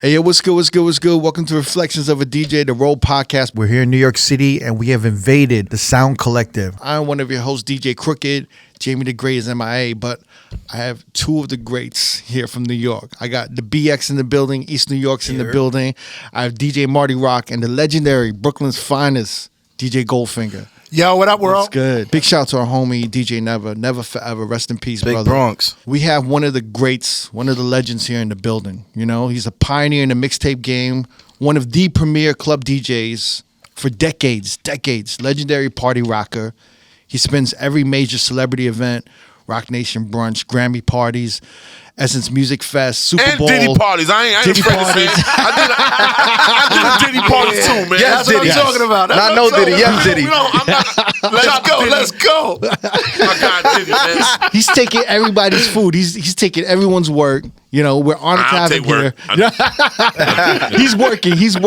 Hey, yo, what's good, what's good, what's good? Welcome to Reflections of a DJ, the R.O.A.D podcast. We're here in New York City, and we have invaded the Sound Collective. I'm one of your hosts, DJ Crooked. Jamie the Great is MIA, but I have two of the greats here from New York. I got the BX in the building, East New York's in the building. I have DJ Marty Rock and the legendary Brooklyn's finest, DJ Goldfinger. Yo, what up, world? What's good? Big shout out to our homie, DJ Never Forever. Rest in peace, Big brother. Bronx. We have one of the greats, one of the legends here in the building. You know, he's a pioneer in the mixtape game, one of the premier club DJs for decades. Legendary party rocker. He spins every major celebrity event, Rock Nation brunch, Grammy parties, Essence Music Fest, Super and Bowl. Diddy parties. I ain't Diddy afraid to say parties. it. I did the Diddy parties too, man. Yes, That's what Diddy. I'm talking about. Not no Diddy. Yes, Diddy. Let's go. I got Diddy, man. He's taking everybody's food. He's taking everyone's work. You know, we're honored to have him here. He's working. Just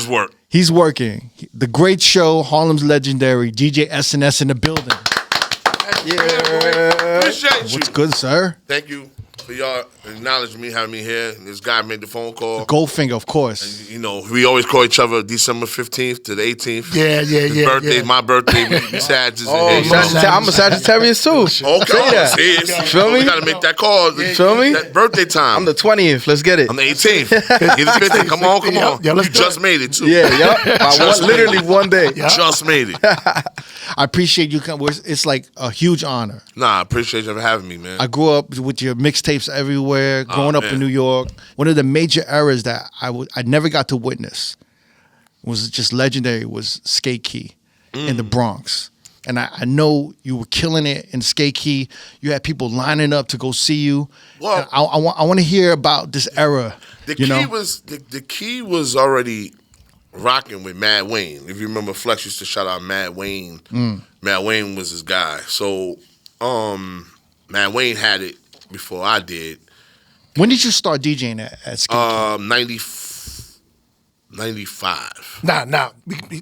work. He's working. The great show, Harlem's legendary DJ SNS in the building. Yeah. Appreciate you. What's good, sir? Thank you for y'all acknowledging me, having me here. This guy made the phone call. Goldfinger, of course. You know, we always call each other December 15th to the 18th. Yeah. His birthday, my birthday. We Sagittarius. I'm a Sagittarius too. Okay, Say that. Feel me? We got to make that call. Feel me? That birthday time. I'm the 20th. Let's get it. I'm the 18th. He's the 15th. Come on. Yeah, let's You do just it. made it, too. Yeah. Literally one day. Just made it. I appreciate you coming. It's like a huge honor. Nah, I appreciate you for having me, man. I grew up with your mixtapes everywhere, growing up in man. New York. One of the major eras that I never got to witness was just legendary was Skate Key in the Bronx. And I know you were killing it in Skate Key. You had people lining up to go see you. Well, And I want to hear about this era. The key was already rocking with Mad Wayne. If you remember, Flex used to shout out Mad Wayne. Mad Wayne was his guy. So Mad Wayne had it before I did. When did you start DJing at Skate Key? 95. Nah.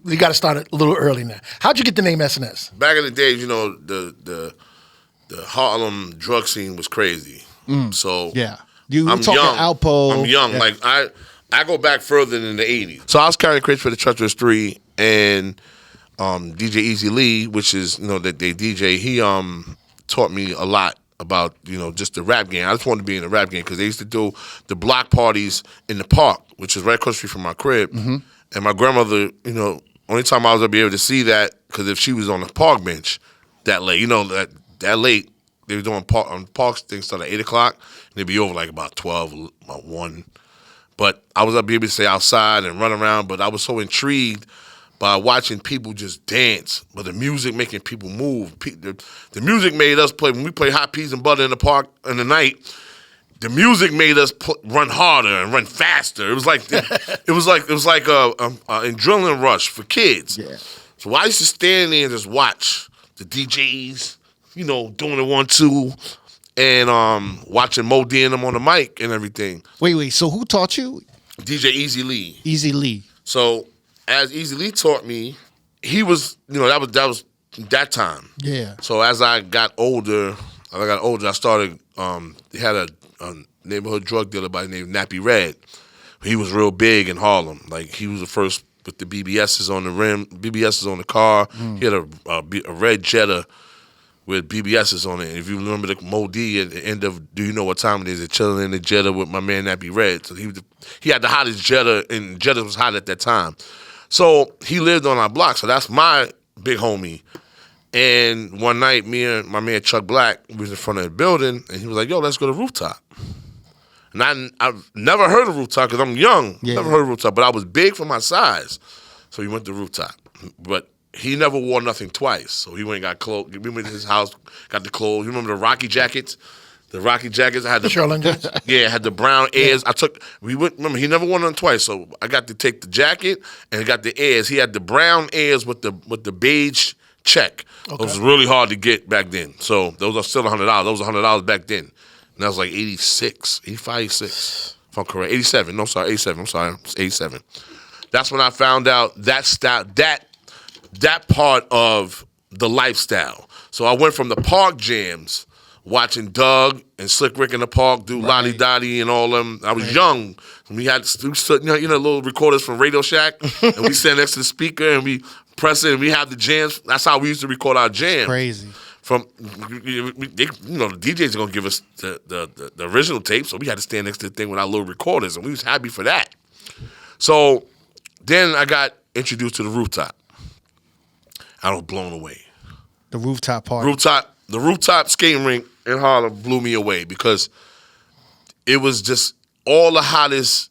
We got to start a little early now. How'd you get the name SNS? Back in the days, you know, the Harlem drug scene was crazy. So Yeah. You were I'm talking young. Alpo. I'm young. Yeah. Like I go back further than the 80s. So I was carrying crates for the Treacherous 3 and DJ Easy Lee, which is, you know, that they DJ, he taught me a lot about, you know, just the rap game. I just wanted to be in the rap game because they used to do the block parties in the park, which is right across the street from my crib. And my grandmother, you know, only time I was going to be able to see that, because if she was on the park bench that late, you know, that late, they were doing parks things started at 8 o'clock, and they'd be over like about 12, about 1. But I was able to stay outside and run around, but I was so intrigued by watching people just dance, but the music making people move. The music made us play. When we play Hot Peas and Butter in the park in the night, the music made us run harder and run faster. It was like a adrenaline rush for kids. Yeah. So I used to stand there and just watch the DJs, you know, doing the 1-2, and watching Mo D and them on the mic and everything. Wait. So who taught you? DJ Easy Lee. Easy Lee. So as Easy Lee taught me, he was, you know, that was that time. Yeah. So as I got older, I started. They had a neighborhood drug dealer by the name of Nappy Red. He was real big in Harlem. Like, he was the first with the BBSs on the rim, BBSs on the car. He had a red Jetta with BBSs on it. And if you remember the Mo D at the end of Do You Know What Time It Is, chilling in the Jetta with my man Nappy Red. So he had the hottest Jetta, and Jetta was hot at that time. So he lived on our block. So that's my big homie. And one night, me and my man Chuck Black was in front of the building, and he was like, yo, let's go to Rooftop. And I've never heard of Rooftop because I'm young. Yeah. Never heard of Rooftop, but I was big for my size. So we went to Rooftop. But he never wore nothing twice. So he went and got clothes. We went to his house, got the clothes. You remember the Rocky jackets? The Rocky jackets. I had the Sherlin jackets? Yeah, had the brown Airs. Remember, he never wore them twice. So I got to take the jacket and I got the Airs. He had the brown Airs with the beige check. Okay. Those was really hard to get back then. So those are still $100. Those were $100 back then. And that was like 86, 85, 86, if I'm correct. 87, no, sorry, 87, I'm sorry, it's 87. That's when I found out that style, that part of the lifestyle. So I went from the park jams, watching Doug and Slick Rick in the park do Lottie Dottie and all them. I was young. We had little recorders from Radio Shack, and we stand next to the speaker and we press it, and we have the jams. That's how we used to record our jams. Crazy. From the DJs are gonna give us the original tape, so we had to stand next to the thing with our little recorders, and we was happy for that. So then I got introduced to the Rooftop. I was blown away. The Rooftop party. The Rooftop skating rink in Harlem blew me away because it was just all the hottest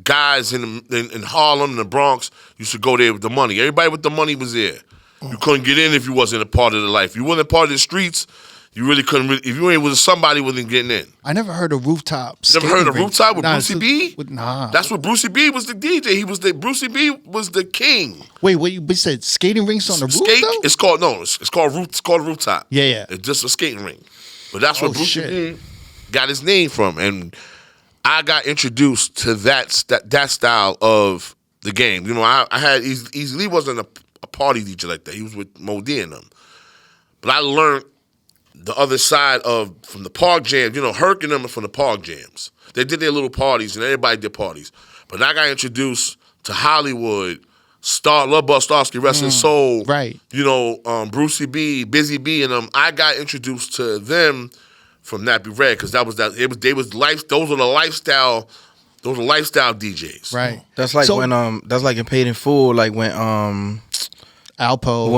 guys in Harlem and the Bronx used to go there with the money. Everybody with the money was there. You couldn't get in if you wasn't a part of the life. You wasn't a part of the streets, you really couldn't. If you ain't with somebody, wasn't getting in. I never heard of Rooftop. Never heard of Rooftop with Brucey B? Nah. That's what Brucey B was the DJ. Brucey B was the king. Wait, you said skating rinks on the roof though? It's called Rooftop. Yeah. It's just a skating rink. But that's where Brucey B got his name from. And I got introduced to that style of the game. I had Easy Lee wasn't a party DJ like that. He was with Mo D and them. But I learned the other side from the park jams. Herc and them are from the park jams. They did their little parties, and everybody did parties. But I got introduced to Hollywood, Love Buzz Starsky, Rest in Soul. Right. Brucey B, Busy B, and them. I got introduced to them from Nappy Red because those were the lifestyle. Those are lifestyle DJs. Right. That's like that's like in Paid in Full, like when Alpo.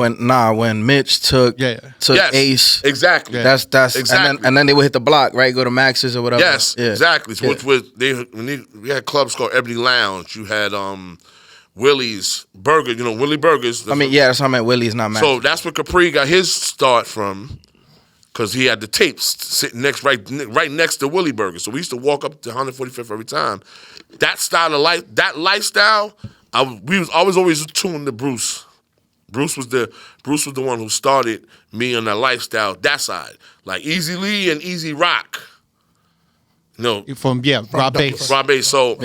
When Mitch took Ace. Exactly. That's exactly. And then they would hit the block, right? Go to Max's or whatever. Yes, exactly. So we had clubs called Ebony Lounge. You had Willie's Burger, Willie Burgers. That's how I meant Willie's, not Max's. So that's where Capri got his start from. Because he had the tapes sitting right next to Willie Burger. So we used to walk up to 145th every time. That style of life, that lifestyle, we was always tuned to Bruce. Bruce was the one who started me on that lifestyle, that side. Like Easy Lee and Easy Rock. From Rob Bass. Rob Bass. So,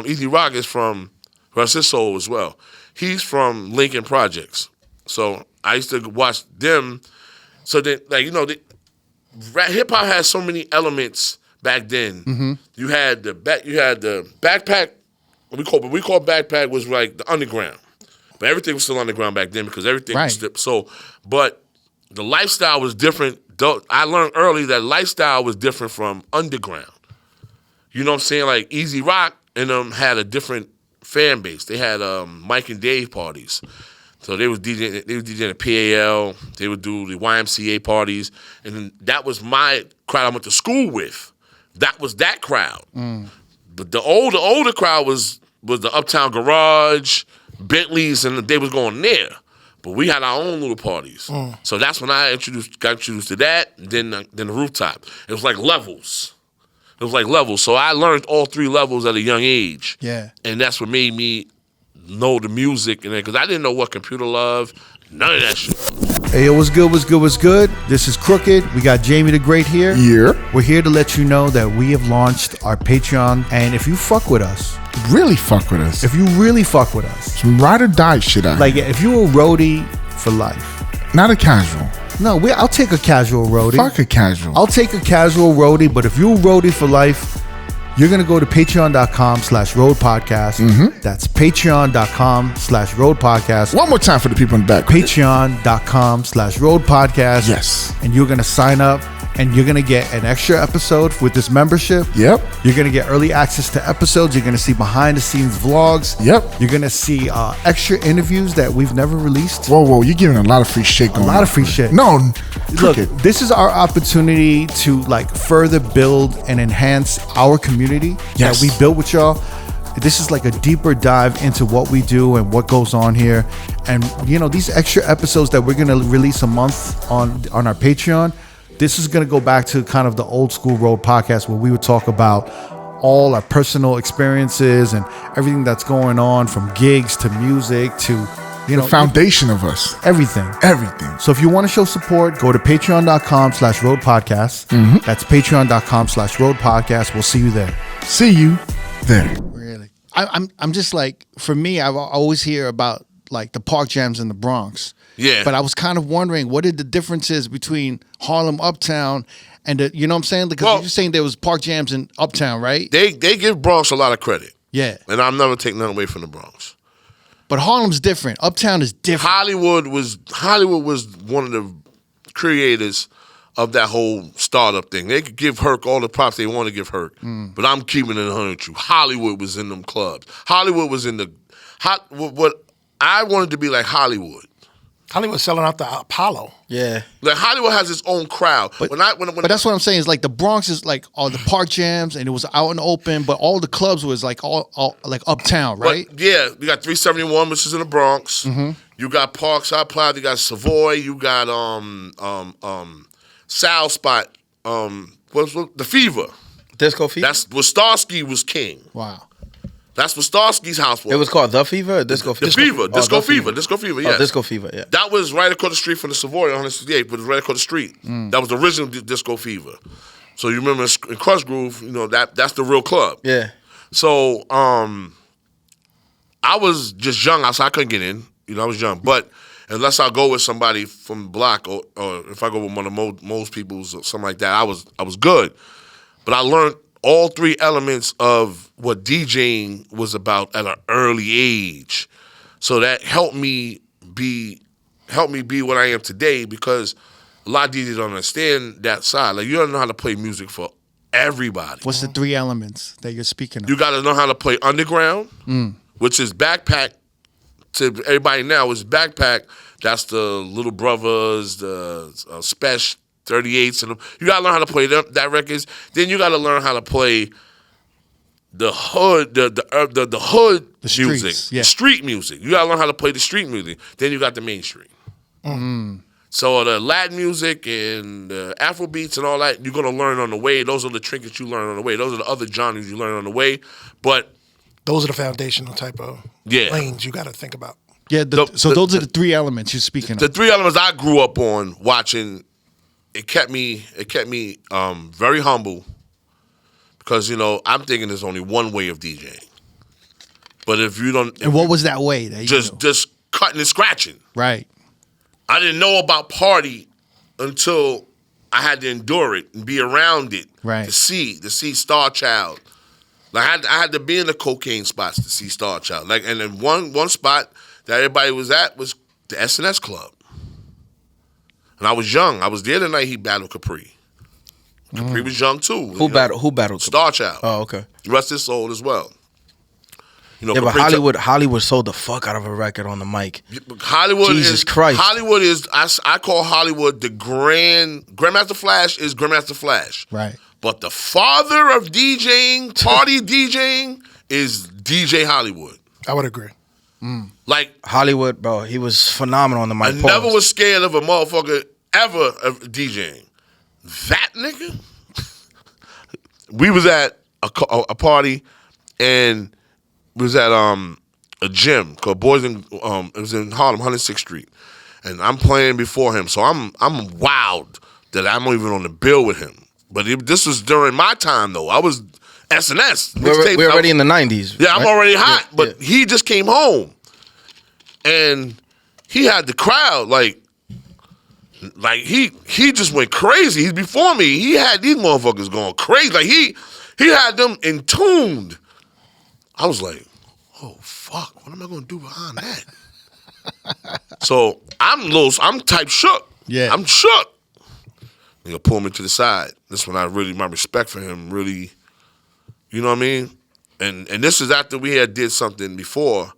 Easy Rock is from Rest His Soul as well. He's from Lincoln Projects. So I used to watch them. So then, hip hop has so many elements back then. Mm-hmm. You had the backpack. What we call backpack was like the underground, but everything was still underground back then because everything was still. But the lifestyle was different. I learned early that lifestyle was different from underground. You know what I'm saying? Like Easy Rock and them had a different fan base. They had Mike and Dave parties. So they was DJing at PAL. They would do the YMCA parties, and then that was my crowd I went to school with. That was that crowd. But the older crowd was the Uptown Garage, Bentleys, and they was going there. But we had our own little parties. So that's when I got introduced to that. And then the Rooftop. It was like levels. So I learned all three levels at a young age. Yeah, and that's what made me know the music and because I didn't know what Computer Love, none of that shit. Hey, yo, what's good? This is Crooked. We got Jamie the Great here. Yeah. We're here to let you know that we have launched our Patreon, and if you fuck with us, really fuck with us, some ride or die shit out like here. if you're a roadie for life, not a casual. No, I'll take a casual roadie. Fuck a casual. I'll take a casual roadie, but if you're a roadie for life, you're going to go to patreon.com/Road Podcast. Mm-hmm. That's patreon.com/Road Podcast. One more time for the people in the back. Patreon.com/Road Podcast. Yes. And you're going to sign up and you're going to get an extra episode with this membership. Yep. You're going to get early access to episodes. You're going to see behind the scenes vlogs. Yep. You're going to see extra interviews that we've never released. Whoa, you're giving a lot of free shit going on. A lot of free shit. No, look, this is our opportunity to further build and enhance our community that we built with y'all. This is like a deeper dive into what we do and what goes on here. And these extra episodes that we're going to release a month on our Patreon, this is going to go back to kind of the old school Road Podcast where we would talk about all our personal experiences and everything that's going on, from gigs to music to the foundation of us. Everything. So if you want to show support, go to patreon.com/Road Podcast. Mm-hmm. That's patreon.com/Road Podcast. We'll see you there. See you there. Really? I'm just for me, I always hear about the park jams in the Bronx. Yeah. But I was kind of wondering what are the differences between Harlem, Uptown, and you know what I'm saying? Because you're saying there was park jams in Uptown, right? They give Bronx a lot of credit. Yeah. And I'll never take nothing away from the Bronx. But Harlem's different. Uptown is different. Hollywood was one of the creators of that whole startup thing. They could give Herc all the props they want to give Herc, but I'm keeping it 100 with you. Hollywood was in them clubs. Hollywood was in the what I wanted to be like Hollywood. Hollywood selling out the Apollo. Yeah. Like Hollywood has its own crowd. But that's what I'm saying is like the Bronx is like all the park jams and it was out in the open, but all the clubs was like all like Uptown, right? But, yeah, you got 371, which is in the Bronx. Mm-hmm. You got Parkside Plaza. You got Savoy. You got Sal Spot. What's the Fever? Disco Fever. That's where Starsky was king. Wow. That's what Starsky's house was. It was called The Fever or Disco Fever? The Fever. Disco Fever. Disco Fever, yeah. Oh, Disco Fever, yeah. That was right across the street from the Savoy on 168, but it was right across the street. That was the original Disco Fever. So you remember in Crush Groove, you know, that's the real club. Yeah. So I was just young, so I couldn't get in. You know, I was young. But unless I go with somebody from the block or if I go with one of most people's or something like that, I was good. But I learned all three elements of what DJing was about at an early age. So that helped me be what I am today because a lot of DJs don't understand that side. Like you don't know how to play music for everybody. What's the three elements that you're speaking of? You got to know how to play underground, which is backpack. To everybody now, is backpack. That's the Little Brothers, the Special 38s, and you gotta learn how to play that records. Then you gotta learn how to play the hood, the hood streets, music, yeah. the street music. You gotta learn how to play the street music. Then you got the mainstream. Mm-hmm. So the Latin music and the Afrobeats and all that, you're gonna learn on the way. Those are the trinkets you learn on the way. Those are the other genres you learn on the way. But those are the foundational type of lanes you got to think about. Yeah, those are the three elements you're speaking of. The three elements I grew up on watching. It kept me very humble because, you know, I'm thinking there's only one way of DJing. But if you don't... And what was that way? That just cutting and scratching. Right. I didn't know about party until I had to endure it and be around it. Right. To see Star Child. Like I had to be in the cocaine spots to see Star Child. Like, and then one spot that everybody was at was the SNS club. And I was young. I was there the night he battled Capri. Capri was young too. Who battled Star Child. Oh, okay. Rest his soul as well. You know, yeah, Capri but Hollywood sold the fuck out of a record on the mic. Jesus Christ. Hollywood is I call Hollywood the Grandmaster Flash is Grandmaster Flash. Right. But the father of DJing, party DJing, is DJ Hollywood. I would agree. Like Hollywood, bro, he was phenomenal on the mic. I never was scared of a motherfucker ever of DJing. That nigga. We was at a party and we was at a gym called Boys in it was in Harlem, 106th Street, and I'm playing before him, so I'm wild that I'm even on the bill with him. But this was during my time though. I was SNS. We're already in the 90s. Yeah, I'm right? already hot, yeah, but he just came home. And he had the crowd like he just went crazy. He's before me. He had these motherfuckers going crazy. Like he had them entombed. I was like, oh fuck, what am I gonna do behind that? So I'm type shook. Yeah. I'm shook. He'll pull me to the side. This when my respect for him really, you know what I mean? And this is after we had did something before.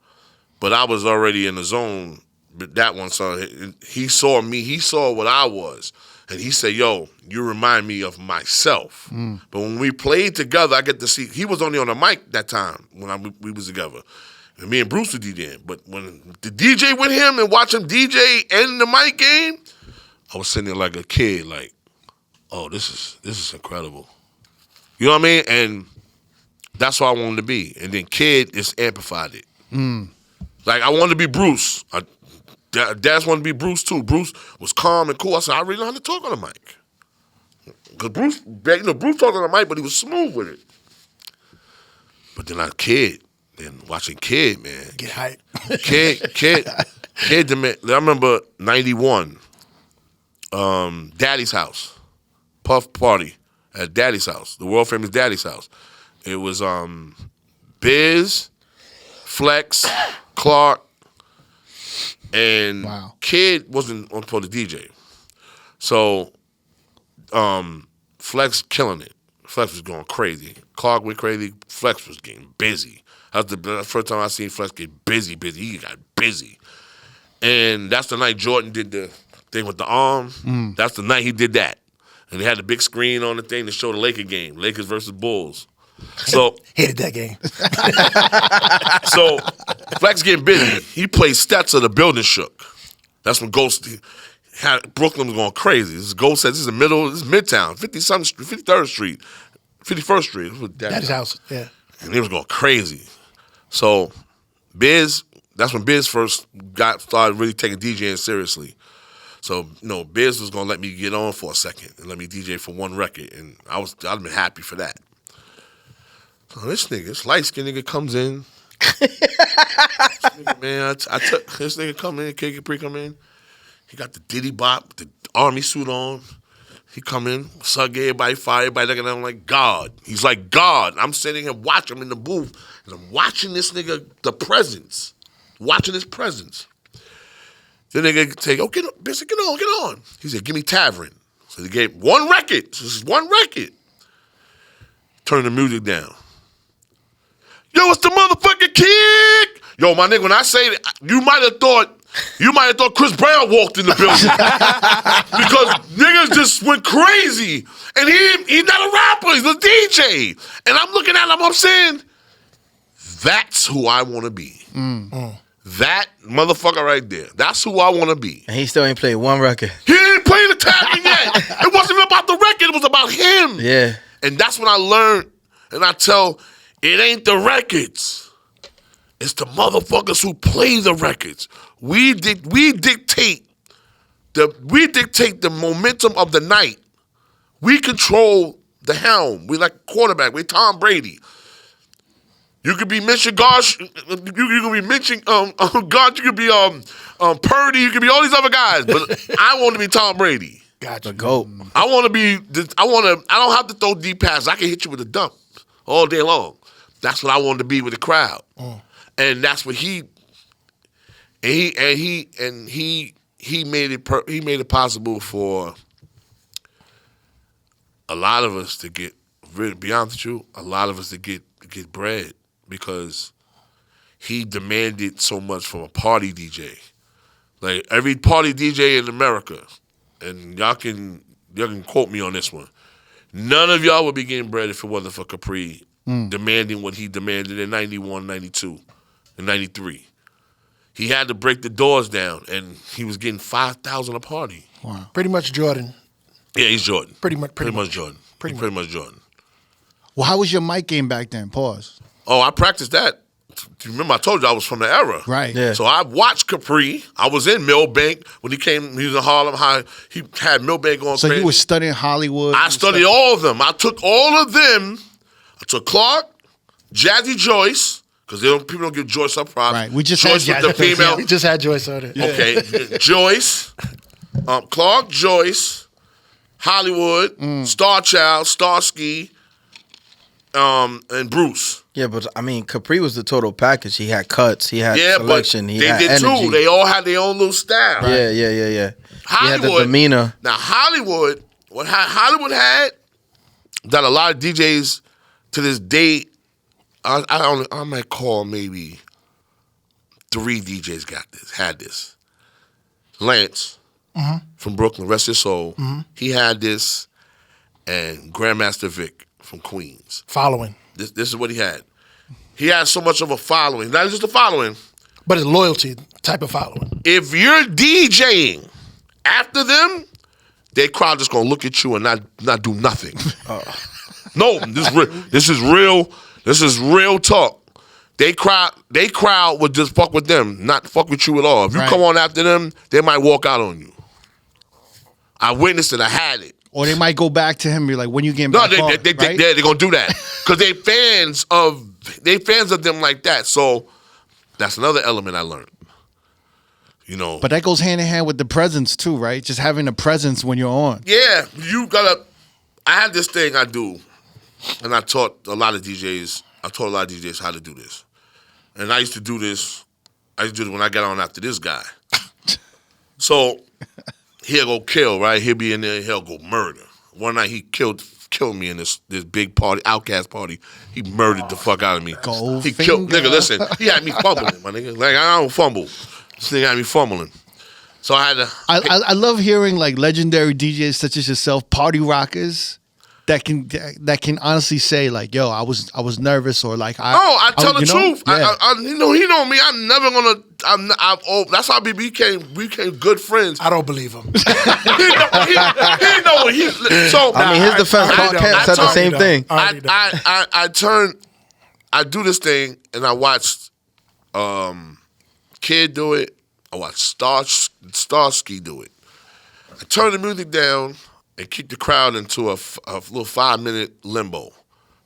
But I was already in the zone. But that one, so he saw me. He saw what I was, and he said, "Yo, you remind me of myself." But when we played together, I get to see. He was only on the mic that time when we was together, and me and Bruce were DJing. But when the DJ with him and watch him DJ and the mic game, I was sitting there like a kid, like, "Oh, this is incredible." You know what I mean? And that's what I wanted to be. And then Kid just amplified it. Like, I wanted to be Bruce. Dad's wanted to be Bruce, too. Bruce was calm and cool. I said, I really know how to talk on the mic. Because Bruce talked on the mic, but he was smooth with it. But then watching Kid, man. Get hype. Kid, I remember 91, Daddy's house, Puff Party at Daddy's house, the world famous Daddy's house. It was Biz, Flex, Clark, and Kid wasn't supposed to DJ. So Flex killing it. Flex was going crazy. Clark went crazy. Flex was getting busy. That was the first time I seen Flex get busy. He got busy. And that's the night Jordan did the thing with the arm. That's the night he did that. And they had the big screen on the thing to show the Laker game, Lakers versus Bulls. So hated that game. So Flex getting busy. He played stats of the building shook. That's when Ghost had Brooklyn was going crazy. This is Ghost said this is the middle, this is Midtown, 53rd Street, 51st Street. Daddy's house, yeah. And he was going crazy. So Biz, that's when Biz first started really taking DJing seriously. So, Biz was gonna let me get on for a second and let me DJ for one record, and I'd have been happy for that. So this light-skinned nigga comes in. This nigga come in, Kid Capri come in. He got the Diddy Bop, the army suit on. He come in, sug everybody, fire everybody, looking at him like God. He's like God. I'm sitting here watching him in the booth, and I'm watching this nigga, the presence, watching his presence. The nigga say, get on. He said, give me Tavern. So they gave one record. So this is one record. Turn the music down. Yo, it's the motherfucking Kid. Yo, my nigga, when I say that, you might have thought Chris Brown walked in the building. Because niggas just went crazy. And he's not a rapper, he's a DJ. And I'm looking at him, I'm saying, that's who I want to be. That motherfucker right there. That's who I want to be. And he still ain't played one record. He ain't played the Tavern yet. It wasn't about the record. It was about him. Yeah. And that's when I learned, and I tell, it ain't the records. It's the motherfuckers who play the records. We dictate the momentum of the night. We control the helm. We like quarterback. We Tom Brady. You could be mentioning Gosh. You could be mentioning God. You could be Purdy. You could be all these other guys. But I want to be Tom Brady. Gotcha. Go. I want to be. I don't have to throw deep passes. I can hit you with a dump all day long. That's what I wanted to be with the crowd. And that's what he made it possible for a lot of us to get. To be honest with you, a lot of us to get bread. Because he demanded so much from a party DJ. Like every party DJ in America, and y'all can quote me on this one, none of y'all would be getting bread if it wasn't for Capri demanding what he demanded in 91, 92, and 93. He had to break the doors down, and he was getting 5,000 a party. Wow. Pretty much Jordan. Yeah, he's Jordan. Pretty much Jordan. Pretty much Jordan. Well, how was your mic game back then? Pause. Oh, I practiced that. Remember, I told you I was from the era. Right. Yeah. So I watched Capri. I was in Millbank when he was in Harlem High. He had Millbank on. So crazy. you were studying Hollywood? I studied all of them. I took all of them. I took Clark, Jazzy Joyce, because people don't give Joyce up props. Right. We just Joyce had was the Jazzy. female. We just had Joyce on it. Yeah. Okay. Joyce, Clark, Joyce, Hollywood, Star Child, Starsky, and Bruce. Yeah, but I mean, Capri was the total package. He had cuts, he had selection, but he they had did energy. too. They all had their own little style. Yeah. He had Hollywood, the demeanor. Now Hollywood, what Hollywood had that a lot of DJs to this day, I might call maybe 3 DJs had this. Lance from Brooklyn, rest his soul. He had this, and Grandmaster Vic from Queens. Following. This is what he had. He had so much of a following. Not just a following. But it's loyalty type of following. If you're DJing after them, their crowd just gonna look at you and not do nothing. No, this is real. This is real talk. They crowd would just fuck with them, not fuck with you at all. If you come on after them, they might walk out on you. I witnessed it. I had it. Or they might go back to him and be like, when you getting No, back on, they're gonna do that because they fans of them like that. So that's another element I learned. You know. But that goes hand in hand with the presence too, right? Just having a presence when you're on. Yeah, you gotta. I had this thing I do, and I taught a lot of DJs. I taught a lot of DJs how to do this, and I used to do this. I used to do it when I got on after this guy. So he'll go kill, right? He'll be in there. He'll go murder. One night he killed me in this big party, Outcast party. He murdered the fuck out of me. He killed nigga. Listen, he had me fumbling, my nigga. Like I don't fumble. This nigga had me fumbling. So I had to. I love hearing like legendary DJs such as yourself, party rockers, that can honestly say like, "Yo, I was nervous," or like, I tell the truth. Yeah. He know me. I'm never gonna. That's how we became good friends. I don't believe him. he know what he. So I mean, his defense, Paul Kemp said the same thing. I do this thing, and I watched Kid do it. I watched Starsky do it. I turned the music down and kicked the crowd into a little 5-minute limbo.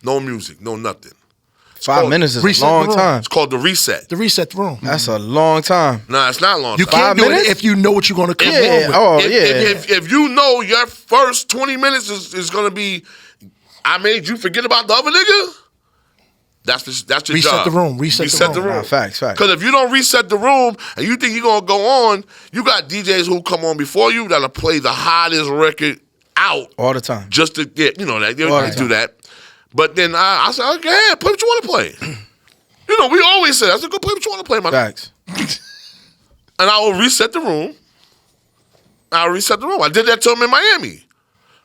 No music, no nothing. 5 minutes is Reset a long the room. time. It's called the reset. The reset the room. That's a long time. Nah, it's not long. You time. can't do 5 minutes? it if you know what you're going to come Yeah. on with. If you know your first 20 minutes is going to be, I made you forget about the other nigga, that's your Reset job. the room. Reset the room. Nah, facts. Because if you don't reset the room and you think you're going to go on, you got DJs who come on before you that'll play the hottest record out. All the time. Just to get, that. They All the do time. that. But then I said, okay, play what you want to play. We always say, I said, go play what you want to play, my nigga. Facts. And I will reset the room. I did that to him in Miami.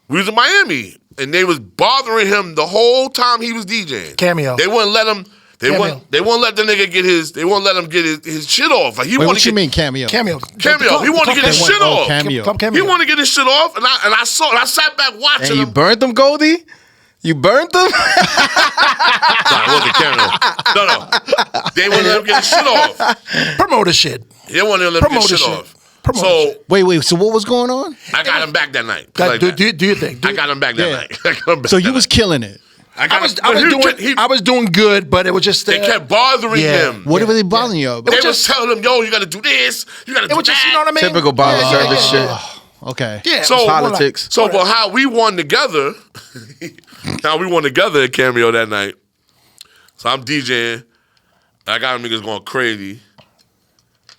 We was in Miami, and they was bothering him the whole time he was DJing. Cameo. They wouldn't let him. They wouldn't let the nigga get his. They won't let him get his shit off. Like he Wait, what you mean cameo? Cameo. Cameo. He wanted to get his shit off. Cameo. Club Cameo. He wanted to get his shit off, and I sat back watching And you him. burnt them, Goldie? You burnt them? Nah, it wasn't cameo. No. They wouldn't let him get his shit off. Promoter shit. They wanted to let him get his shit off. So Wait. So what was going on? I got him back that night. Do your thing. I got him back that night. I got him back So that you was night. killing it. I was doing good, but it was just They kept bothering him. What were they bothering you about? They was telling him, yo, you got to do this. You got to do It was just, that. you know what I mean? Typical bottle service shit. Okay. Yeah. So Politics. So, but how we won together, at Cameo that night. So I'm DJing. I got them niggas going crazy.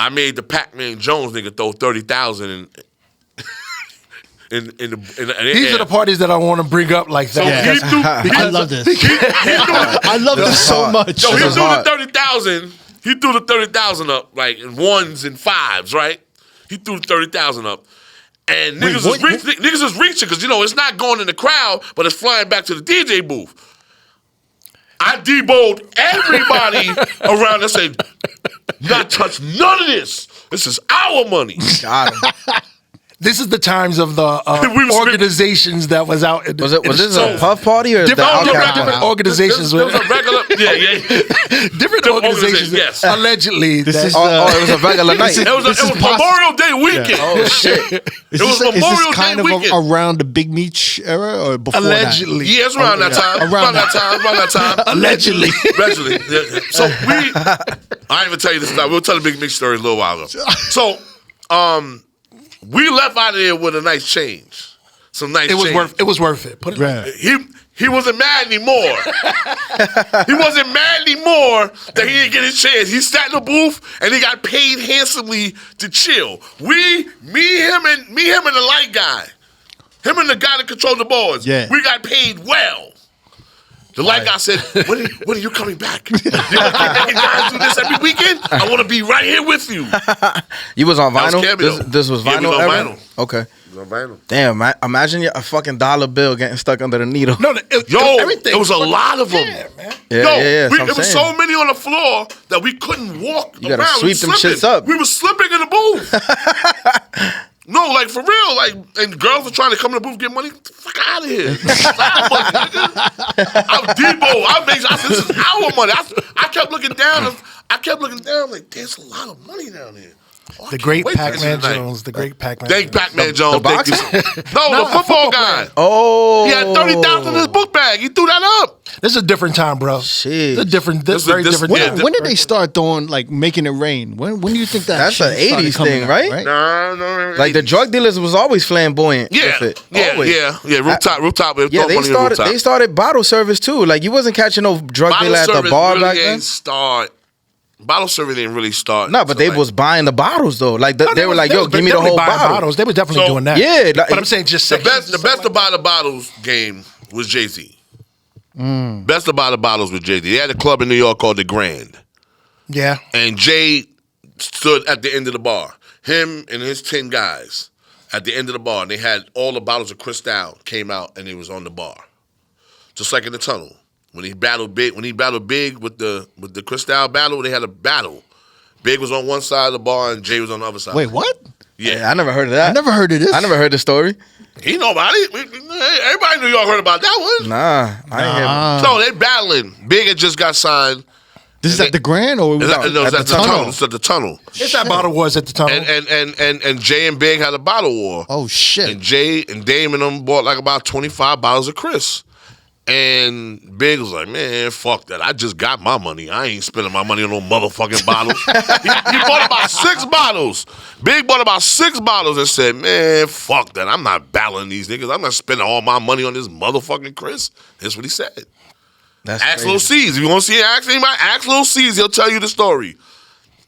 I made the Pac-Man Jones nigga throw 30,000 in the These are the parties that I want to bring up like So that. he threw, I love this. I love this so much. Yo, he This is threw hard. the 30,000. He threw the 30,000 up like in ones and fives, right? He threw the 30,000 up, and niggas was reaching because it's not going in the crowd, but it's flying back to the DJ booth. I deboed everybody around and said, "Not touch none of this. This is our money." Got him. This is the times of the was organizations that was out. Was this a puff party or Different, the Outcast different party? organizations. It was a regular, Different organizations. yes. Allegedly. This that- is It was a regular night. It was Memorial Day weekend. Oh, shit. It was Memorial Day kind of weekend. around the Big Meech era or before Allegedly. Yeah, it's around that time. Around that time. Allegedly. Allegedly. Yeah. So I ain't even tell you this. We'll tell the Big Mix story a little while ago. So, we left out of there with a nice change. Some nice change. It was worth it. Put it that? Right. He wasn't mad anymore. He wasn't mad anymore that he didn't get his chance. He sat in the booth and he got paid handsomely to chill. Me, him, and the light guy. Him and the guy that controlled the boards. Yeah. We got paid well. The light guy said, when are you coming back? You want to guys do this every weekend? I want to be right here with you. You was on That was vinyl? Cameo. This was Yeah, we vinyl was on era? vinyl. Okay. It was on vinyl. Damn, imagine a fucking dollar bill getting stuck under the needle. No, everything. There was a lot of them. Yeah, man. Yeah, There that's what I'm was saying. so many on the floor that we couldn't walk You gotta around. sweep We them slipping. shits up. We were slipping in the booth. No, like for real. Like, and girls were trying to come in the booth and get money. Get the fuck out of here. This is our money, nigga. I'm Debo. I said, this is our money. I kept looking down. Like, there's a lot of money down here. The great wait till Pac-Man tonight. Jones. The great Pac-Man. Thank Pac-Man Jones. the Thank you. boxer? No, the football guy. Oh, He had 30,000 in his book bag. He threw that up. This is a different time, bro. Shit. It's a different, This is- very this- different yeah, time. When did they start doing like making it rain? When do you think that? That's shit an started 80s coming thing, out, right? No. like the drug dealers was always flamboyant. Yeah, with it. Always. yeah. Rooftop. Yeah, they started. They started bottle service too. Like you wasn't catching no drug dealer at the bar really back then. ain't start. Bottle service didn't really start. No, but till, they was buying the bottles though. Like they were like, "Yo, give me the whole bottle." Bottles. They were definitely So- doing that. Yeah, like- but I'm saying just the sections best to buy the bottles game was Jay-Z. Best to buy the bottles with Jay-Z. They had a club in New York called the Grand. Yeah. And Jay stood at the end of the bar. Him and his 10 guys at the end of the bar. And they had all the bottles of Cristal came out and it was on the bar. Just like in the tunnel. When he battled Big with the Cristal battle, they had a battle. Big was on one side of the bar and Jay was on the other side. Wait, what? Yeah, I never heard of that. I never heard of this. I never heard the story. He know about it. Everybody in New York heard about that one. Nah, I ain't hear. So they battling. Big had just got signed. This is at the Grand or It's at the tunnel. It's at the tunnel. It's that bottle was at the tunnel. And Jay and Big had a bottle war. Oh shit! And Jay and Dame and them bought like about 25 bottles of Chris. And Big was like, man, fuck that. I just got my money. I ain't spending my money on no motherfucking bottles. he bought about 6 bottles. Big bought about 6 bottles and said, man, fuck that. I'm not battling these niggas. I'm not spending all my money on this motherfucking Chris. That's what he said. That's Ask crazy. Lil C's. If you want to see anybody, ask Lil C's. He'll tell you the story.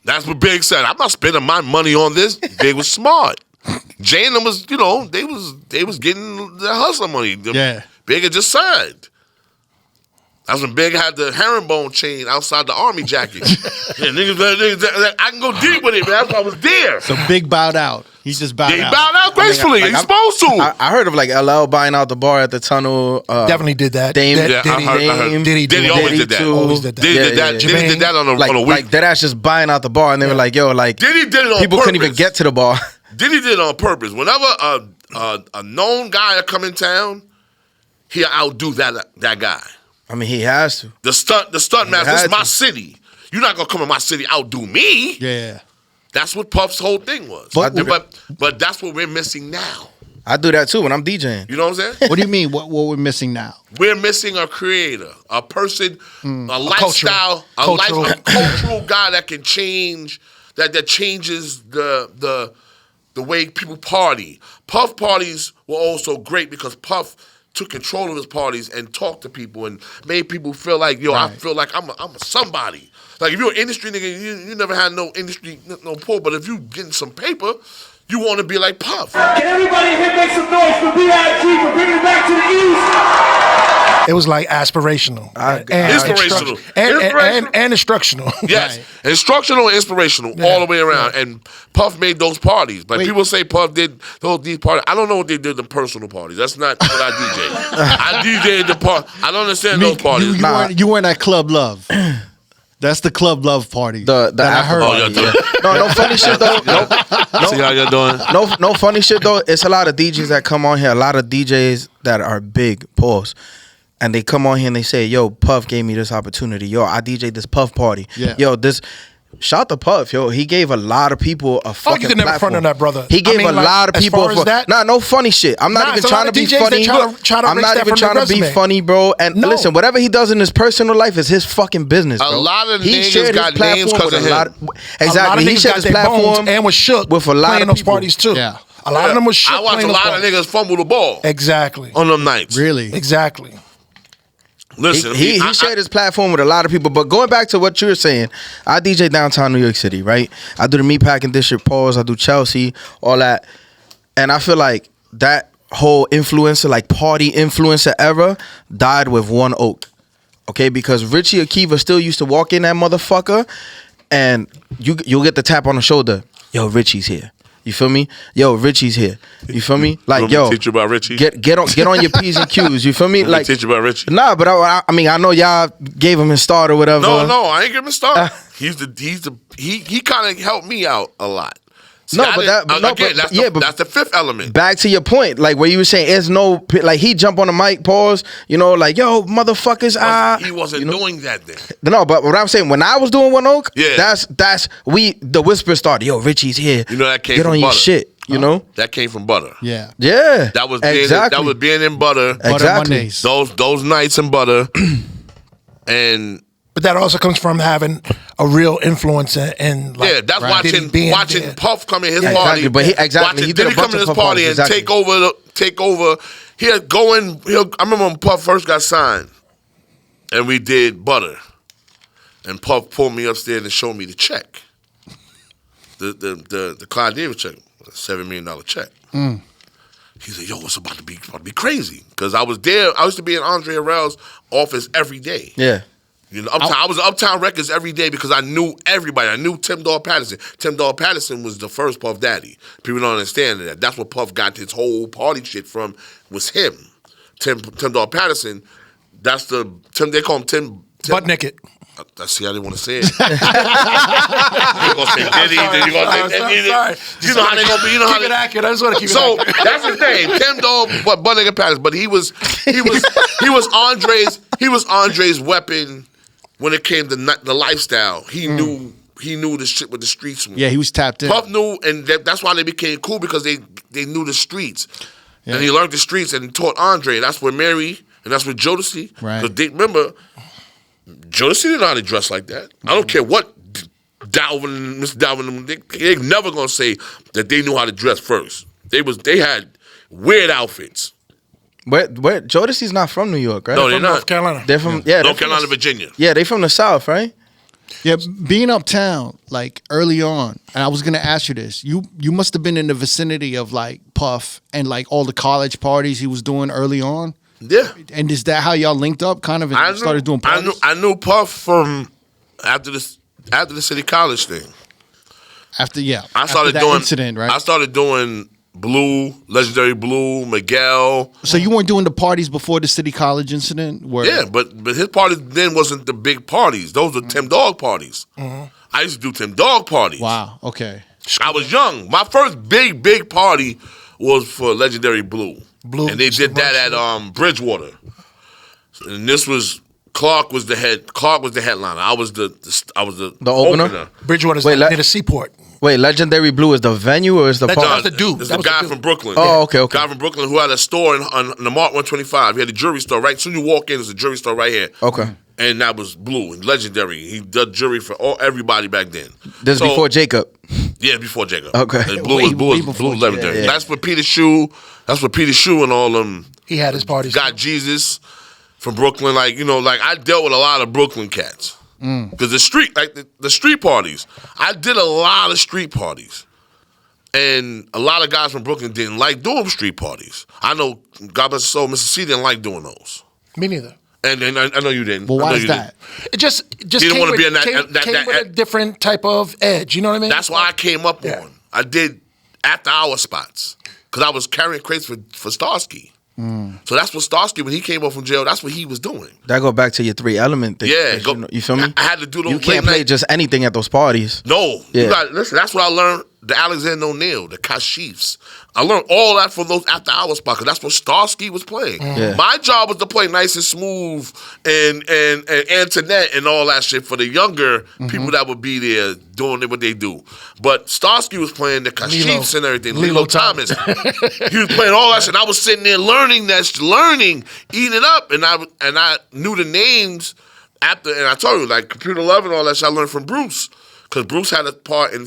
That's what Big said. I'm not spending my money on this. Big was smart. Jay and them was, they was getting the hustler money. Yeah. Big had just signed. That's when Big had the herringbone chain outside the army jacket. Yeah, niggas, I can go deep with it, man. That's why I was there. So Big bowed out. He just bowed He out. bowed out gracefully. He's supposed to. I heard of like LL buying out the bar at the tunnel. Definitely did that. Dame, Yeah, I heard. Diddy always did that. too. Always did that. Diddy did that. Yeah. Diddy did that on a like week. that ass just buying out the bar, and they were like, "Yo, like Diddy did it on people purpose. couldn't even get to the bar." Diddy did it on purpose. Whenever a known guy come in town, he'll outdo that guy. I mean, he has to. The stunt master. This had is my to. city. You're not gonna come in my city outdo me. Yeah. That's what Puff's whole thing was. But that's what we're missing now. I do that too when I'm DJing. You know what I'm saying? What do you mean? What we're missing now? We're missing a creator, a person, a lifestyle, cultural. a cultural guy that can change, that changes the way people party. Puff parties were also great because Puff took control of his parties and talked to people and made people feel like, yo, I feel like I'm a somebody. Like if you're an industry nigga, you never had no industry, no pull, but if you getting some paper, you want to be like Puff. Can everybody here make some noise for B.I.G. for bringing it back to the East? It was like aspirational. Inspirational. And instructional. Yes, instructional and inspirational all the way around. And Puff made those parties. Like people say Puff did these parties. I don't know what they did in personal parties. That's not what I DJ. I DJed the part. I don't understand those parties. You weren't at Club Love. That's the Club Love party. The that I heard. Oh, yeah. No funny shit though. See how you're doing? No funny shit though. It's a lot of DJs that come on here. A lot of DJs that are big, pause. And they come on here and they say, yo, Puff gave me this opportunity. Yo, I DJ'd this Puff party. Yeah. Yo, shout to Puff, yo. He gave a lot of people a fucking you can never platform. front on that, brother. He gave a like, lot of as people far as that, Nah, no funny shit. I'm not Nah, even it's a trying lot to of be DJs funny. that try to I'm erase not that even from their trying to be resume. funny, bro. And No. listen, whatever he does in his personal life is his fucking business, bro. A lot of he niggas shared his got names platform 'cause with of a lot him. exactly. A lot of He niggas shared got his their bones platform and was shook with a lot playing of those people. parties too. Yeah. A lot of them was shook I watched playing a those lot of parties. niggas fumble the ball Exactly. on them nights. Really? Exactly. Listen, He shared his platform with a lot of people. But going back to what you were saying, I DJ downtown New York City, right? I do the Meatpacking District Pause, I do Chelsea, all that. And I feel like that whole influencer, like party influencer era, died with one oak. Okay? Because Richie Akiva still used to walk in that motherfucker and you'll get the tap on the shoulder. Yo, Richie's here. You feel me? Yo, Richie's here. You feel me? Like, yo, teach you about Richie. get on your P's and Q's. You feel me? Let me Like, teach you about Richie. nah, but I mean, I know y'all gave him his start or whatever. No, I ain't give him a start. He kind of helped me out a lot. No, I but didn't- that, no, again, but that's the fifth element. back to your point, like where you were saying, there's no like he jump on the mic, pause, you know, like yo, motherfuckers, He wasn't you know? doing that then. No, but what I'm saying, when I was doing One Oak, Yeah. that's the whisper started. Yo, Richie's here. You know that came Get from on your Butter. shit. You know. That came from Butter. Yeah. Yeah. That was being exactly. that was being in Butter. Butter Exactly. Mondays. Those nights in Butter, and But that also comes from having a real influence in like, yeah, that's Diddy being watching there. Puff come in his Yeah, party. exactly, but he- exactly, Watching he did a Diddy bunch come in of his Puff party parties, and exactly. take over. He'll go in. I remember when Puff first got signed, and we did Butter, and Puff pulled me upstairs and showed me the check, the Clyde Davis check, a $7 million check. He said, "Yo, it's about to be crazy." Because I was there. I used to be in Andre Harrell's office every day. Yeah. You know, I was at Uptown Records every day because I knew everybody. I knew Tim Dog Patterson. Tim Dog Patterson was the first Puff Daddy. People don't understand that. That's what Puff got his whole party shit from, was him. Tim Dog Patterson. That's they call him Tim. butt naked. See, I didn't want to say it. You're gonna say Diddy, then you're gonna say Diddy. Sorry. You know how they gonna be. You know how Keep it they. accurate. I just want to keep it So accurate. that's his name, Tim Dog, but Butt Nigga Patterson. But he was Andre's weapon when it came to the lifestyle. He knew the shit with the streets. Yeah, he was tapped in. Puff knew, and that's why they became cool, because they knew the streets, and he learned the streets and taught Andre. That's where Mary and that's where Jodeci. Right. Because remember, Jodeci didn't know how to dress like that. I don't care what Dalvin, Mr. Dalvin, they never gonna say that they knew how to dress first. They had weird outfits. Where Jodeci's not from New York, right? No, they're From not. North Carolina. They're from North they're from Carolina, the- Virginia. Yeah, they from the South, right? Yeah, being uptown, like early on, and I was gonna ask you this. You must have been in the vicinity of like Puff and like all the college parties he was doing early on. Yeah. And is that how y'all linked up kind of and started doing parties? I knew Puff from after the City College thing. After started that doing incident, right? I started doing Blue, Legendary Blue, Miguel. So you weren't doing the parties before the City College incident? Where, Yeah, but his parties then wasn't the big parties. Those were Tim Dog parties. I used to do Tim Dog parties. Wow. Okay. I was young. My first big party was for Legendary Blue. And they did that at Bridgewater. And this was Clark was the headliner. I was the opener? Bridgewater's Wait, near the seaport. Wait, Legendary Blue is the venue or is the That- party? that was the dude. It's That the was the guy dude. from Brooklyn. Oh, okay. Guy from Brooklyn who had a store on the Mart 125. He had a jewelry store right. As soon as you walk in, there's a jewelry store right here. Okay. And that was Blue and Legendary. He did jewelry for everybody back then. This is before Jacob. Yeah, before Jacob. Okay. And Blue was Legendary. yeah. That's what Peter Shue and all them He had his parties. got Jesus from Brooklyn. Like, you know, like I dealt with a lot of Brooklyn cats. Because the street parties, I did a lot of street parties. And a lot of guys from Brooklyn didn't like doing street parties. I know, God bless his soul, Mr. C didn't like doing those. Me neither. And I know you didn't. Well, I know why is you that? It just You came, don't wanna with, be in that- came, that- came that- with a different type of edge. You know what I mean? That's why I came up Yeah. on. I did after hour spots. Because I was carrying crates for Starsky. So that's what Starsky, when he came up from jail, that's what he was doing. That go back to your 3 element thing. Yeah, You feel me? I had to do those You can't late play night- just anything at those parties. No, Yeah. you got listen. That's what I learned. The Alexander O'Neal, the Kashifs. I learned all that from those after hours spots. 'Cause that's what Starsky was playing. Yeah. My job was to play Nice and Smooth and Antoinette and all that shit for the younger people that would be there doing what they do. But Starsky was playing the Kashifs and everything. Lilo Thomas. He was playing all that shit. And I was sitting there learning, eating it up, and I knew the names after. And I told you, like Computer Love and all that shit, I learned from Bruce. Because Bruce had a part in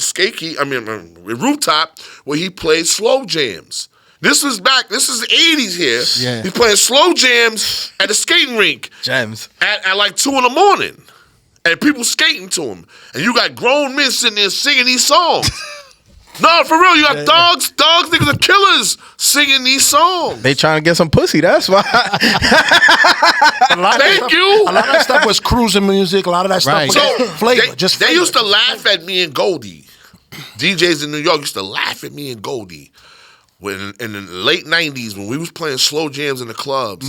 Rooftop where he played slow jams. This is the 80s here. Yeah. He's playing slow jams at the skating rink Gems. at like 2 a.m. And people skating to him. And you got grown men sitting there singing these songs. No, for real, you got dogs, niggas are killers singing these songs. They trying to get some pussy. That's why. Thank you. A lot of that stuff was cruising music. A lot of that stuff Right. was So flavor. they used to laugh at me and Goldie. DJs in New York used to laugh at me and Goldie. When in the late 90s, when we was playing slow jams in the clubs,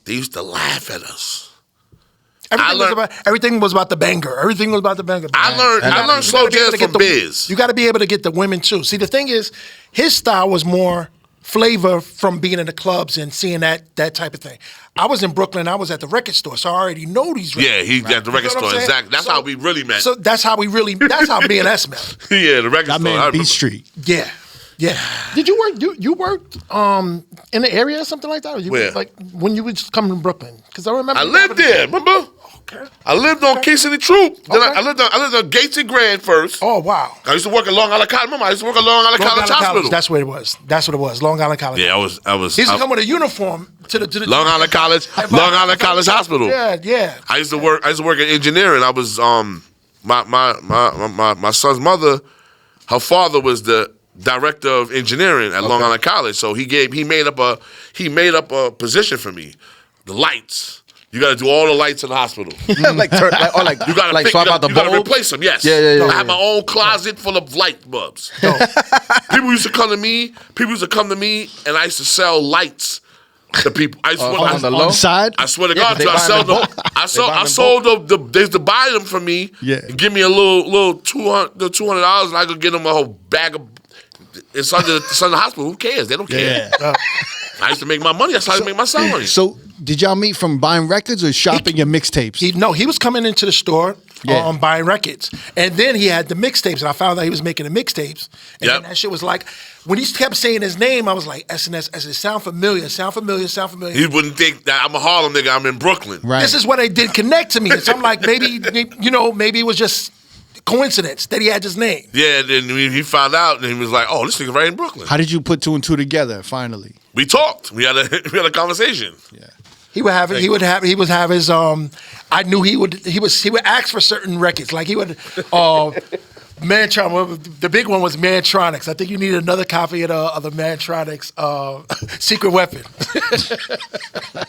they used to laugh at us. Everything was about the banger. Everything was about the banger. I learned slow jazz from Biz. You got to be able to get the women too. See, the thing is, his style was more flavor from being in the clubs and seeing that type of thing. I was in Brooklyn. I was at the record store, so I already know these records. Yeah, he's at the record store. Exactly. That's how we really met. So that's how me and S met. Yeah, the record store. Man, Beat Street. Yeah. Yeah. Did you work? You worked in the area or something like that? Or you Where? Like when you would come to Brooklyn? Because I remember. I lived there. Remember? Okay. I lived on King City Troop. Then Okay. I lived on Gates and Grand first. Oh wow. I used to work at Long Island College. Remember, I used to work at Long Island College Hospital. That's what it was. That's what it was. Long Island College. Yeah, I was. He used to come with a uniform to the Long Island College. Long Island College Hospital. Yeah. I used to work in engineering. I was my son's mother. Her father was the director of engineering at Long Island College. So he made up a position for me. The lights. You got to do all the lights in the hospital. you gotta swap out the You got to bulbs? replace them. Yes. Yeah. I have my own closet full of light bulbs. People used to come to me. And I used to sell lights to people. I used to on the low? On the side? I swear to Yeah, God, 'cause they I buy sell them in them. bulk. I sold them. They used to buy them from me. Yeah. And give me a little $200, and I could get them a whole bag of. It's under the hospital. Who cares? They don't care. I used to make my money. That's how I used to make my salary. So, did y'all meet from buying records or shopping your mixtapes? He was coming into the store buying records. And then he had the mixtapes, and I found out he was making the mixtapes. And then that shit was like, when he kept saying his name, I was like, SNS, it sound familiar. He wouldn't think that I'm a Harlem nigga. I'm in Brooklyn. Right. This is what they did connect to me. So I'm like, maybe it was just coincidence that he had his name. Yeah, then he found out, and he was like, "Oh, this nigga's right in Brooklyn." How did you put two and two together? Finally, We talked. We had a conversation. yeah. He would have his I knew he would ask for certain records. Like he would Mantron, the big one was Mantronics. I think you need another copy of the Mantronics Secret Weapon.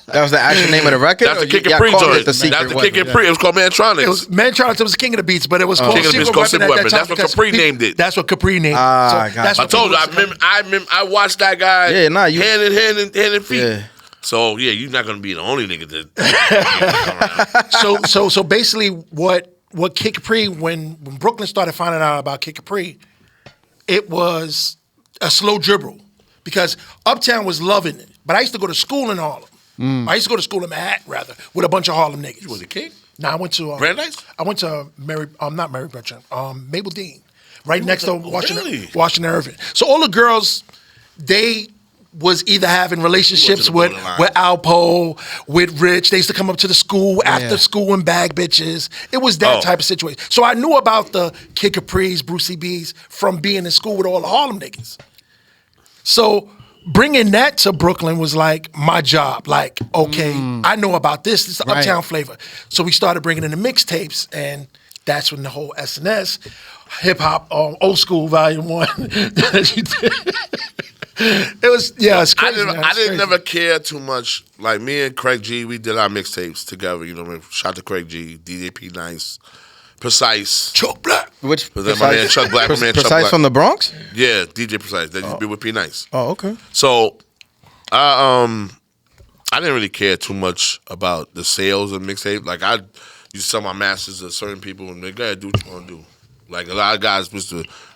That was the actual name of the record? That's the Kid Y'all Capri called joint. it the secret That's the weapon, Kid Capri. It was called Mantronics. It was Mantronics. It was King of the Beats, but it was called King of the Beats Secret called Weapon Secret at that Weapon. time. That's what because Capri named it. That's what Capri named it. Ah, got that's it. I told you. I watched that guy. Yeah, nah, you- hand in feet. Yeah. So yeah, you're not gonna be the only nigga that. So basically, what Kid Capri, when Brooklyn started finding out about Kid Capri, it was a slow dribble because Uptown was loving it. But I used to go to school in Harlem. I used to go to school in Manhattan, rather, with a bunch of Harlem niggas. You was a kid? Nah, I went to Brandeis? I went to not Mary Bertrand, Mabel Dean, right next to really? Washington Irving. So all the girls, they was either having relationships with Alpo, with Rich. They used to come up to the school after school and bag bitches. It was that type of situation. So I knew about the Kid Capris, Brucey B's from being in school with all the Harlem niggas. So bringing that to Brooklyn was like my job. Like, okay, I know about this. This is the Uptown flavor. So we started bringing in the mixtapes, and that's when the whole SNS, hip hop, old school volume 1. It was it's crazy. I didn't never care too much. Like me and Craig G, we did our mixtapes together. You know, what I mean? Shout out to Craig G, DJ P Nice, Precise. Chuck Black. Which Was that my man Chuck Black? My man Chuck Precise Black. from the Bronx? Yeah, DJ Precise. They used to be with P Nice. Oh, okay. So, I didn't really care too much about the sales of mixtape. Like I used to sell my masters to certain people, and they go ahead, do what you want to do. Like a lot of guys was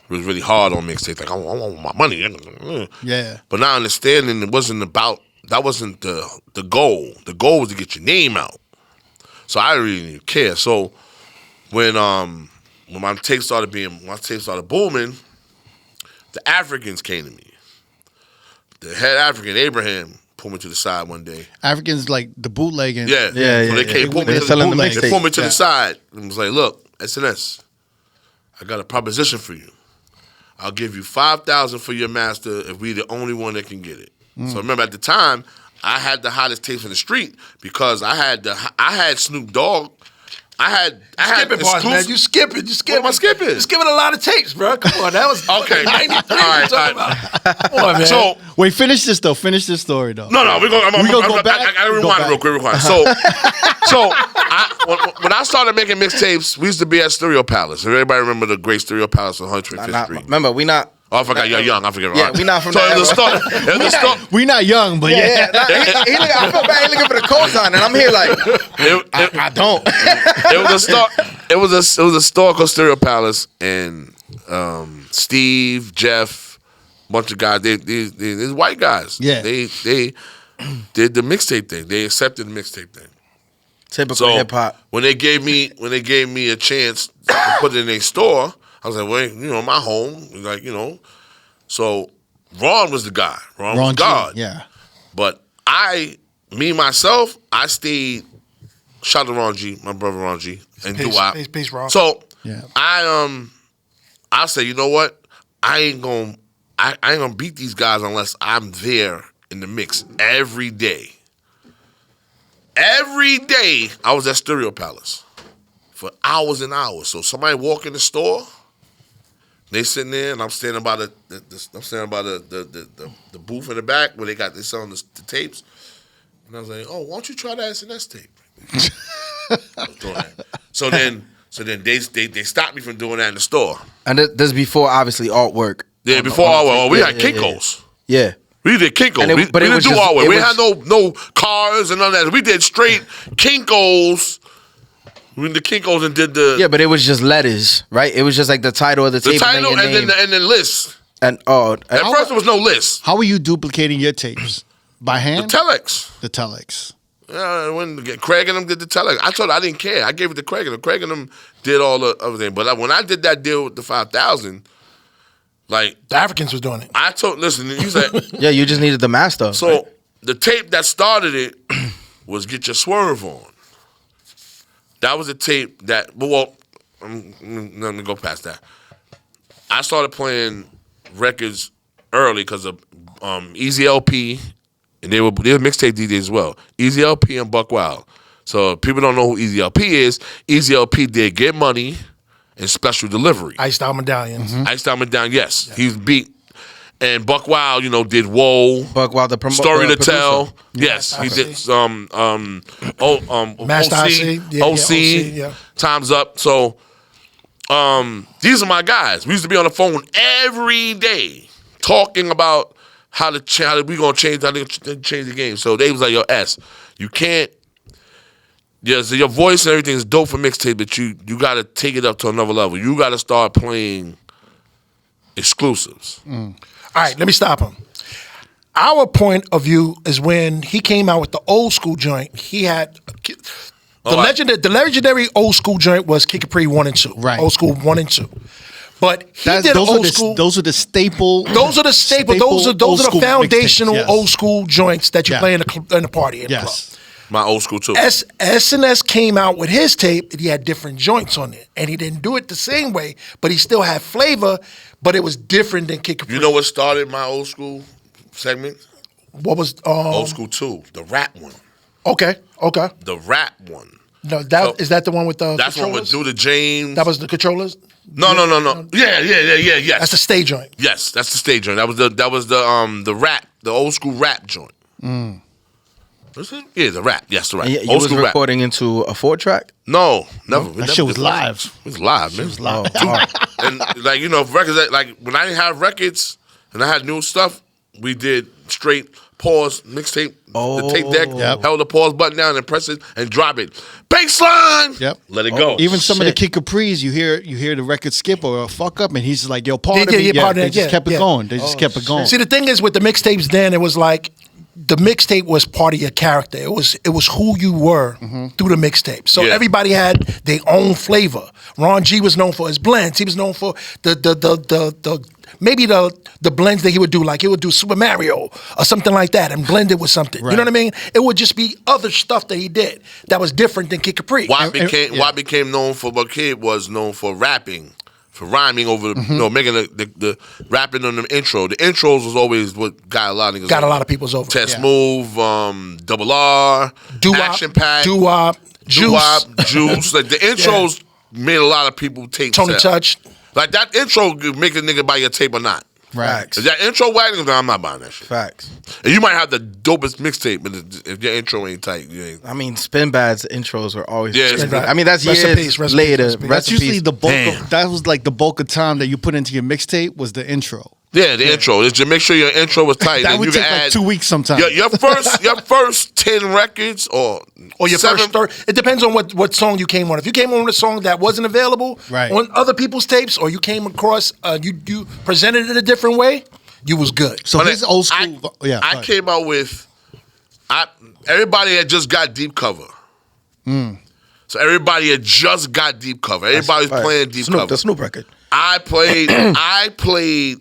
really hard on mixtape. Like I want my money. Yeah. But not understanding it wasn't about that. Wasn't the goal. The goal was to get your name out. So I really didn't care. So when my tape started booming, the Africans came to me. The head African, Abraham, pulled me to the side one day. Africans like the bootlegging. Yeah. So they came, pulled me They're to selling the the mixtapes. They pulled me to Yeah. the side and was like, "Look, SNS, I got a proposition for you. I'll give you $5,000 for your master if we the only one that can get it." So remember at the time, I had the hottest tapes in the street because I had Snoop Dogg. I had Skipping parts, man. You skipping. What am I skipping? You skipping a lot of tapes, bro. Come on, that was Okay. 93. All right, all right. Come on, man. So Wait, finish this though. Finish this story though. no, we're going. We gonna go back? I gotta Go rewind back. real quick. Rewind. So when I started making mixtapes, we used to be at Stereo Palace. Everybody remember the great Stereo Palace on 125th Street? Remember, we not Oh, I forgot you're young. I forget. Yeah, we not from so that it was a era. store. It was a store. We not young, but Yeah. Nah, I feel bad. He looking for the cosign, and I'm here like, I don't. It was a store. It was a store called Stereo Palace, and Steve, Jeff, bunch of guys. These white guys. Yeah. They did the mixtape thing. They accepted the mixtape thing. Typical hip hop. When they gave me a chance to put it in a store, I was like, well, my home, like, So Ron was the guy. Ron was G, God. yeah. But myself, I stayed. Shout out to Ron G, my brother Ron G, and Doo-Wop. Peace, Ron. So Yeah. I say, you know what? I ain't gonna beat these guys unless I'm there in the mix every day. Every day I was at Stereo Palace for hours and hours. So somebody walk in the store, they sitting there, and I'm standing by the booth in the back where they selling the tapes, and I was like, oh, why don't you try the SNS tape? I was doing that. So then they stopped me from doing that in the store. And this is before, obviously, artwork. Yeah, before we had Kinko's. Yeah. We did Kinko's. We didn't do artwork. We had no cars and none of that. We did straight Kinko's. We did the Kinko's and did the... Yeah, but it was just letters, right? It was just like the title of the tape. The title and then list. At first there was no list. How were you duplicating your tapes? By hand? The telex. The telex. Yeah, when Craig and them did the telex. I told her I didn't care. I gave it to Craig and them. Craig and them did all the everything. But when I did that deal with the 5,000, like... The Africans was doing it. I told... Listen, you said... Yeah, you just needed the master. So, right? The tape that started it was Get Your Swerve On. That was a tape that... Well, let me go past that. I started playing records early because of Easy LP... And they were mixtape DJs as well. Easy LP and Buck Wild. So if people don't know who Easy LP is, Easy LP did Get Money and Special Delivery. Iced Out Medallions. Mm-hmm. Iced Out Medallion, yes. Yeah. He's beat. And Buck Wild, did Whoa. Buck Wild, the Story to producer. Tell. Yes. He did Master OC. OC. Yeah. Time's Up. So these are my guys. We used to be on the phone every day talking about how we gonna change the game. So they was like, yo, you can't. Yeah, so your voice and everything is dope for mixtape, but you got to take it up to another level. You got to start playing exclusives. All right, let me stop him. Our point of view is when he came out with the old school joint. He had the legendary old school joint was Kid Capri 1 and 2. Right. Old school 1 and 2. But he did old school. Those are the staple. Those are the staple. Those are the foundational old school joints that you play in the party in the club. My old school too. SNS came out with his tape. And he had different joints on it, and he didn't do it the same way, but he still had flavor. But it was different than Kid Capri. You know what started my old school segment? What was old school 2? The rap one. Okay. The rap one. No, is that the one with the that's controllers? One with Do the James. That was the controllers? No. Yeah, yes. That's the stage joint. Yes, that's the stage joint. That was the rap, the old school rap joint. Was it? Yeah, the rap. Yes, the rap. You was recording into a 4-track? No, never. That shit was live. It was live, man. It was live. And records when I didn't have records and I had new stuff, we did straight pause mixtape. The tape deck, held the pause button down and press it and drop it. Baseline. Yep. Let it go. Even some of the Kid Capris, you hear the record skip or a fuck up, and he's just like, "Yo, part of it." They just kept it going. They just kept it going. See, the thing is with the mixtapes, then it was like the mixtape was part of your character. It was who you were through the mixtape. So everybody had their own flavor. Ron G was known for his blends. He was known for maybe the blends that he would do, like he would do Super Mario or something like that and blend it with something. Right. You know what I mean? It would just be other stuff that he did that was different than Kid Capri. Why became known for what Kid was known for rapping. For rhyming over, making the rapping on the intro. The intros was always what got a lot of niggas. Got a lot of people's over. Test Move, Double R, Action Pack, Doo-Wop, Juice. Like the intros made a lot of people take Tony Touch. Like that intro could make a nigga buy your tape or not. Facts. If that intro wagging, I'm not buying that shit. Facts. And you might have the dopest mixtape, but if your intro ain't tight, you ain't. I mean, Spin Bad's intros were always. Yeah, I mean, that's years later. That's usually the bulk. That was like the bulk of time that you put into your mixtape was the intro. Yeah, the intro. Just make sure your intro was tight. That and would you take can like add 2 weeks sometimes. your first 10 records or your 7. first story. It depends on what song you came on. If you came on a song that wasn't available on other people's tapes, or you came across, you presented it a different way, you was good. So his old school. I came out with. Everybody had just got deep cover. So everybody had just got deep cover. Everybody was playing deep cover. The Snoop record. I played.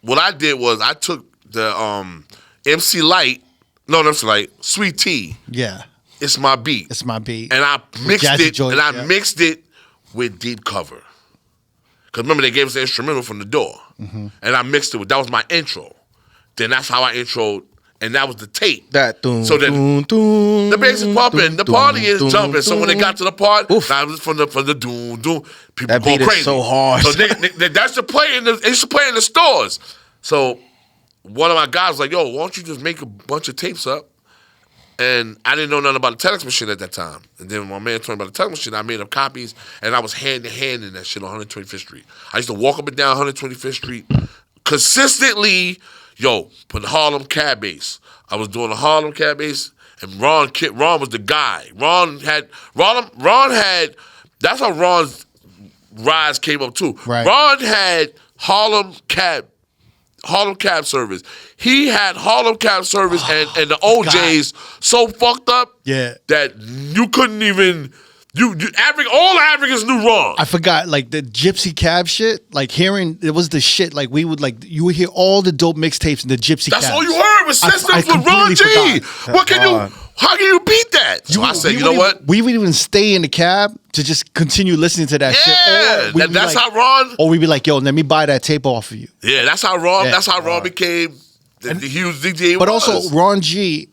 What I did was I took the MC Light. No, MC Light. Sweet Tea. Yeah. It's my beat. It's my beat. And I mixed Jazzy it. Joy, And I mixed it with deep cover. Because remember, they gave us the instrumental from the door. And I mixed it with, that was my intro. Then that's how I introed, and that was the tape. So then the bass is pumping, the party is jumping. So when they got to the part, that was from the doom, people that go beat crazy. Is so hard. So that's the play they used to play in the stores. So one of my guys was like, yo, why don't you just make a bunch of tapes up? And I didn't know nothing about the telex machine at that time. And then when my man told me about the telex machine, I made up copies, and I was hand-to-hand in that shit on 125th Street. I used to walk up and down 125th Street consistently, put the Harlem cab bass. I was doing the Harlem cab bass, and Ron was the guy. Ron had, that's how Ron's rise came up too. Right. Ron had Harlem cab service. He had Harlem cab service and the OJs so fucked up that you couldn't even all Africans knew Ron. I forgot like the gypsy cab shit. Like hearing it was the shit. Like you would hear all the dope mixtapes in the gypsy. That's cabs. all you heard was systems with Ron G. How can you beat that? So I said, you know what? We would even stay in the cab to just continue listening to that shit. Yeah, that's how Ron. Or we'd be like, yo, let me buy that tape off of you. Yeah, that's how Ron. That's how Ron became the huge DJ. But also Ron G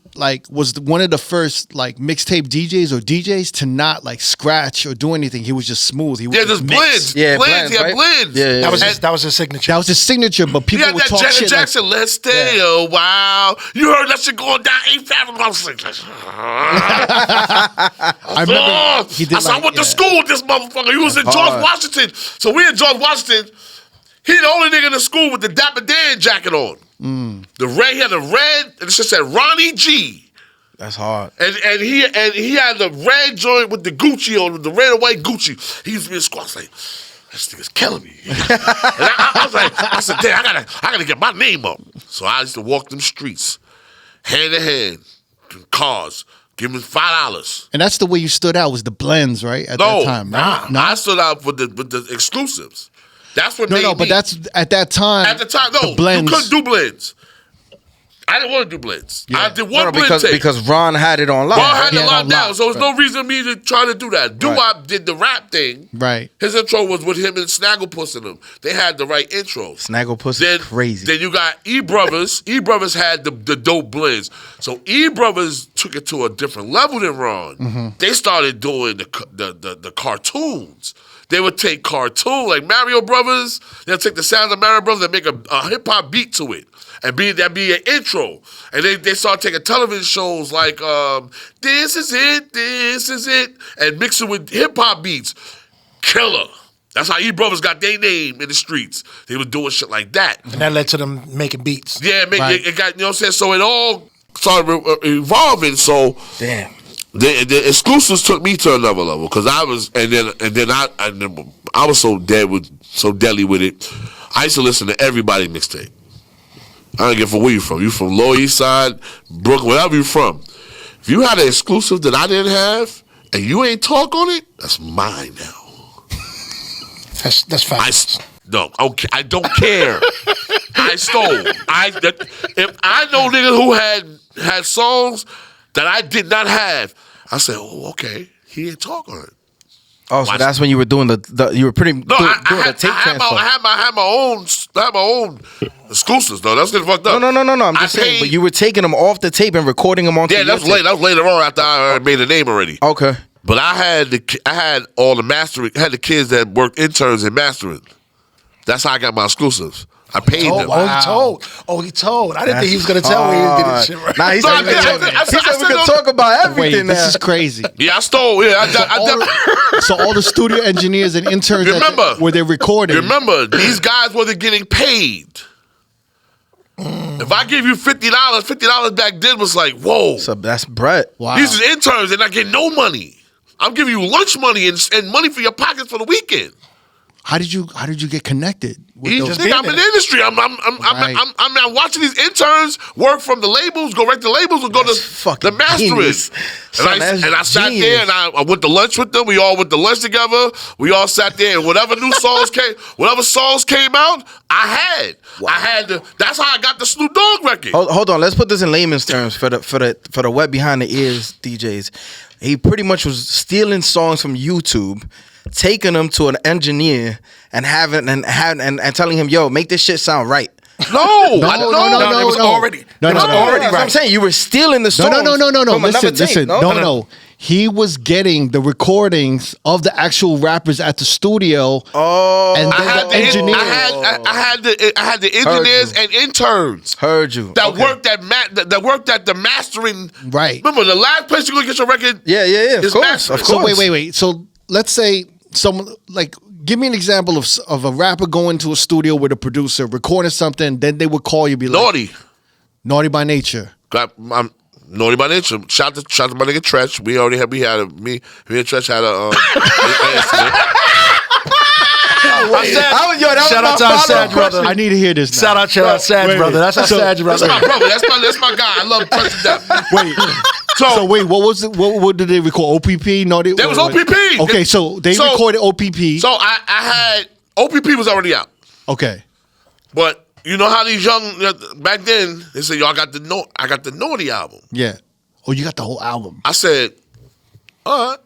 was one of the first mixtape DJs or DJs to not scratch or do anything. He was just smooth. He was just blends. Yeah, blends. He had blends. Yeah. That was his signature. That was his signature. But people would talk Janet shit. Jackson, let's stay a while. You heard that shit going down 8th Avenue. I was like, I remember he did I went to school with this motherfucker. He was in George Washington. So we in George Washington. He the only nigga in the school with the Dapper Dan jacket on. The red, he had the red, and it just said Ronnie G. That's hard. And he had the red joint with the Gucci on, with the red and white Gucci. He used to be in squad like, this nigga's killing me. And I said, damn, I gotta get my name up. So I used to walk them streets, hand in hand, cars, give them $5. And that's the way you stood out was the blends, right? At that time. Nah. I stood out with the exclusives. That's what made me. But that's at that time. At the time, the blends. You couldn't do blends. I didn't want to do blends. Yeah. I did one blend tape. Because Ron had it on lock. Ron had it locked down, so there's no reason for me to try to do that. Doo-Wop did the rap thing. Right. His intro was with him and Snagglepuss in them. They had the right intro. Snagglepuss is crazy. Then you got E-Brothers. E-Brothers had the dope blends. So E-Brothers took it to a different level than Ron. They started doing the cartoons. They would take cartoons, like Mario Brothers. They'll take the sounds of Mario Brothers and make a hip-hop beat to it. And that'd be an intro. And they started taking television shows like This Is It, and mix it with hip-hop beats. Killer. That's how E-Brothers got their name in the streets. They were doing shit like that. And that led to them making beats. Yeah, it got, you know what I'm saying? So it all started evolving. So damn. The exclusives took me to another level because I was, and then I was so deadly with it. I used to listen to everybody mixtape. I don't give a where you from. You from Lower East Side, Brooklyn, wherever you from. If you had an exclusive that I didn't have and you ain't talk on it, that's mine now. That's fast. I don't care. I stole. If I know niggas who had songs that I did not have, I said, oh, okay, he didn't talk on it. Oh, so that's when you were doing the you were doing the tape transfer. I had my own exclusives though. That's getting fucked up. No. I'm just saying, but you were taking them off the tape and recording them onto. Yeah, that was later on after I made a name already. Okay. But I had all the mastering. I had the kids that worked interns in mastering. That's how I got my exclusives. I paid them. He told. I didn't think he was going to tell me he did this shit right. Nah, he said we could talk about everything. Wait, this is crazy. Yeah, I stole. Yeah, so all the studio engineers and interns, were they recording? Remember, these guys wasn't getting paid. If I give you $50 back then was like, whoa. So that's Brett. Wow. These is interns, they're not getting no money. I'm giving you lunch money and money for your pockets for the weekend. How did you get connected? With He's those- just I'm in the industry. I'm watching these interns work from the labels, go right to labels, and go to fucking the mastering. genius. Son, that's And I sat genius. there and I went to lunch with them. We all went to lunch together. We all sat there and whatever songs came out, I had that's how I got the Snoop Dogg record. Hold on, let's put this in layman's terms for the wet behind the ears DJs. He pretty much was stealing songs from YouTube, taking them to an engineer and telling him, "Yo, make this shit sound right." No, It was already. No, It was no, already That's what I'm right. saying. You were stealing the songs. No. From another tape, Listen. No. He was getting the recordings of the actual rappers at the studio. Oh, and then the engineer. I had the engineers and interns. Heard you. That worked at the mastering. Right. Remember the last place you go get your record? Yeah. Of is course. mastering. Of So course. wait. So let's say someone like. Give me an example of a rapper going to a studio with a producer, recording something, then they would call you, be like, Naughty by Nature. I'm Naughty by Nature. Shout to my nigga Tretch. Me and Tretch had a incident. Shout out to our Sag brother. I need to hear this now. Shout out Sag brother. That's our Sag That's brother. my brother. That's my guy. I love Tretch to death. Wait. So wait, what was it? What did they record? OPP? No, That was OPP. Okay, so they recorded OPP. So I had OPP was already out. Okay. But you know how these young back then they said, "Yo, I got the Naughty album." Yeah. Oh, you got the whole album. I said, "All right."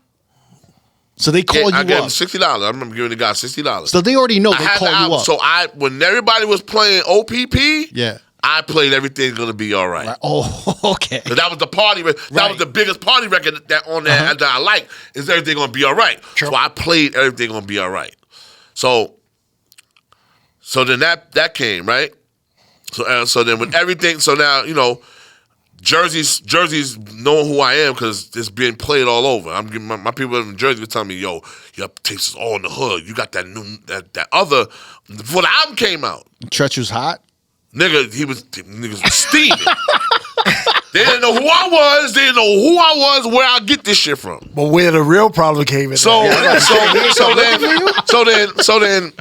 So they called I you gave him up. $60. I remember giving the guy $60. So they already know they I had the called you album. up. So when everybody was playing OPP, Yeah. I played Everything's Gonna Be All Right. Oh, okay. So that was the party. That was the biggest party record that on there that I like. Is Everything Gonna Be All Right? Sure. So I played Everything Gonna Be All Right. So then that came right. So then with everything. So now Jersey's knowing who I am because it's being played all over. I'm getting my people in Jersey were telling me, "Yo, your tapes is all in the hood. You got that new that other before the album came out." Tretch was hot. Niggas was steaming. They didn't know who I was. They didn't know who I was, where I get this shit from. But where the real problem came in. So then,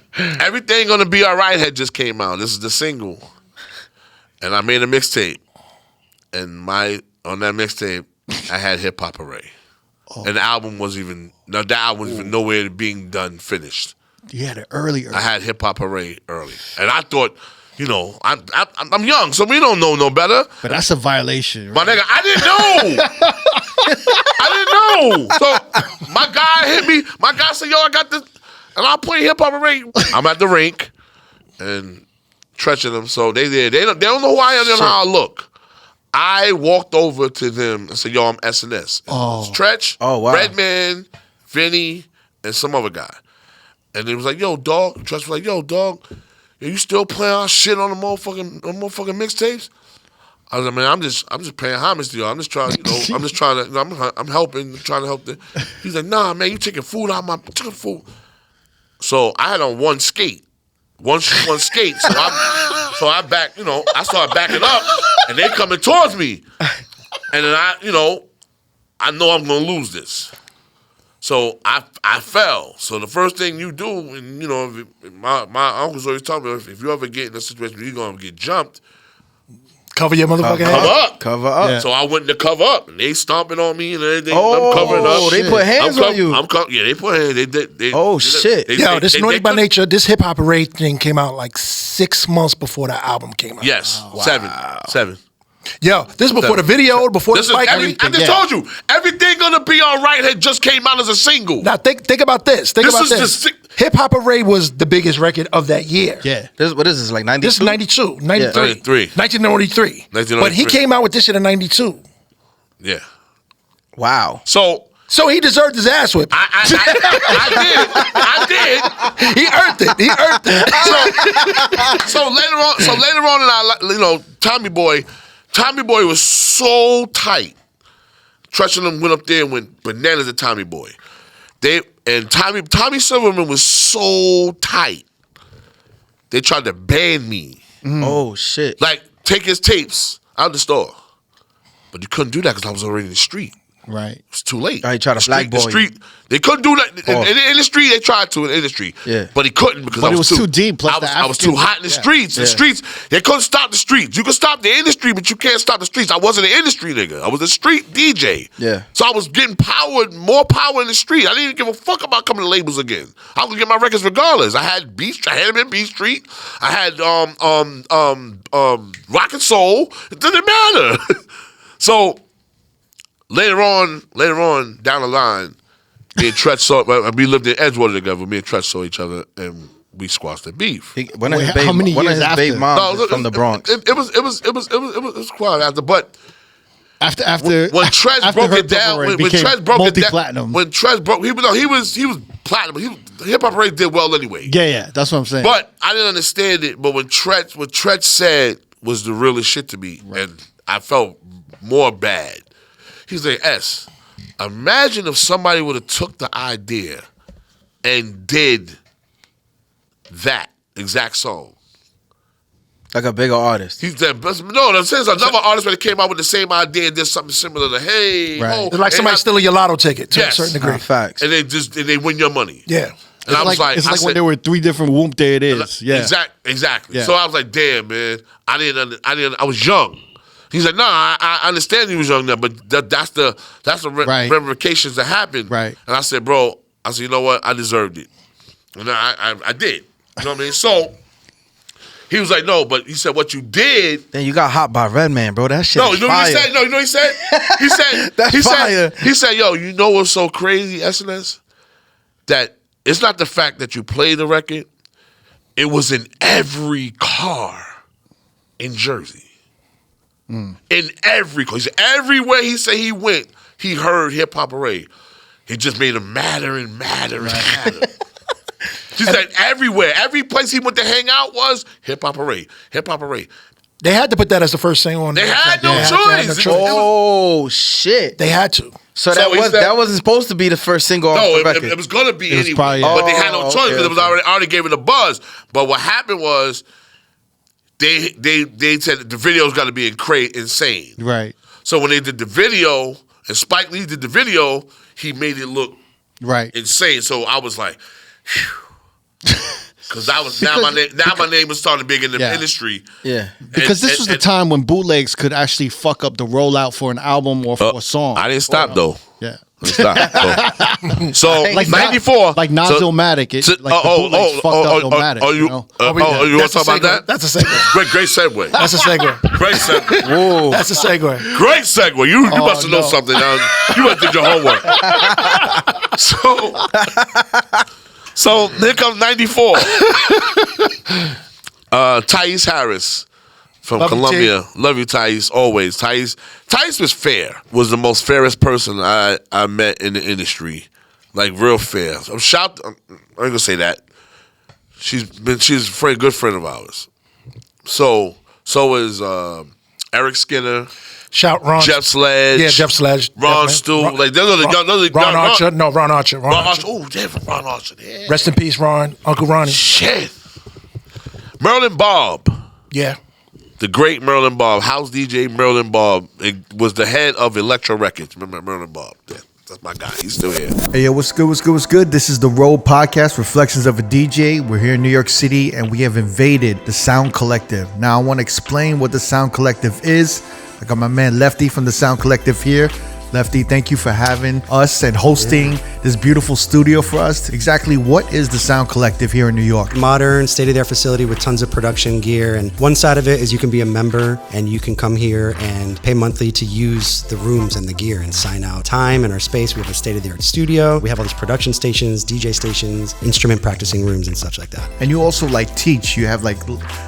Everything Gonna Be All Right had just came out. This is the single, and I made a mixtape, and on that mixtape I had Hip Hop Array, and the album was even nowhere being done finished. You had it early. I had Hip Hop Array early, and I thought. I'm young, so we don't know no better. But that's a violation. My Right? nigga, I didn't know. So my guy hit me. My guy said, "Yo, I got this," and I'll play Hip Hop Array. I'm at the rink and stretching them. So they don't know who I am. They don't know how I look. I walked over to them and said, "Yo, I'm SNS." Stretch, wow. Redman, Vinny, and some other guy. And he was like, "Yo, dog." Stretch was like, "Yo, dog. Are you still playing our shit on the motherfucking mixtapes?" I was like, "Man, I'm just paying homage to y'all. I'm just trying, I'm helping, trying to help them." He's like, "Nah, man, you taking food out my food." So I had on one skate. So I back, I started backing up, and they coming towards me, and then I know I'm gonna lose this. So I fell. So the first thing you do, and my uncles always tell me, if you ever get in a situation where you're gonna get jumped, Cover your motherfucking head. Cover up. Yeah. So I went to cover up, and they stomping on me and everything. Oh, I'm covering up. they put hands on you. Yeah, they put hands. Shit. This Naughty by Nature, this Hip Hop Array thing came out like 6 months before the album came out. Yes, 7. Yo, this is before the video, before the Spike. I just told you, Everything Gonna Be All Right had just came out as a single. Now think about this. Think about this. Hip Hop Array was the biggest record of that year. Yeah. What is this, like 92? This is 92, 93. 1993. But he came out with this shit in 92. Yeah. Wow. So he deserved his ass whipped. I did. He earned it. So later on, and Tommy Boy was so tight. Tretch and them went up there and went bananas at Tommy Boy. Tommy Silverman was so tight. They tried to ban me. Oh shit. Like take his tapes out the store. But you couldn't do that because I was already in the street. Right. It was too late. He tried to blackball the street, they couldn't do that. In the industry, they tried to in the industry. Yeah. But he couldn't because But I was it was too deep, plus I was too hot in the streets. The streets, they couldn't stop the streets. You can stop the industry, but you can't stop the streets. I wasn't an industry nigga. I was a street DJ. Yeah. So I was getting more power in the street. I didn't even give a fuck about coming to labels again. I was get my records regardless. I had them in B Street. I had Rock and Soul. It didn't matter. So Later on, down the line, me and Tretch saw. We lived in Edgewater together. Me and Tretch saw each other, and we squashed the beef. One of his baby moms is from the Bronx. It was quite after, but After when Tretch broke it down, when Tretch broke it down, when Tretch broke, he was platinum. Hip Hop Parade did well anyway. Yeah, that's what I'm saying. But I didn't understand it. But what Tretch said was the realest shit to me, and I felt more bad. He's like, S, imagine if somebody would have took the idea and did that exact song. Like a bigger artist. He said, no, there's another artist that came out with the same idea and did something similar to, hey, ho. It's like somebody stealing your lotto ticket to a certain degree. Facts. And they win your money. Yeah. And I was like, it's like when there were 3 different Whoop There It Is. Yeah. Exactly. Yeah. So I was like, damn, man, I was young. He's like, no, I understand he was young now, but that's the ramifications that happened. Right. And I said, bro, you know what? I deserved it. And I did. You know what I mean? So he was like, no, but he said, what you did. Then you got hot by Redman, bro. That shit. No, you know what he said? No, you know what he said? He said, yo, you know what's so crazy, SNS? That it's not the fact that you played the record. It was in every car in Jersey. In every car. He said, everywhere he said he went, he heard Hip Hop Parade. It just made him madder and madder and madder. He said everywhere, every place he went to hang out was Hip Hop Parade. Hip Hop Parade. They had to put that as the first single on. They had no choice. Oh shit! They had to. So that wasn't supposed to be the first single off the record. It was gonna be anyway, probably, but they had no choice because it was already gave it a buzz. But what happened was they said the video's got to be insane. Right. So when they did the video and Spike Lee did the video, he made it look insane. So I was like, because my name was starting big in the industry. Yeah, because this was the time when bootlegs could actually fuck up the rollout for an album or for a song. I didn't stop though. Yeah. Stop. So like 94, like Illmatic, the bootlegs fucked up Illmatic. You want to talk about that? That's a segue. Great segue. That's a segue. Great segue. Whoa. That's a segue. Great segue. You must have known something. You must have did your homework. So here comes 94. Thais Harris from Columbia. Love you, Thais, always. Thais was fair. Was the most fairest person I met in the industry. Like, real fair. I'm shocked. I ain't gonna say that. She's a good friend of ours. So is Eric Skinner. Shout Ron. Jeff Sledge. Yeah, Jeff Sledge. Ron Stu. Like, Ron Archer. No, Ron Archer. Ron Archer. Oh, damn, Ron Archer. Yeah. Rest in peace, Ron. Uncle Ronnie. Shit. Merlin Bob. Yeah. The great Merlin Bob. House DJ Merlin Bob. It was the head of Electro Records. Remember Merlin Bob? Yeah, that's my guy. He's still here. Hey, yo, what's good? This is the R.O.A.D podcast, Reflections of a DJ. We're here in New York City, and we have invaded the Sound Collective. Now, I want to explain what the Sound Collective is. I got my man Lefty from the Sound Collective here. Lefty, thank you for having us and hosting this beautiful studio for us. Exactly what is the Sound Collective here in New York? Modern, state-of-the-art facility with tons of production gear. And one side of it is you can be a member and you can come here and pay monthly to use the rooms and the gear and sign out time and our space. We have a state-of-the-art studio. We have all these production stations, DJ stations, instrument practicing rooms and such like that. And you also teach. You have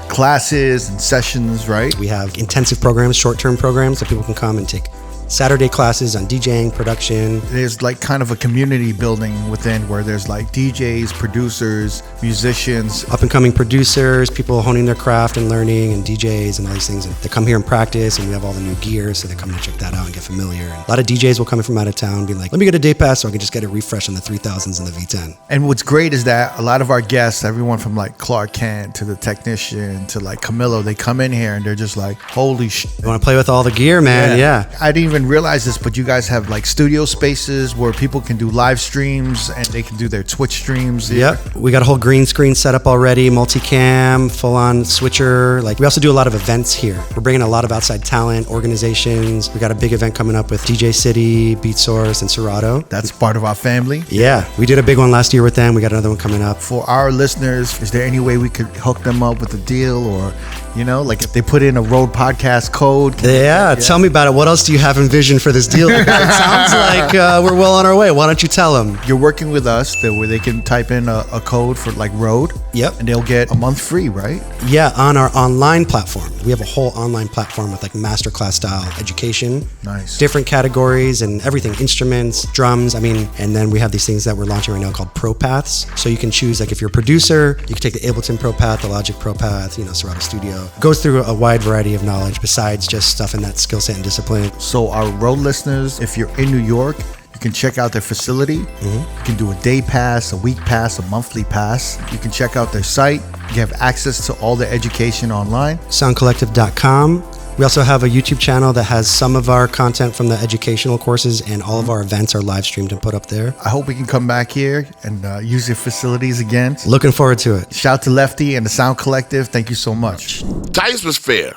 classes and sessions, right? We have intensive programs, short-term programs that people can come and take Saturday classes on DJing, production. There's like kind of a community building within where there's like DJs, producers, musicians. Up and coming producers, people honing their craft and learning, and DJs and all these things. And they come here and practice, and we have all the new gear, so they come and check that out and get familiar. And a lot of DJs will come in from out of town, be like, let me get a day pass so I can just get a refresh on the 3000s and the V10. And what's great is that a lot of our guests, everyone from like Clark Kent to the technician to like Camilo, they come in here and they're just like, holy shit. You want to play with all the gear, man? Yeah. I didn't even realize this, but you guys have like studio spaces where people can do live streams and they can do their Twitch streams. Yep. We got a whole green screen set up already, multicam, full on switcher. Like, we also do a lot of events here. We're bringing a lot of outside talent, organizations. We got a big event coming up with DJ City, Beat Source, and Serato. That's part of our family. Yeah. We did a big one last year with them. We got another one coming up. For our listeners, is there any way we could hook them up with a deal, or, you know, like if they put in a Road podcast code? Yeah, tell me about it. What else do you have in vision for this deal? It sounds like we're well on our way. Why don't you tell them? You're working with us where they can type in a code for like Road. Yep. And they'll get a month free, right? Yeah, on our online platform. We have a whole online platform with like masterclass style education. Nice. Different categories and everything, instruments, drums. And then we have these things that we're launching right now called Pro Paths. So you can choose, like if you're a producer, you can take the Ableton Pro Path, the Logic Pro Path, Serato Studio. Goes through a wide variety of knowledge besides just stuff in that skill set and discipline. So our Road listeners, if you're in New York, you can check out their facility. You can do a day pass, a week pass, a monthly pass. You can check out their site. You have access to all the education online. Soundcollective.com. We also have a YouTube channel that has some of our content from the educational courses, and all of our events are live streamed and put up there. I hope we can come back here and use your facilities again. Looking forward to it. Shout to Lefty and the Sound Collective. Thank you so much. Tice was fair.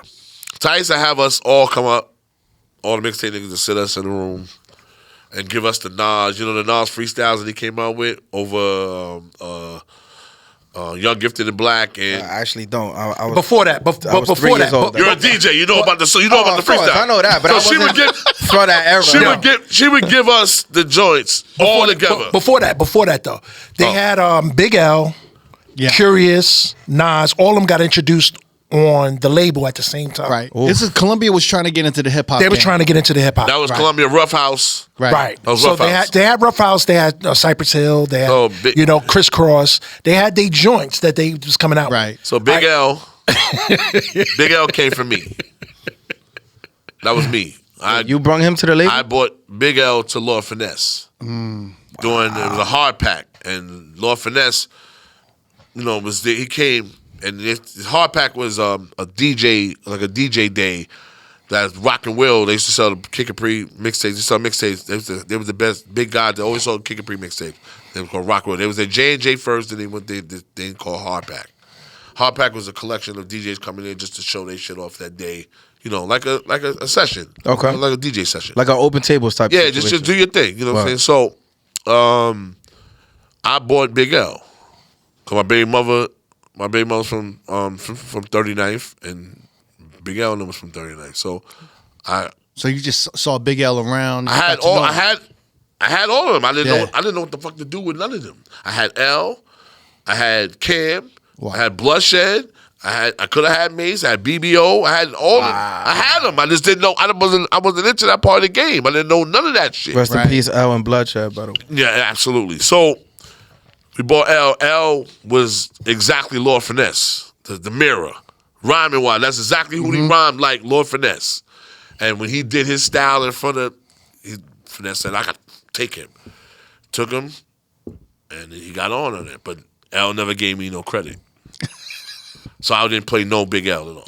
Tice to have us all come up, all the mixtape niggas to sit us in the room and give us the Nas. The Nas freestyles that he came out with over Young, Gifted, and Black. And I actually don't. I was, before that, before that, you're a DJ. You know about the freestyle. I know that, but so I she wasn't would give for that era. She would give us the joints all together. Before that though, they had Big L, Curious, Nas. All of them got introduced on the label at the same time. Right. This is Columbia was trying to get into the hip hop. They were trying to get into the hip hop. That was Columbia Rough House. Right. That was So Rough House. they had Rough House. They had Cypress Hill. They had Crisscross. They had their joints that they was coming out. Right. So Big L, Big L came from me. That was me. You brought him to the label? I bought Big L to Lord Finesse. It was a hard pack, and Lord Finesse, was there. He came. And his hard pack was a DJ day that's Rock and Will. They used to sell the Kid Capri mixtapes. They sell mixtapes. They was the best big guys that always sold Kid Capri mixtapes. They were called Rock and Will. They was at J&J first, and they called Hard Pack. Hard Pack was a collection of DJs coming in just to show their shit off that day. Like a session. Okay. Like a DJ session. Like an open tables type. Yeah, just do your thing. You know what I'm saying? So, I bought Big L. Cause my baby mother's from 39th, and Big L was from 39th. So you just saw Big L around. I had all of them. I didn't know what the fuck to do with none of them. I had L, I had Cam, I had Bloodshed, I could have had Mace, I had BBO, I had all of them. I had them. I just didn't know. I wasn't into that part of the game. I didn't know none of that shit. Rest in peace, L and Bloodshed, by the way. Yeah, absolutely. So we bought L. L was exactly Lord Finesse, the mirror. Rhyming wise, that's exactly who he rhymed like, Lord Finesse. And when he did his style in front of, Finesse said, I got to take him. Took him, and he got on it. But L never gave me no credit. So I didn't play no Big L at all.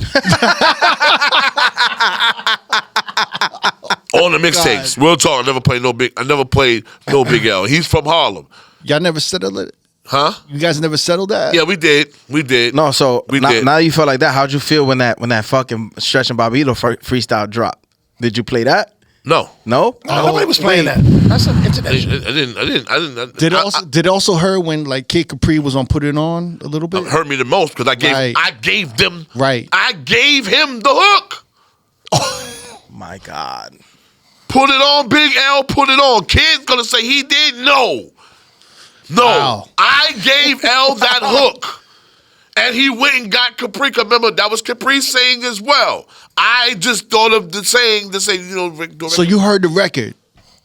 On the mixtapes, real talk, I never played no Big L. He's from Harlem. Y'all never settled it? Huh? You guys never settled that? Yeah, we did. No, so we did. Now you feel like that. How'd you feel when that fucking Stretch and Bobbito freestyle dropped? Did you play that? No. Nobody was playing that. That's an internet shit. I didn't. Did it also hurt when like Kid Capri was on Put It On a little bit? It hurt me the most because I gave them. Right. I gave him the hook. Oh my God. Put it on, Big L. Put it on. Kid's gonna say he did. No. Wow. I gave L that hook, And he went and got Capri. Remember, that was Capri's saying as well. I just thought of the saying, So you heard the record?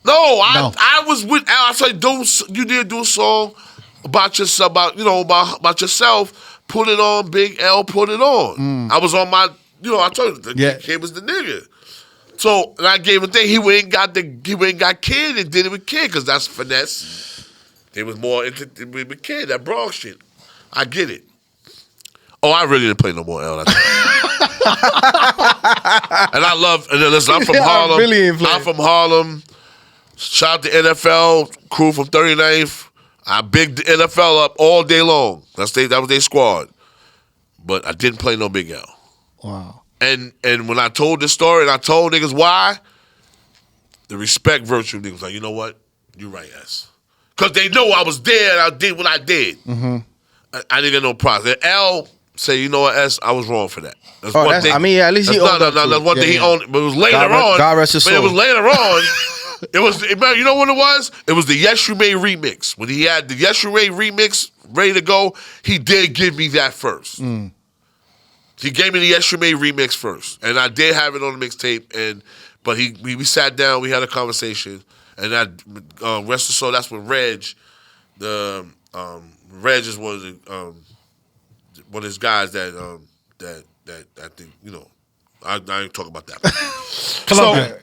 No, I was with Al. I said, you did do a song about yourself, about yourself. Put it on, Big L. Put it on. I was on my, I told you, the kid was the nigga. So and I gave him a thing. He went and got Kid and did it with Kid because that's finesse. They was more into with Kid, that Bronx shit. I get it. Oh, I really didn't play no more L. And I love. And then listen, I'm from Harlem. I'm from Harlem. Shout out to NFL crew from 39th. I bigged the NFL up all day long. That was their squad. But I didn't play no Big L. Wow. And when I told this story and I told niggas why, the respect virtue niggas like, you know what? You right, S. Because they know I was there and I did what I did. Mm-hmm. I didn't get no props. And L say, you know what, S, I was wrong for that. That's one thing. I mean, at least he owned up to it. That's one thing he owned. But it was later on. God rest his soul. But it was later on. You know what it was? It was the Yes You May remix. When he had the Yes You May remix ready to go, he did give me that first. He gave me the Yes You May remix first. And I did have it on the mixtape. But we sat down, we had a conversation. And rest of soul, that's when Reg, Reg is one of his guys that I think, I ain't talking about that.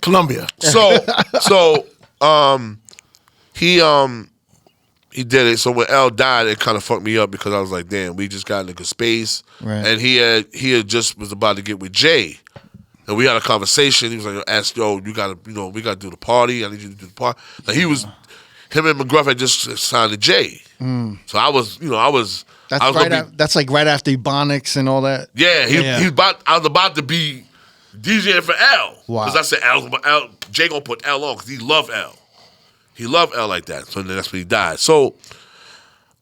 Columbia. He did it. So when L died, it kind of fucked me up because I was like, damn, we just got in a good space. Right. And he had just was about to get with Jay. And we had a conversation. He was like, ask, we gotta do the party. I need you to do the party. Like him and McGruff had just signed to Jay. So I was. That's like right after Ebonics and all that. Yeah, I was about to be DJing for L. Wow. Because I said Jay gonna put L on because he loved L. He loved L like that. So then that's when he died. So,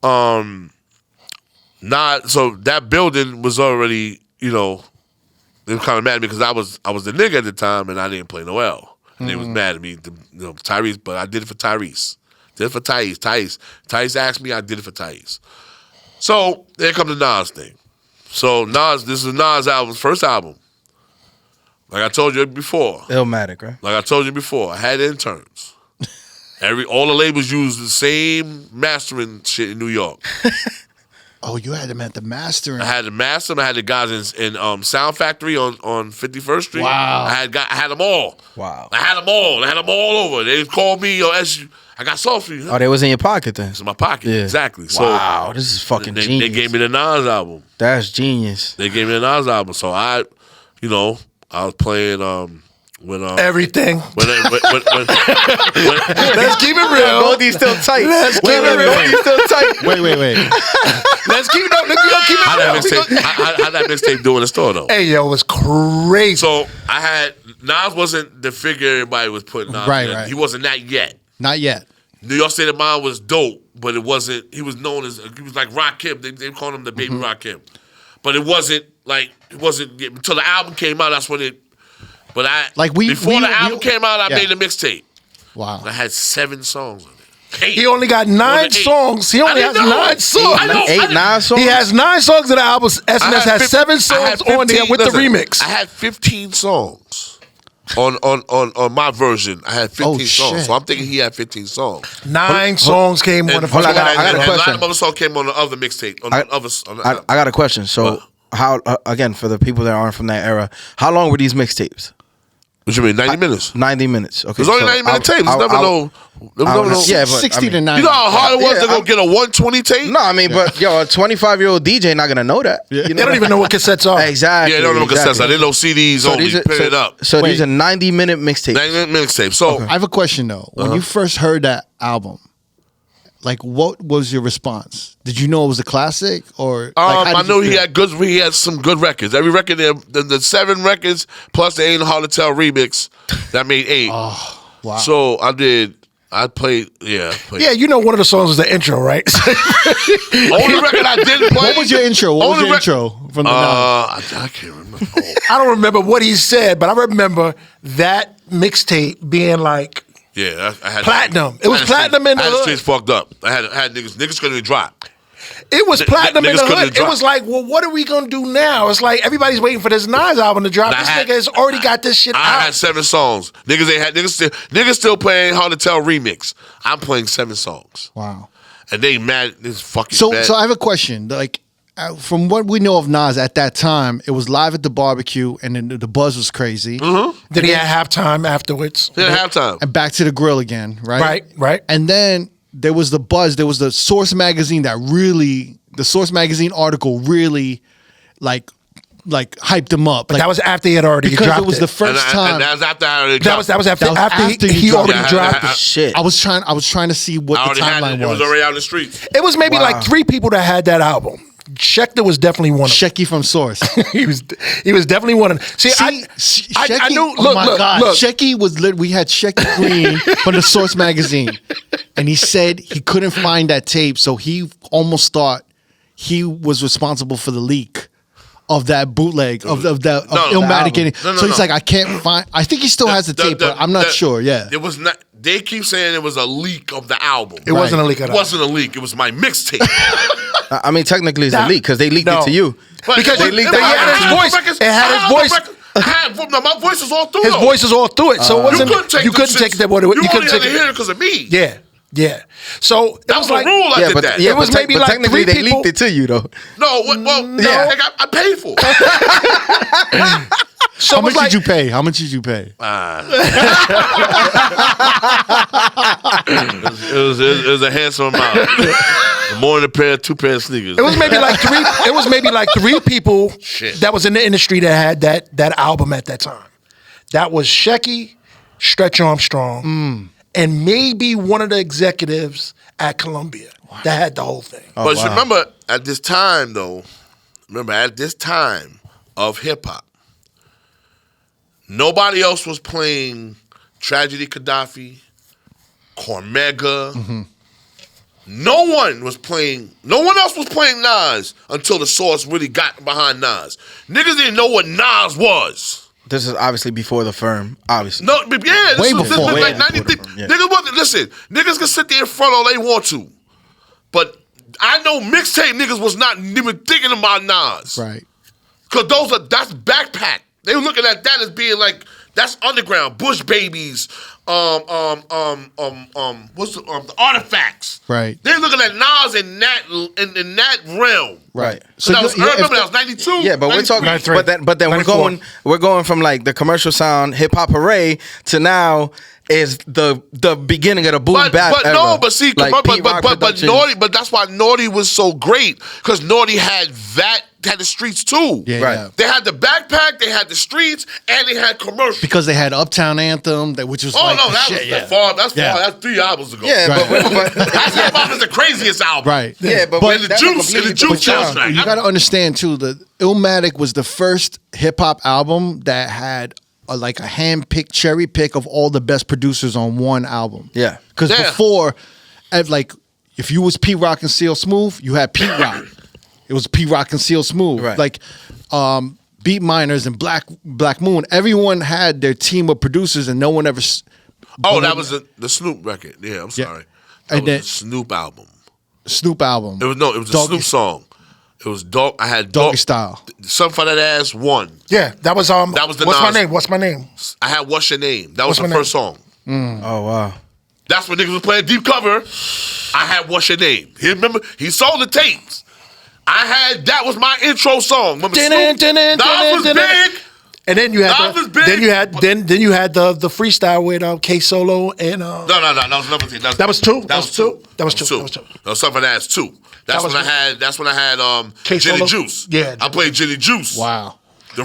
so that building was already, they were kind of mad at me because I was the nigga at the time and I didn't play no L. And they was mad at me, Tyrese, but I did it for Tyrese. Did it for Thais. Thais asked me, I did it for Thais. So there comes the Nas thing. So this is Nas' first album. Like I told you before. Illmatic, right? Like I told you before, I had interns. All the labels used the same mastering shit in New York. Oh, you had them at the mastering. I had the master. I had the guys in Sound Factory on 51st Street. Wow. I had them all. Wow. I had them all over. They called me, I got sauce for you. Huh? Oh, they was in your pocket then? It's in my pocket. Yeah. Exactly. Wow, this is fucking genius. They gave me the Nas album. That's genius. They gave me the Nas album. So I was playing everything. Let's keep it real. Goldie's still tight. Let's keep it real. Goldie's still tight. Wait. Let's keep it real. How that mixtape doing in the store though? Hey, yo, it was crazy. So Nas wasn't the figure everybody was putting Nas in. Right. He wasn't that yet. Not yet. New York State of Mind was dope, but it wasn't. He was known as he was like Rakim. They called him the baby Rakim, but it wasn't until the album came out. That's when it. But before the album came out, I made a mixtape. Wow. I had 7 songs on it. 8. He only got 9 songs. He only has 9 songs. 9 songs? He has 9 songs in the album. SNS has 7 songs on there with the remix. I had 15 songs on my version. I had 15 songs. Shit. So I'm thinking he had 15 songs. 9 songs came on the first I got a question. A lot of other songs came on the other mixtape. I got a question. So how again, for the people that aren't from that era, how long were these mixtapes? What you mean, 90 minutes? 90 minutes. Okay. There's only 90-minute tapes. There's never no. Yeah, but 60 to 90. You know how hard it was to go get a 120 tape? No, I mean, but yo, a 25-year-old DJ not gonna know that. Yeah. You know They don't even know what cassettes are. Exactly. Yeah, they don't know what cassettes. I didn't know CDs only. Put it up. So these are 90-minute mixtapes. 90-minute mixtapes. So I have a question though. When you first heard that album, like, what was your response? Did you know it was a classic, or I knew he had some good records. Every record there, the 7 records plus the Ain't Hard to Tell remix that made 8. Oh, wow! So I played. Yeah, one of the songs was the intro, right? Only record I didn't play. What was your intro? What was your intro from the Nas? I can't remember. I don't remember what he said, but I remember that mixtape being like. Yeah, I had platinum. It was platinum in the I had hood. the streets fucked up. I had niggas couldn't even drop. It was platinum in niggas the couldn't hood. It drop. was like, well, what are we gonna do now? It's like everybody's waiting for this Nas album to drop. This nigga has already got this shit I out. had 7 songs. Niggas still playing Hard to Tell remix. I'm playing 7 songs. Wow. And they mad. This fucking So bad. so I have a question. Like, from what we know of Nas at that time, it was live at the barbecue, and then the buzz was crazy. Then he had halftime afterwards. Then halftime. And back to the grill again, right? Right. And then there was the buzz. There was the Source magazine the Source magazine article really, like hyped him up. Like, That was after he had already because dropped it was the first time. And that was after I already That was after after he he already dropped dropped it. it. Shit. I was trying to see what I the already had timeline it. It was was. already out in the streets. It was maybe like 3 people that had that album. Schecter was definitely one of them. Shecky from Source. he was definitely one of them. See, I Shecky, knew. oh Look, my look, God. look. Shecky was we had Shecky Green from the Source magazine, and he said he couldn't find that tape, so he almost thought he was responsible for the leak of that bootleg of Illmatic. No, so he's like, I can't find. I think he still has the tape, but I'm not sure. Yeah, It was not. They keep saying it was a leak of the album. It wasn't a leak It of the album. wasn't a leak. It was my mixtape. I mean, technically it's a That- leak because they leaked no. it to you. Because they leaked it the had album. his voice. It had his voice. No, my voice is all through. His though. voice is all through it. So it wasn't. You couldn't take that. You You only couldn't had take to it. hear it because of me. Yeah. So it That was a rule. I Yeah, did but that. yeah, It was but maybe but like technically 3 they people. leaked it to you though. No, well, Yeah. nigga, I paid for it. So How it was much like, did you pay? How much did you pay? It was a handsome amount. More than 2 pair of sneakers. It was maybe like 3. It was maybe like 3 people Shit. that was in the industry that had that album at that time. That was Shecky, Stretch Armstrong, and maybe one of the executives at Columbia that had the whole thing. But you remember, at this time of hip hop, nobody else was playing Tragedy Gaddafi, Cormega. No one else was playing Nas until the Source really got behind Nas. Niggas didn't know what Nas was. This is obviously before the firm, obviously. No, but yeah, this Way was before. like Way 93. before the firm, yeah. Niggas wasn't, listen, niggas can sit there in front all they want to. But I know mixtape niggas was not even thinking about Nas. Right. Cause that's backpack. They were looking at that as being like, that's underground, Bush Babies, what's the Artifacts. Right. They're looking at Nas in that realm. Right. So that was, yeah, remember if that was 92. Yeah, but we're talking. 93. But then 94. we're going from like the commercial sound hip hop hooray to now is the beginning of the boom bap But era. no, but see, Like Pete Rock but Productions. Naughty, but that's why Naughty was so great, because Naughty had the streets too. Yeah, Right. yeah. They had the backpack, they had the streets, and they had commercials. Because they had Uptown Anthem, which was Oh like no, the that shit, was yeah. far. That's Yeah. far. That's 3 albums ago. Yeah, but That's hip hop is the craziest album. Right. yeah, but And the that's a Juice, completely and the Juice different sound. soundtrack. You got to understand too, the Illmatic was the first hip hop album that had like a hand-picked cherry pick of all the best producers on one album. Yeah. Because Yeah. before, if you was Pete Rock and Seal Smooth, you had Pete Rock. It was Pete Rock and Seal Smooth. Right. Like Beat Miners and Black Moon. Everyone had their team of producers, and no one ever. Oh, that was the Snoop record. Yeah, I'm sorry. That And was then- the Snoop album. Snoop album. It was a Doggy- Snoop song. It was Dog. I had Doggy Dog Style. Something for that ass 1. Yeah, that was That was the What's Nas- my name? What's my name? I had What's Your Name. That was What's the My first song. Oh wow. That's when niggas was playing deep cover. I had What's Your Name. He remember he sold the tapes. That was my intro song. Remember Snoop? Nas was big. And then you had Nas was big. then you had the freestyle with K Solo and No, that was another thing. That was 2? That was 2. That was 2. That was 2. That was something that's 2. That's That when was I had K Jenny Solo? Juice. Yeah. I played Jenny Juice. Wow. The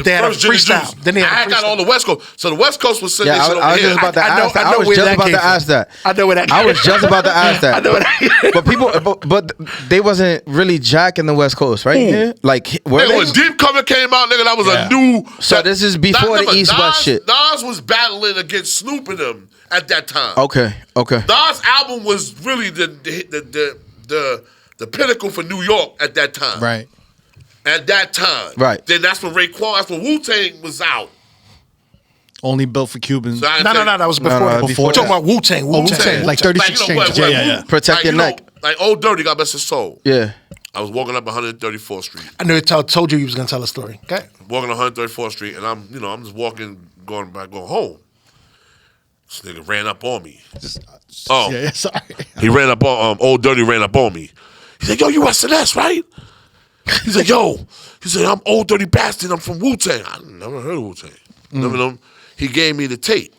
they had a first Jenny freestyle. Juice. Then they had a I had that freestyle. on the West Coast. So the West Coast was sitting Yeah, there I was over just here. about to I know- ask. I know I was where just that about came to from. ask that. I know where that I came was just about to ask that. I know where that But people, but they wasn't really jacking the West Coast, right? Yeah. Like were Nigga, they? when Deep Cover came out, nigga, that was Yeah. a new. So this is before the East-West shit. Nas was battling against Snoop and them at that time. Okay. Nas' album was really the pinnacle for New York at that time. Right. At that time. Right. Then that's when that's when Wu-Tang was out. Only built for Cubans. So I No, think- that was before. no, We're before talking that. about Wu-Tang. Wu-Tang, like 30 Like, you know, Exchange. what, Yeah. Protect your neck. like Old Dirty, God bless his soul. Yeah. I was walking up 134th Street. I knew it told you he was gonna tell a story. Okay. Walking 134th Street, and I'm just walking, going home. This nigga ran up on me. Yeah, sorry. He ran up on Old Dirty ran up on me. He's like, yo, you SNS, right? He's like, yo. He said, I'm Old Dirty Bastard. I'm from Wu-Tang. I never heard of Wu-Tang. Never know. He gave me the tape.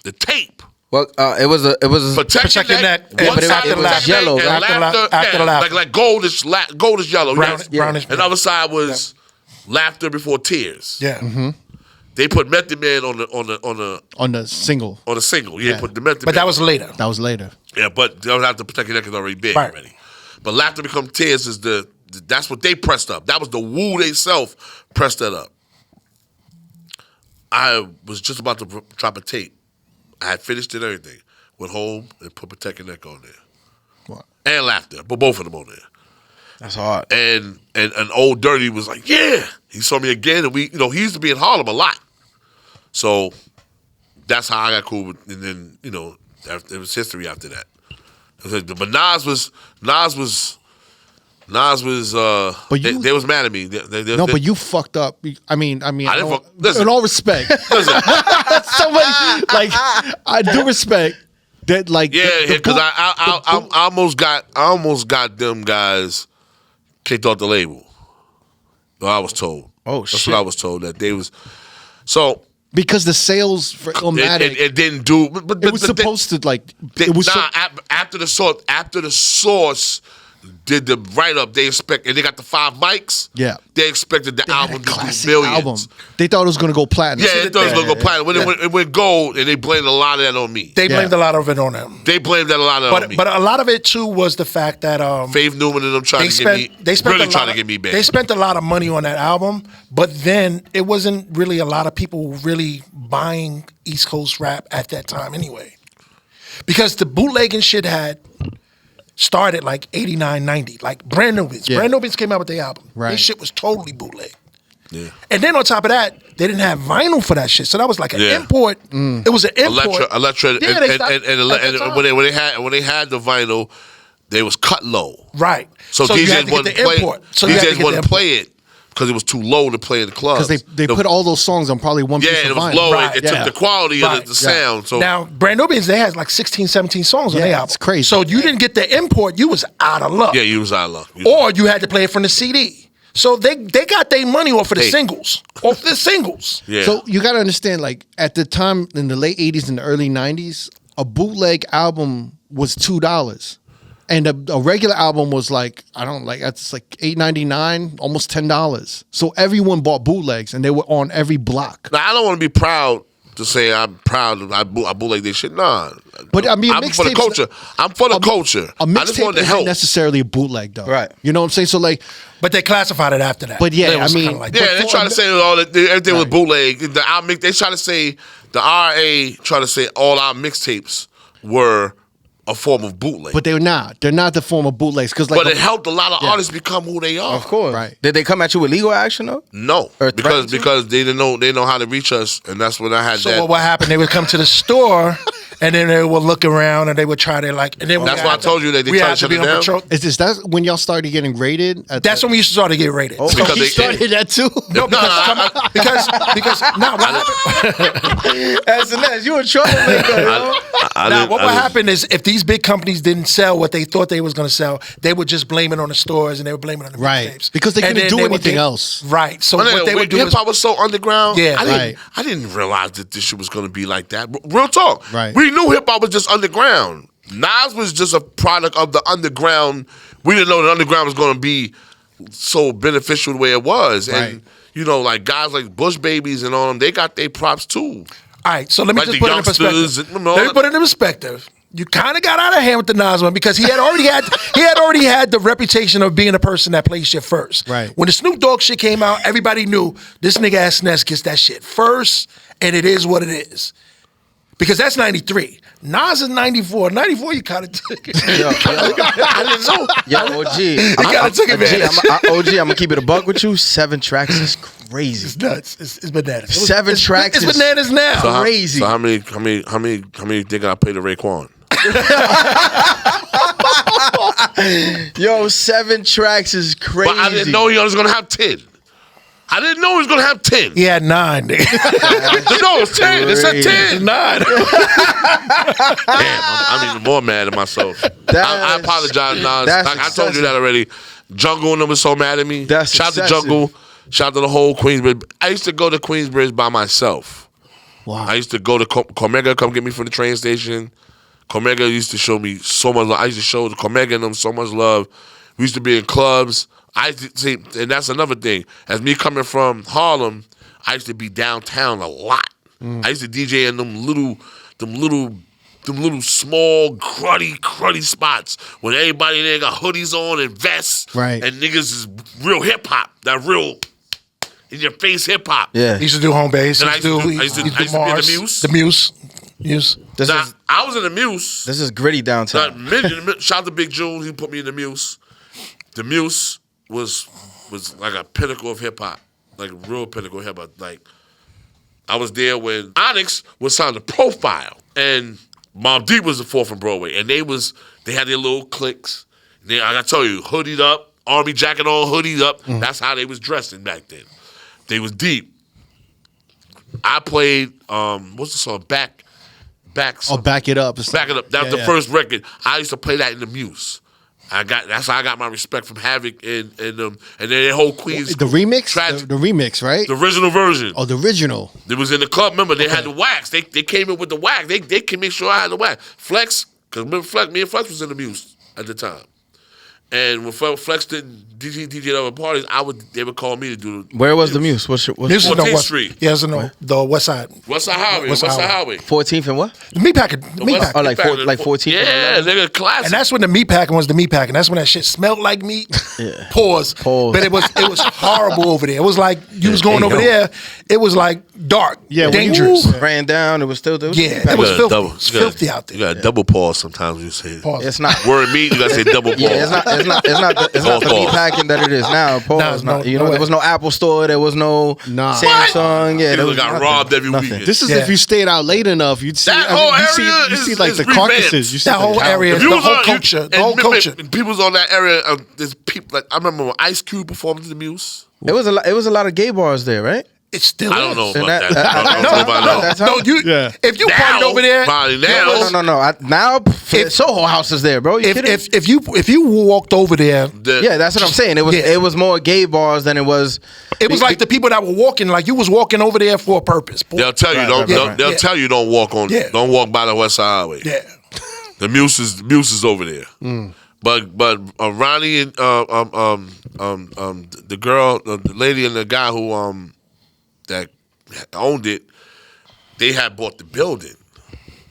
The tape. Well, it was a Protect your neck. Yeah, One but side it was protect yellow, your neck, right? and After the laughter. like goldish yellow. Brownish. And the other side was laughter before tears. Yeah. Mm-hmm. They put Method Man on the single. on the single. Yeah, put the Method But Man. that was later. That was later. Yeah, but they'll have to protect your neck is already big Right. already. But laughter become tears is that's what they pressed up. That was the Wu they self pressed that up. I was just about to drop a tape. I had finished it and everything. Went home and put Protect Your Neck on there. What? And Laughter, but both of them on there. That's hard. And Old Dirty was like, yeah. He saw me again, and he used to be in Harlem a lot. So that's how I got cool with, and then, it was history after that. But Nas was But you- they was mad at me. But you fucked up. I mean, listen. in all respect, Listen, somebody like I do respect that. Like, yeah, because I almost got them guys kicked off the label. I was told. Oh, That's shit. what I was told, that they was so. because the sales for Illmatic, It didn't do. But it was supposed to like. It was after the source did the write up. They and they got the 5 mics. Yeah. They expected the they had a album to do classic millions. album. They thought it was going to go platinum. Yeah, they thought it was gonna go platinum. When it went gold, and they blamed a lot of that on me. They blamed a lot of it on them. They blamed that a lot of that on me. But a lot of it too was the fact that Faith Newman and them trying to get me back. They spent a lot of money on that album, but then it wasn't really a lot of people really buying East Coast rap at that time anyway. Because the bootlegging shit had started like 89, 90, like Brand Nubians. Yeah. Brand Nubians came out with their album. Right. Their shit was totally bootleg. Yeah. And then on top of that, they didn't have vinyl for that shit. So that was like an import. It was an import. Electra, Yeah, they stopped at the time. when they had the vinyl, they was cut low. Right. So you DJs had to get wouldn't the play. import. So you had to DJs get the wouldn't import. play it because it was too low to play in the clubs. because they put all those songs on probably one piece and of it was vinyl. low. Right. It took the quality of the sound. So now, Brand Nubians, they had like 16, 17 songs on Yeah, their album. it's crazy. So you didn't get the import, you was out of luck. yeah, you was out of luck. Or you had to play it from the CD. So they got their money off of the Hey. singles. Off the singles. Yeah. So you got to understand, like at the time in the late '80s and the early '90s, a bootleg album was $2, and a regular album was like that's like $8.99, almost $10. So everyone bought bootlegs, and they were on every block. Now I don't want to be proud to say I'm proud of I bootleg this shit. Nah. But I mean, I'm for the mixtapes- culture. I'm for the culture. A I just mixtape wanted to isn't help. necessarily a bootleg, though. Right. You know what I'm saying? So like, But they classified it after that. But yeah, It was I mean- kinda like Yeah, that. they try to say everything was bootleg. They try to say the R.A. try to say all our mixtapes were a form of bootleg. but they're not. They're not the form of bootlegs because like. But it helped a lot of artists become who they are. Of course. Right. Did they come at you with legal action though? No, Or because threatened they didn't know how to reach us, and that's when I had So that. what happened? They would come to the store, and then they would look around, and they would try to like. And then That's why I told you that they we tried had to shut be it on down? patrol. Is that when y'all started getting rated? That's when we used to start to get rated. So Because he they- started that too. No, because no, what happened? SNS, you a troublemaker, yo. What would happen is if these big companies didn't sell what they thought they was going to sell, they would just blame it on the stores and they would blame it on the Right. mixtapes. Because they And couldn't then do would anything get- else. Right. So what they would do hip is hop was so underground. Yeah. Right. I didn't realize that this shit was going to be like that. Real talk. Right. We knew hip hop was just underground. Nas was just a product of the underground. We didn't know the underground was going to be so beneficial the way it was. Right. And like guys like Bush Babies and all them, they got their props too. all right. So let me Like just the put it in youngsters perspective. and all Let me that. put it in perspective. You kind of got out of hand with the Nas one because he had already had the reputation of being a person that plays shit first. Right. When the Snoop Dogg shit came out, everybody knew this nigga SNS gets that shit first, and it is what it is. Because that's 93. Nas is 94. 94, you kind of took it. I didn't know. Yo, OG. You gotta take advantage. OG, I'm gonna keep it a buck with you. 7 tracks is crazy. It's nuts. It's bananas. 7 tracks It's is bananas now. crazy. So how many think I pay to Raekwon? Yo, 7 tracks is crazy. But I didn't know he was gonna have 10. I didn't know he was gonna have 10. He had 9. No, it's 10. It said 10. 9. Damn, I'm even more mad at myself. I apologize, Nas. That's Like, I told you that already. Jungle and them was so mad at me. Shout out to Jungle. Shout out to the whole Queensbridge. I used to go to Queensbridge by myself. Wow. I used to go to Comega, come get me from the train station. Comega used to show me so much love. I used to show the Comega and them so much love. We used to be in clubs. I used to see, and that's another thing. As me coming from Harlem, I used to be downtown a lot. I used to DJ in them little small, cruddy spots when everybody there got hoodies on and vests. Right. And niggas is real hip hop. That real in your face hip hop. Yeah. He used to do home base. And I used to be in the Muse. The Muse. I was in the Muse. This is gritty downtown. Shout out to Big June. He put me in the Muse. The Muse was like a pinnacle of hip hop, like a real pinnacle of hip hop. Like I was there when Onyx was signed to Profile, and Mobb Deep was the 4th from Broadway, and they had their little cliques. I gotta tell you, hoodied up, army jacket on, hoodied up. That's how they was dressing back then. They was deep. I played what's the song? Back. Back It Up. Back It Up. That was the first record. I used to play that in the Muse. That's how I got my respect from Havoc and them, and then their whole Queens. The remix, the remix, right? The original version. Oh, the original. It was in the club. Remember, they had the wax. They came in with the wax. They can make sure I had the wax. Flex, because remember, me and Flex was in the Muse at the time. And when Flex didn't DJ other parties, they would call me to do the Where was the Muse? What's 14th Street. Yeah, it's in the West Side. West Side Highway. 14th and what? The Meatpacking. Oh, like 14th. Yeah, nigga, classic. And that's when the Meatpacking was the Meatpacking. That's when that shit smelled like meat. Yeah. Pause. But it was horrible over there. It was like you was going over there. It was like dark, dangerous. Ran down. It was still there. Yeah, it was filthy. It was filthy out there. You got a double pause sometimes when you say it. Pause. It's not. Word meat, you got to say double pause. Yeah, it's not the meat packing that it is now. Pause. There was no Apple Store. There was no Samsung. Yeah, there Niggas was got robbed every weekend. This is if you stayed out late enough, you'd see that whole area. You see like is the revamped. carcasses. You see That whole area, the whole culture, the whole culture. People's on that area. There's people. Like I remember when Ice Cube performed at the Muse. It was a lot of gay bars there, right? It still I don't know is. about that. I don't know about that. If you partied over there, No. Now Soho House is there, bro. If you walked over there, that's what I'm saying. It was more gay bars than it was. It was like the people that were walking, like you was walking over there for a purpose. They'll tell you They'll tell you don't walk on. Don't walk by the West Side Highway. Yeah, the Muse is over there. But Ronnie and the girl, the lady and the guy who that owned it, they had bought the building.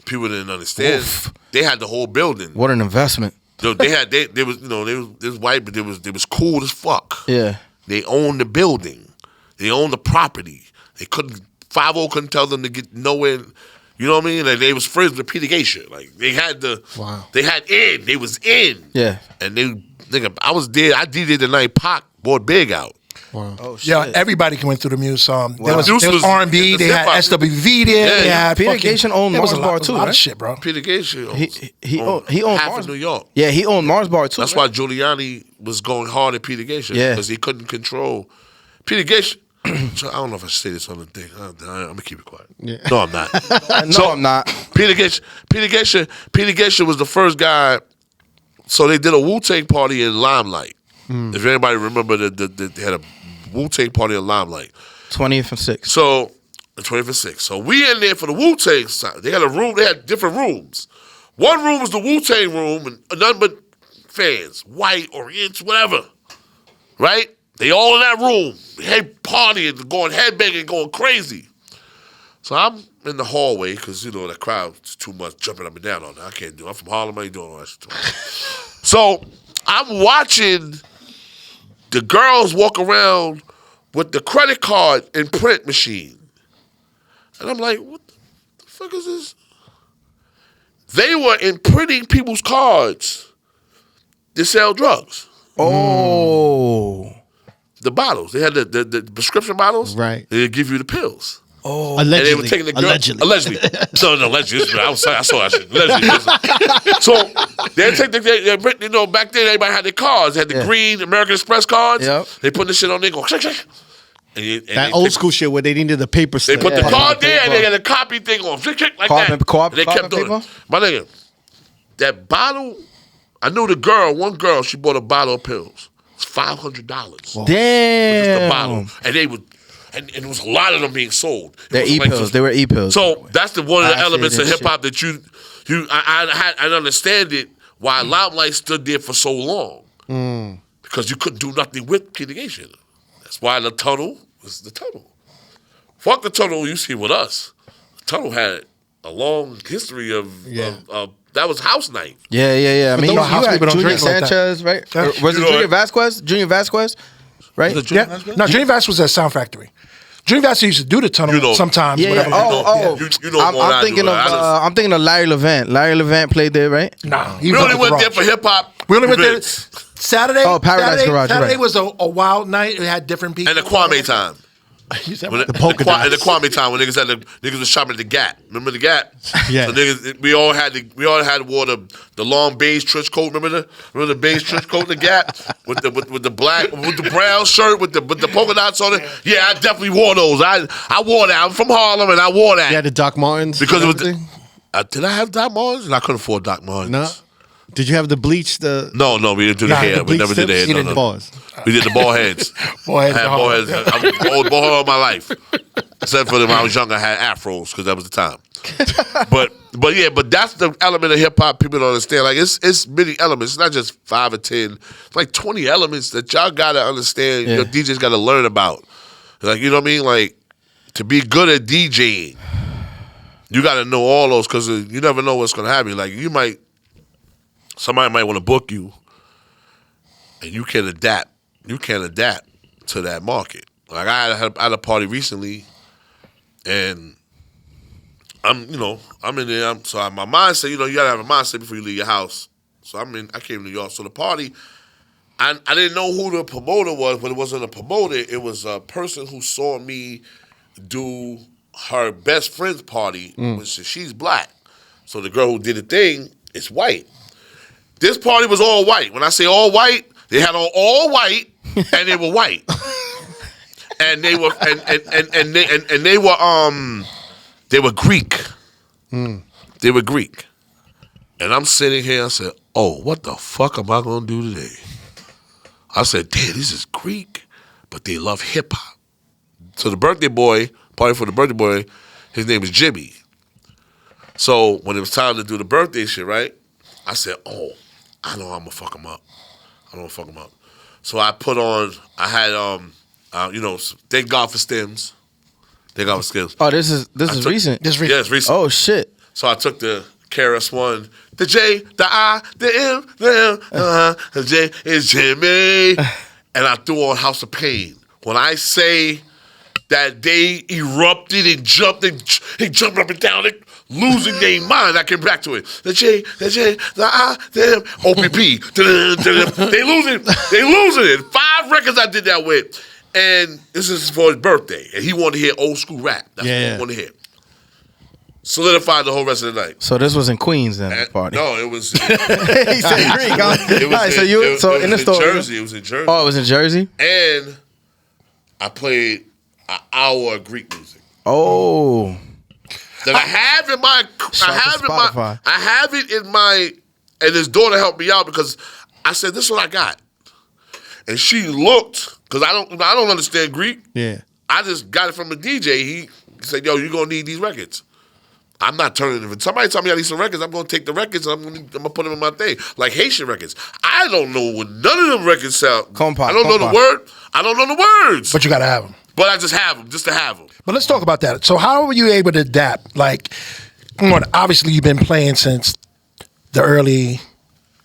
People didn't understand. Oof. They had the whole building. What an investment! So they was white, but they was cool as fuck. Yeah, they owned the building, they owned the property. They couldn't 5-0 couldn't tell them to get nowhere. You know what I mean? Like they was friends with Peter Geisha. Like they had they was in. Yeah, and I was there. I DJ'd the night Pac bought Big out. Wow. Oh, shit. Yeah, everybody went through the Muse. There was R&B. They had SWV there. Yeah, they had Peter Geisha owned Mars Bar too. A lot of shit, bro. Peter Geisha. He owned half Mars. of New York. Yeah, he owned Mars Bar too. That's why Giuliani was going hard at Peter Geisha. Yeah, because he couldn't control Peter Geisha. I don't know if I should say this on the thing. I'm gonna keep it quiet. Yeah. No, I'm not. I'm not. Peter Geisha was the first guy. So they did a Wu-Tang party in Limelight. If anybody remember, they had a Wu-Tang party in Limelight. 20th and 6th. So, 20th and 6th. So we in there for the Wu-Tang side. They had a room. They had different rooms. One room was the Wu-Tang room, and none but fans, white, Oriental, whatever. Right? They all in that room, partying, going headbanging, going crazy. So I'm in the hallway because the crowd's too much jumping up and down on that. I can't do it. I'm from Harlem. I ain't doing all that shit. So I'm watching the girls walk around with the credit card and print machine, and I'm like, what the fuck is this? They were imprinting people's cards to sell drugs. Oh. The bottles. They had the prescription bottles. Right. They'd give you the pills. Oh, And they were taking the girl. Allegedly. So, allegedly. I saw that shit. Allegedly. So, they take back then everybody had their cards. They had the green American Express cards. Yep. They put this shit on there, go, click, click. And that old school shit where they needed the paper They slip. put the card there and they had a copy thing on. Click, click, like that. And they kept doing it. My nigga, that bottle, I knew one girl, she bought a bottle of pills. It's $500. Damn. Just the bottle. And they would, and it was a lot of them being sold. They're E-pills. They were E-pills. So that's one of the elements of hip hop that I understand it why Limelight stood there for so long. Because you couldn't do nothing with litigation. That's why the tunnel was the tunnel. Fuck the tunnel you see with us. The tunnel had a long history of that was house night. Yeah. I mean, you had don't Junior drink like Sanchez, right? Was it Junior Vasquez? Junior Vasquez, right? No, Junior Vasquez was at Sound Factory. Junior Vasquez used to do the tunnel sometimes. Yeah. I'm thinking of Larry Levant. Larry Levant played there, right? Nah, we only went there for hip hop. We only went there Saturday. Oh, Paradise Garage. Saturday was a wild night. It had different people. And the Kwame time. The polka dots. And the Kwame time when niggas was shopping at the Gap. Remember the Gap? Yeah. So niggas, we all had wore the long beige trench coat. Remember the beige trench coat, the Gap with the black with the brown shirt with the polka dots on it. Yeah, I definitely wore those. I wore that. I'm from Harlem and I wore that. Yeah, the Doc Martens. Because it was. Did I have Doc Martens? And I couldn't afford Doc Martens. No. Did you have the bleach? No, we didn't do the hair. We never did the hair. No. We did the ball heads. I had ball heads. I was bald head all my life. Except for when I was younger, I had afros because that was the time. but that's the element of hip hop people don't understand. Like it's many elements. It's not just 5 or 10. It's like 20 elements that y'all gotta understand. Your DJs gotta learn about. Like, you know what I mean? Like, to be good at DJing, you gotta know all those because you never know what's gonna happen. Like, somebody might want to book you, and you can adapt. You can adapt to that market. Like, I had a party recently, and I'm in there. So my mindset, you gotta have a mindset before you leave your house. So I came to New York. So the party, I didn't know who the promoter was, but it wasn't a promoter. It was a person who saw me do her best friend's party, which she's black. So the girl who did the thing is white. This party was all white. When I say all white, they had on all white, and they were white, and they were they were Greek. They were Greek, and I'm sitting here. I said, "Oh, what the fuck am I gonna do today?" I said, "Damn, this is Greek, but they love hip hop." So the party for the birthday boy, his name is Jimmy. So when it was time to do the birthday shit, right? I said, "Oh, I know I'm gonna fuck him up. So I put on. I had thank God for stems. Thank God for stems. Oh, this is recent. Yeah, it's recent. Oh shit. So I took the KRS-One, the J, the I, the M, the M, the J is Jimmy, and I threw on House of Pain. When I say that they erupted and jumped up and down, losing their mind. I came back to it. The J, the I, the M, OPP. They losing it. 5 records I did that with. And this is for his birthday. And he wanted to hear old school rap. That's what he wanted to hear. Solidified the whole rest of the night. So this was in Queens then, the party? No, it was. He said Greek, huh? It was in Jersey. It was in Jersey. Oh, it was in Jersey? And I played an hour of Greek music. Oh. That I have it in my, and his daughter helped me out because I said, "This is what I got," and she looked because I don't understand Greek. Yeah, I just got it from a DJ. He said, "Yo, you're gonna need these records." I'm not turning it. If somebody tell me I need some records, I'm gonna take the records and I'm gonna put them in my thing, like Haitian records. I don't know what none of them records sound. I don't know the word. I don't know the words. But you gotta have them. But I just have them, just to have them. But let's talk about that. So how were you able to adapt? Like, obviously you've been playing since the early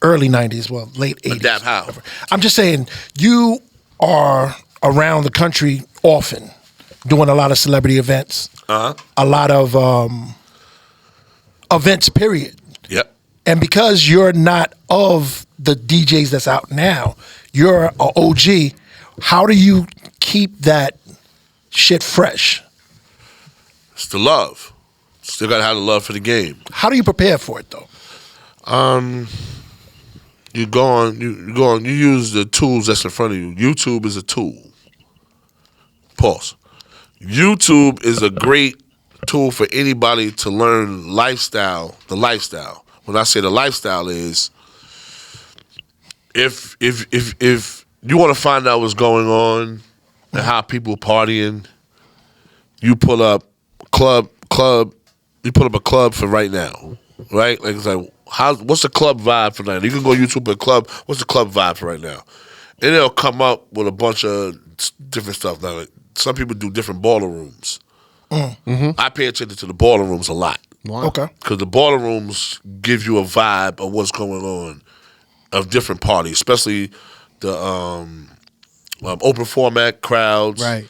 90s, well, late 80s. Adapt how? I'm just saying, you are around the country often, doing a lot of celebrity events, a lot of events, period. Yep. And because you're not of the DJs that's out now, you're an OG, how do you keep that shit fresh? It's the love. Still gotta have the love for the game. How do you prepare for it though? You go on. You use the tools that's in front of you. YouTube is a tool. Pause. YouTube is a great tool for anybody to learn lifestyle. The lifestyle. When I say the lifestyle is, if you want to find out what's going on and how people partying, you pull up club. You put up a club for right now, right? Like it's like, what's the club vibe for right now? You can go YouTube and club. What's the club vibe for right now? And it'll come up with a bunch of different stuff. Now, like, some people do different baller rooms. I pay attention to the baller rooms a lot. Wow. Okay. Because the baller rooms give you a vibe of what's going on of different parties, especially the open format crowds. Right.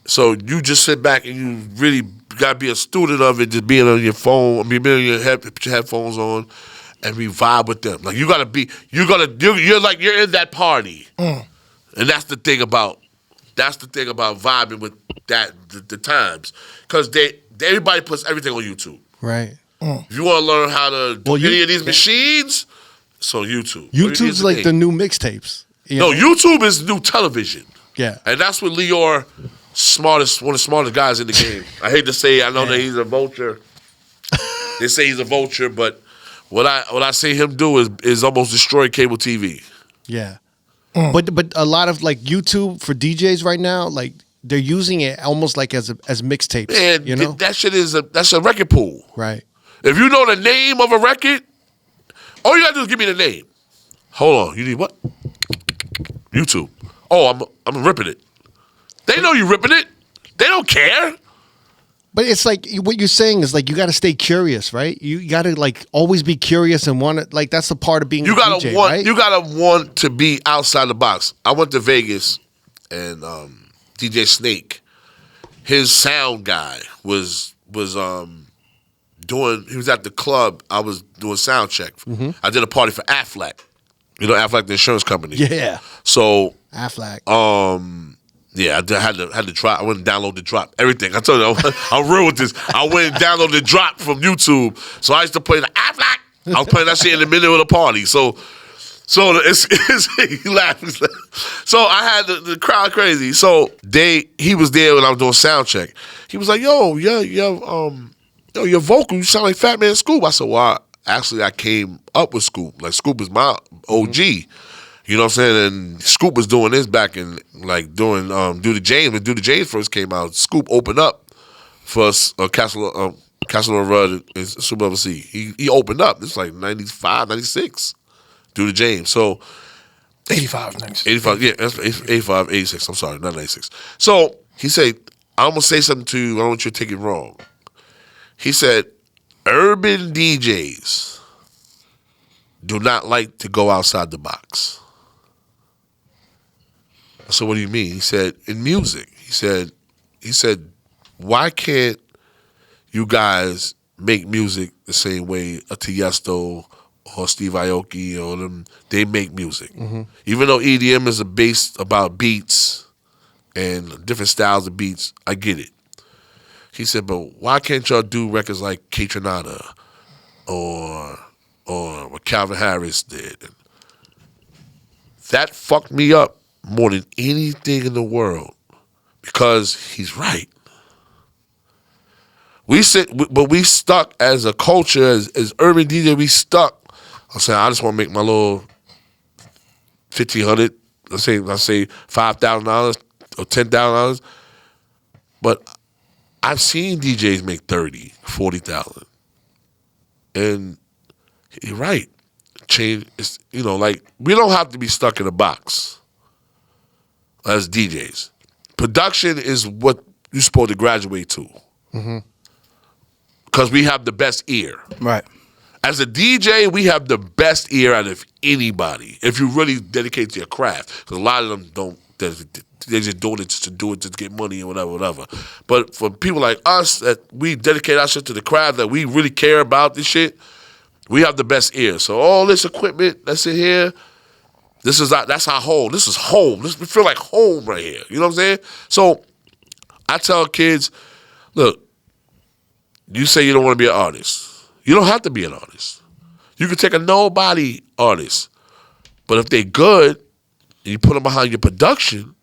So you just sit back and you really gotta be a student of it, just being on your phone, being on your put your headphones on, and we vibe with them. Like you're in that party, and that's the thing about vibing with that the times, because everybody puts everything on YouTube. Right. If you want to learn how to do any of these machines, it's on YouTube. YouTube's like the new mixtapes. No, YouTube is new television. Yeah. And that's what Lior, one of the smartest guys in the game. I hate to say, I know that he's a vulture. They say he's a vulture, but what I see him do is almost destroy cable TV. Yeah. But a lot of like YouTube for DJs right now, like they're using it almost like as mixtapes. And you know? that shit that's a record pool. Right. If you know the name of a record, all you gotta do is give me the name. Hold on, you need what? YouTube. Oh, I'm ripping it. They know you ripping it. They don't care. But it's like what you're saying is like you got to stay curious, right? You got to like always be curious and want to, like that's the part of being you a gotta DJ, want right? you gotta want to be outside the box. I went to Vegas and DJ Snake, his sound guy was doing. He was at the club. I was doing sound check. I did a party for Aflac. You know Aflac, the insurance company. Yeah. So Aflac. Yeah, I had to drop. I went and download the drop. Everything. I told you, I'm real with this. I went and downloaded the drop from YouTube. So I used to play the Aflac. I was playing that shit in the middle of the party. So he laughed. So I had the crowd crazy. So he was there when I was doing sound check. He was like, "Yo, your vocal, you sound like Fat Man Scoop." I said, "Well, actually, I came up with Scoop. Like Scoop is my OG." You know what I'm saying? And Scoop was doing this back in like doing Do the James. When Do the James first came out, Scoop opened up for us, Castle of R.O.A.D and Super Level C. He opened up. It's like 95, 96. Do the James. So 85, 96. 85, yeah, that's 85, 86. I'm sorry, not 96. So he said, I'm gonna say something to you. I don't want you to take it wrong. He said, urban DJs do not like to go outside the box. So what do you mean? He said, in music. He said, why can't you guys make music the same way a Tiesto or Steve Aoki or them, they make music. Even though EDM is based about beats and different styles of beats, I get it. He said, but why can't y'all do records like K-Tronada or what Calvin Harris did? That fucked me up more than anything in the world because he's right. But we stuck as a culture, as urban DJ, we stuck. I'm saying, I just want to make my little $1,500, let's say $5,000 or $10,000. But I've seen DJs make $30,000, $40,000. And you're right. Change is, like we don't have to be stuck in a box as DJs. Production is what you're supposed to graduate to. Because we have the best ear. Right. As a DJ, we have the best ear out of anybody if you really dedicate to your craft. Because a lot of them don't. They're just doing it just to do it to get money or whatever. But for people like us that we dedicate our shit to the craft, that we really care about this shit, we have the best ear. So all this equipment that's in here, that's our home. This is home. We feel like home right here. You know what I'm saying? So I tell kids, look, you say you don't want to be an artist. You don't have to be an artist. You can take a nobody artist. But if they good, and you put them behind your production,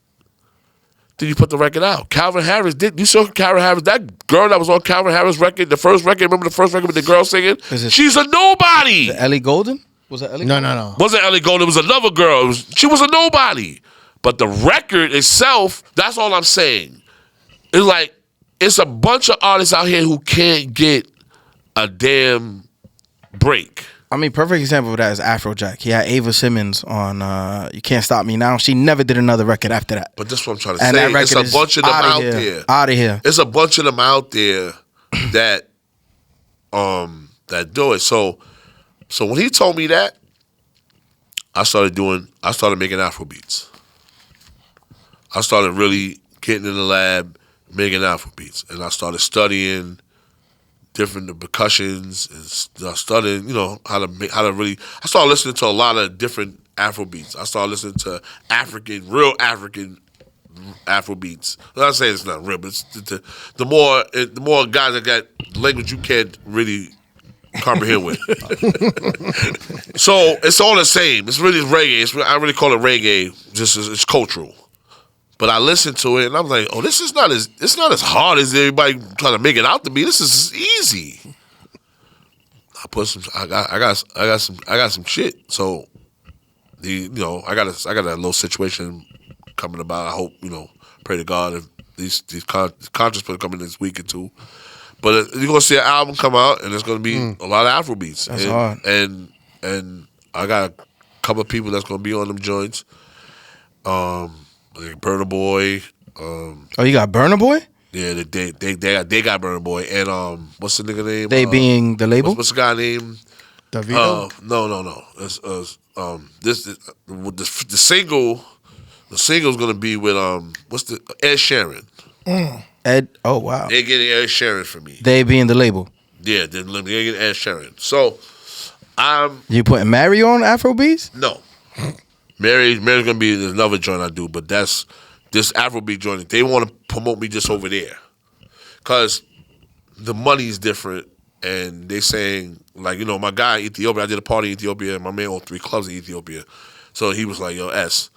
then you put the record out. Calvin Harris did. You saw Calvin Harris, that girl that was on Calvin Harris' record, the first record, remember the first record with the girl singing? She's a nobody. Ellie Golden? Was it Ellie Golden? No. Wasn't Ellie Golden, it was another girl. She was a nobody. But the record itself, that's all I'm saying. It's like, it's a bunch of artists out here who can't get a damn break. I mean, perfect example of that is Afrojack. He had Ava Simmons on You Can't Stop Me Now. She never did another record after that. But that's what I'm trying to And say. that record It's a is bunch of them outta out here. there. Out of here. It's a bunch of them out there that do it. So when he told me that, I started making Afro beats. I started really getting in the lab, making Afro beats, and I started studying different percussions and studying, how to really. I started listening to a lot of different Afro beats. I started listening to real African Afro beats. I'm not saying it's not real, but it's the more guys that got language you can't really comprehend with. So it's all the same. It's really reggae. I really call it reggae. Just it's cultural. But I listened to it and I'm like, oh, it's not as hard as everybody trying to make it out to be. This is easy. I got some shit. So I got a little situation coming about. I hope, pray to God if these concerts put coming this week or two. But you're gonna see an album come out and there's gonna be a lot of Afro beats. That's hard. And I got a couple of people that's gonna be on them joints. Like Burna Boy. You got Burna Boy? Yeah, they got Burna Boy. And what's the nigga name? They being the label? What's the guy name? Davido? No. It's, the single's gonna be with Ed Sheeran. Ed? Oh, wow. They're getting Ed Sheeran for me. They being the label? Yeah, they're getting Ed Sheeran. So You putting Mary on Afrobeats? No. Mary's gonna be another joint I do, but that's this Afrobeat joint. They want to promote me just over there, cause the money's different, and they saying like my guy in Ethiopia. I did a party in Ethiopia, and my man owned 3 clubs in Ethiopia, so he was like, "Yo, S,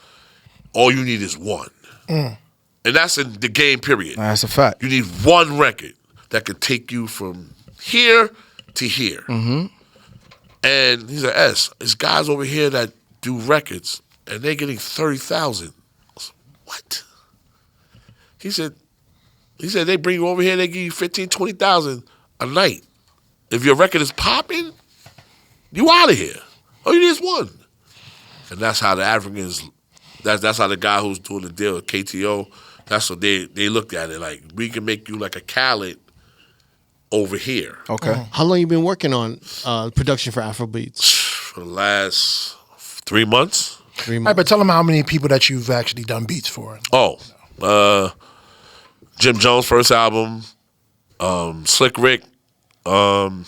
all you need is one," and that's in the game period. That's a fact. You need one record that could take you from here to here. Mm-hmm. And he's like, S, there's guys over here that do records. And they're getting 30,000. What? He said they bring you over here, they give you 15,000, 20,000 a night. If your record is popping, you out of here. All you need is one. And that's how the Africans. That's how the guy who's doing the deal with KTO. That's what they looked at it like. We can make you like a Khaled over here. Okay. How long you been working on production for Afrobeats? For the last 3 months. 3 All right, months. but tell them how many people that you've actually done beats for. Jim Jones' first album, Slick Rick album.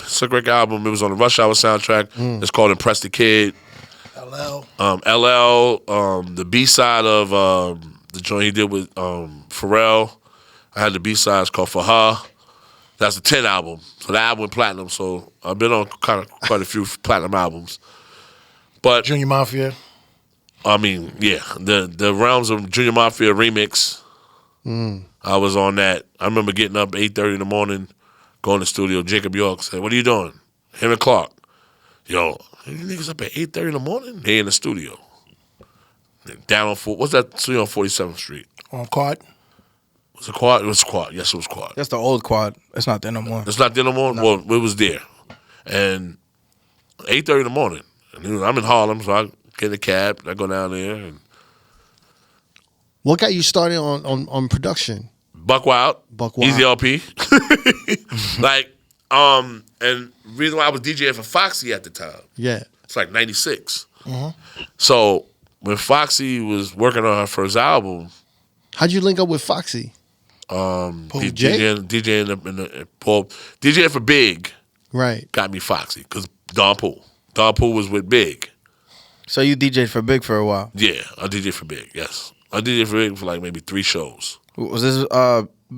It was on the Rush Hour soundtrack. It's called Impress the Kid. LL. The B-side of the joint he did with Pharrell. I had the B-sides called For Her. That's the 10 album. So the album went platinum. So I've been on quite a few platinum albums. But Junior Mafia. I mean, yeah, the Realms of Junior Mafia remix. I was on that. I remember getting up 8:30 in the morning, going to the studio. Jacob York said, "What are you doing?" Him and Clark. Yo, you niggas up at 8:30 in the morning? They in the studio. Down on what's that studio on 47th Street? On Quad. Was it Quad? It was Quad. Yes, it was Quad. That's the old Quad. It's not there no more. It's not there no more? No. Well, it was there. And 8:30 in the morning. And I'm in Harlem, so I get in a cab. I go down there. And What got you started on production? Buck Wild. Easy LP. And reason why I was DJing for Foxy at the time. Yeah. It's like 96. So when Foxy was working on her first album, How'd you link up with Foxy? DJing for Big. Right. Got me Foxy because Don Poole was with Big. So you DJed for Big for a while? Yeah, I DJed for Big. Yes, I DJed for Big for like maybe 3 shows. Was this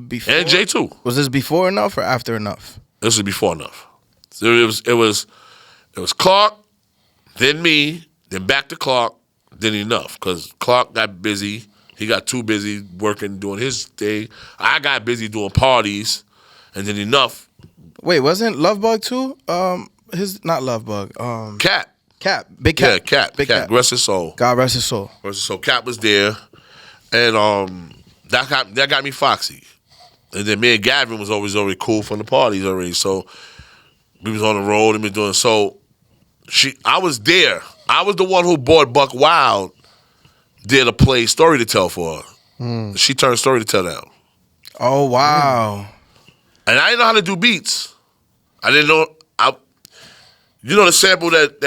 before? And J2. Was this before enough or after enough? It This was before enough. So it was Clark, then me, then back to Clark, then enough. Because Clark got busy. He got too busy working, doing his thing. I got busy doing parties, and then enough. Wait, wasn't Lovebug too? Not Lovebug. Cap. Big Cap. Yeah, Cap. Big Cap. Rest his soul. God rest his soul. So Cap was there, and that got me Foxy. And then me and Gavin was always cool from the parties already. So we was on the road and been doing so. I was there. I was the one who bought Buck Wild there to play Story to Tell for her. She turned Story to Tell down. Oh wow. And I didn't know how to do beats. I didn't know. You know the sample that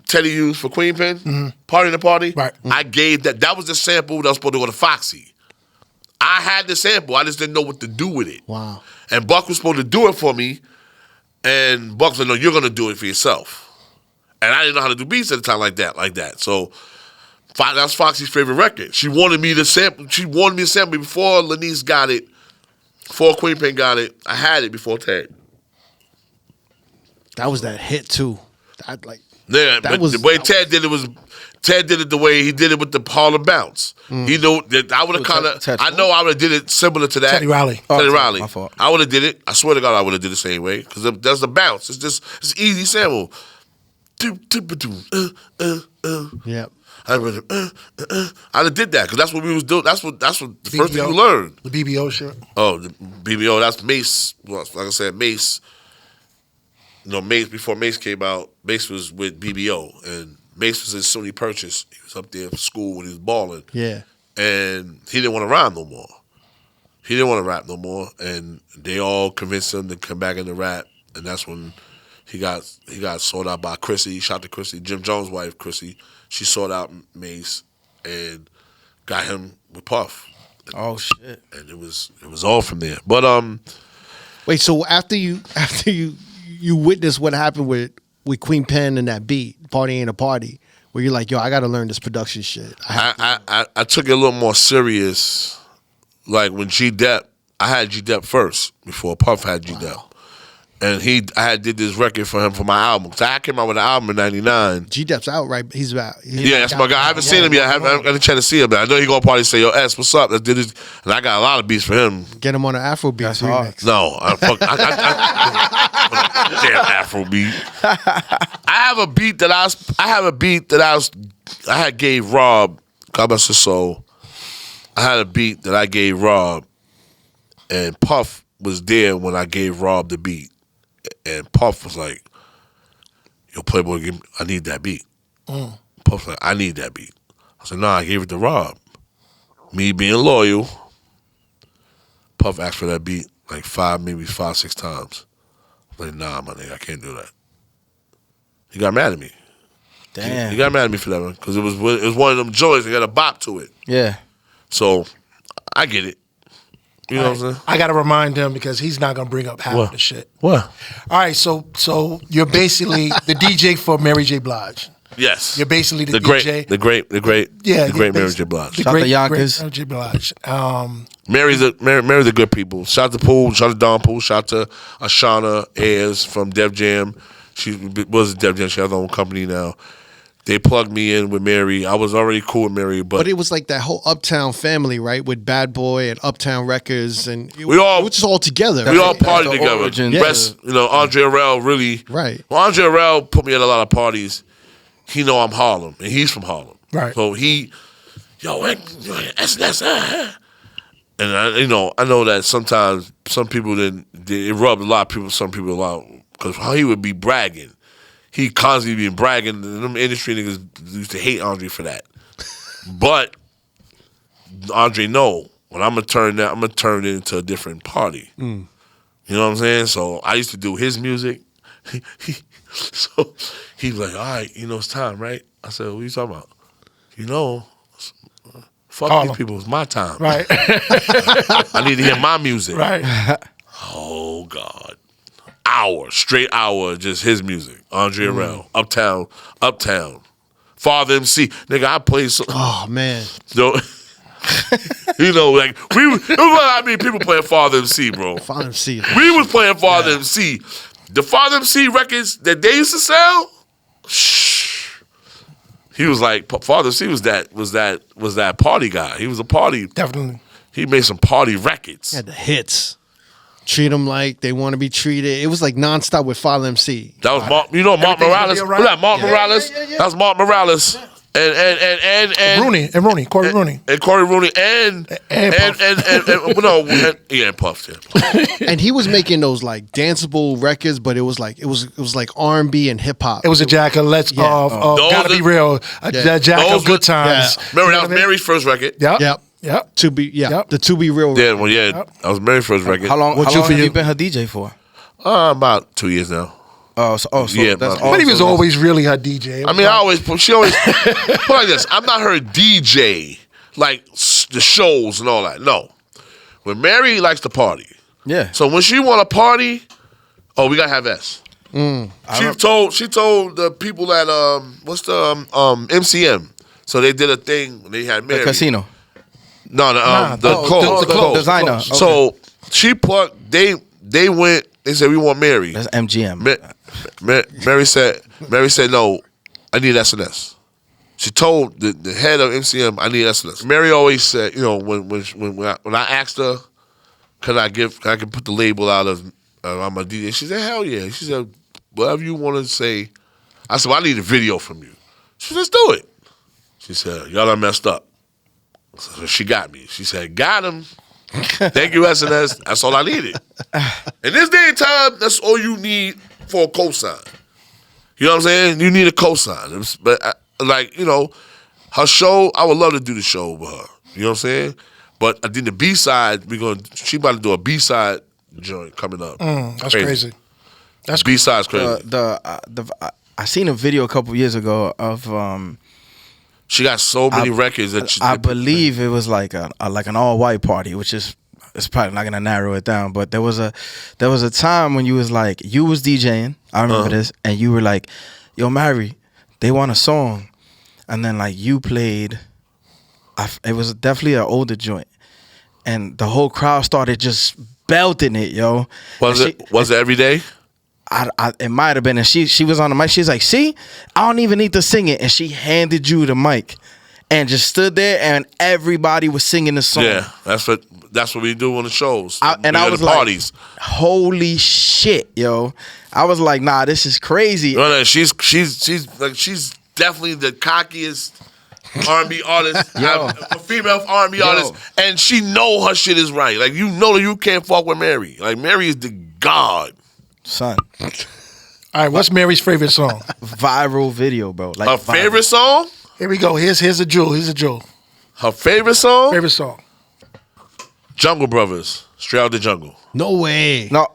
Teddy used for Queen Pen? Party in the Party? Right. I gave that. That was the sample that was supposed to go to Foxy. I had the sample. I just didn't know what to do with it. Wow. And Buck was supposed to do it for me. And Buck said, no, you're going to do it for yourself. And I didn't know how to do beats at the time like that. So that's Foxy's favorite record. She wanted me to sample before Lanice got it, before Queen Pen got it. I had it before Ted. That was that hit too. Yeah, but the way Ted did it the way he did it with the Harlem bounce. He knew that I would have kind of. I know I would have did it similar to that. Teddy Riley. Teddy Riley. My fault. I would have did it. I swear to God, I would have did it the same way because that's the bounce. It's easy sample. Yeah. I'd have did that because that's what we was doing. That's what the first thing you learned. The BBO shit. Oh, the BBO. That's Mace. Well, like I said, Mace. You know, Mace, before Mace came out, Mace was with BBO, and Mace was in SUNY Purchase. He was up there for school when he was balling. Yeah. And he didn't want to rhyme no more. He didn't want to rap no more, and they all convinced him to come back into rap, and that's when he got sought out by Chrissy. Shout out to Chrissy, Jim Jones' wife, Chrissy. She sought out Mace and got him with Puff. Oh shit! And it was all from there. But wait, so after you witnessed what happened with Queen Pen and that beat, Party Ain't a Party, where you're like, yo, I got to learn this production shit. I took it a little more serious. Like when I had G-Dep first before Puff had G-Dep. Wow. And I did this record for him for my album. So I came out with an album in '99. G-Dep's out, right? He's out. Yeah, that's my guy. I haven't seen him yet. I haven't got a chance to see him, but I know he gonna probably say, "Yo, S, what's up?" Let's do this. And I got a lot of beats for him. Get him on an Afrobeat remix. No, damn Afrobeat. I had gave Rob. God bless his soul. I had a beat that I gave Rob, and Puff was there when I gave Rob the beat. And Puff was like, yo, Playboy, I need that beat. Puff was like, I need that beat. I said, nah, I gave it to Rob. Me being loyal, Puff asked for that beat like 5, 6 times. I was like, nah, my nigga, I can't do that. He got mad at me. Damn. He got mad at me for that one because it was one of them joints that got a bop to it. Yeah. So I get it. You know what I'm saying? I got to remind him because he's not going to bring up half of the shit. What? All right, so you're basically the DJ for Mary J. Blige. Yes. You're basically the DJ. The great Mary J. Blige. The Shout great to Yonkers. Mary J. Blige. Mary's the good people. Shout to Poole, shout to Don Poole, shout to Ashana Ayers from Def Jam. She was at Def Jam. She has her own company now. They plugged me in with Mary. I was already cool with Mary, but it was like that whole Uptown family, right? With Bad Boy and Uptown Records, and it we all was just all together. We right? all partied together. Origin. Best, Andre Arell really. Right. Well, Andre Arell put me at a lot of parties. He know I'm Harlem, and he's from Harlem. Right. So SNS. And I know that sometimes some people it rubbed a lot of people, some people a lot, because how he would be bragging. He constantly been bragging. Them industry niggas used to hate Andre for that. But Andre know when I'm gonna turn it into a different party. You know what I'm saying? So I used to do his music. So he was like, all right, it's time, right? I said, what are you talking about? Fuck Harlem. these people, it's my time. Right. I need to hear my music. Right. Oh God. Straight hour, just his music. Andre Arell, Uptown, Father MC. Nigga, I play so. Oh man. You know, like it was I mean, people playing Father MC, bro. Father MC. We was playing Father MC. The Father MC records that they used to sell. Shh. He was like Father MC was that party guy. He was a party. Definitely. He made some party records. Had the hits. Treat them like they want to be treated. It was like nonstop with Father MC. That was Mark. You know Mark Morales. Everything's gonna be all right. Who's that? Mark Morales. That was Mark Morales. And Corey Rooney. And Corey Rooney and Puff. Yeah. And he was making those like danceable records, but it was like R&B and hip hop. It was a jack of Let's Gotta Be Real. Jack Those of Good Times. Yeah. Remember that was Mary's first record. Yep. The To Be Real. Yeah, well, that was Mary's first record. How long have you been her DJ for? About 2 years now. So Yeah, that's But he was always really her DJ. I mean, she always put like this. I'm not her DJ, like the shows and all that. No, when Mary likes to party. Yeah. So when she want to party, we gotta have S. She told the people at what's the MCM. So they did a thing. They had Mary. The casino. No, the designer. Okay. So she plugged. They went. They said we want Mary. That's MGM. Mary said no. I need SNS. She told the head of MCM, I need SNS. Mary always said, you know, when I asked her, can I put the label out of I'm a DJ? She said, hell yeah. She said, whatever you want to say. I said, well, I need a video from you. She said, let's do it. She said, y'all done messed up. So she got me. She said, got him. Thank you, SNS. That's all I needed. In this day and time, that's all you need for a cosign. You know what I'm saying? You need a cosign. But like, you know, her show, I would love to do the show with her. You know what I'm saying? But I did the B-side. She about to do a B-side joint coming up. That's crazy. That's B-side's crazy. I seen a video a couple years ago of she got so many records that I believe it was like an all-white party, which is it's probably not gonna narrow it down. But there was a time when you was DJing. I remember this, and you were like, "Yo, Mary, they want a song," and then like you played. It was definitely an older joint, and the whole crowd started just belting it, yo. Was it every day? It might have been, and she was on the mic. She's like, "See, I don't even need to sing it," and she handed you the mic, and just stood there, and everybody was singing the song. Yeah, that's what we do on the shows. I was parties. Like, "Holy shit, yo!" I was like, "Nah, this is crazy." No, she's definitely the cockiest R&B artist, a female R&B artist, and she know her shit is right. Like you know that you can't fuck with Mary. Like Mary is the god. Son. All right, what's Mary's favorite song? Viral video, bro. Like her favorite song? Here we go. Here's a jewel. Her favorite song? Favorite song. Jungle Brothers. Straight Out the Jungle. No way. No,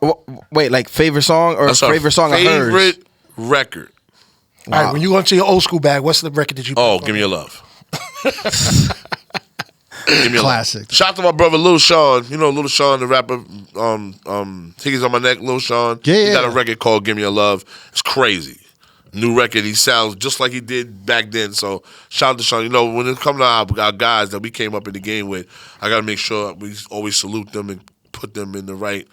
wait, like favorite song or favorite song of hers? Favorite record. Wow. All right, when you go into your old school bag, what's the record that you Give Me Your Love. Give me Classic. Shout out to my brother Lil Sean. You know Lil Sean, the rapper. Hickeys on My Neck. Lil Sean. Yeah. He got a record called "Give Me Your Love." It's crazy. New record. He sounds just like he did back then. So shout out to Sean. You know when it comes to our guys that we came up in the game with, I got to make sure we always salute them and put them in the right.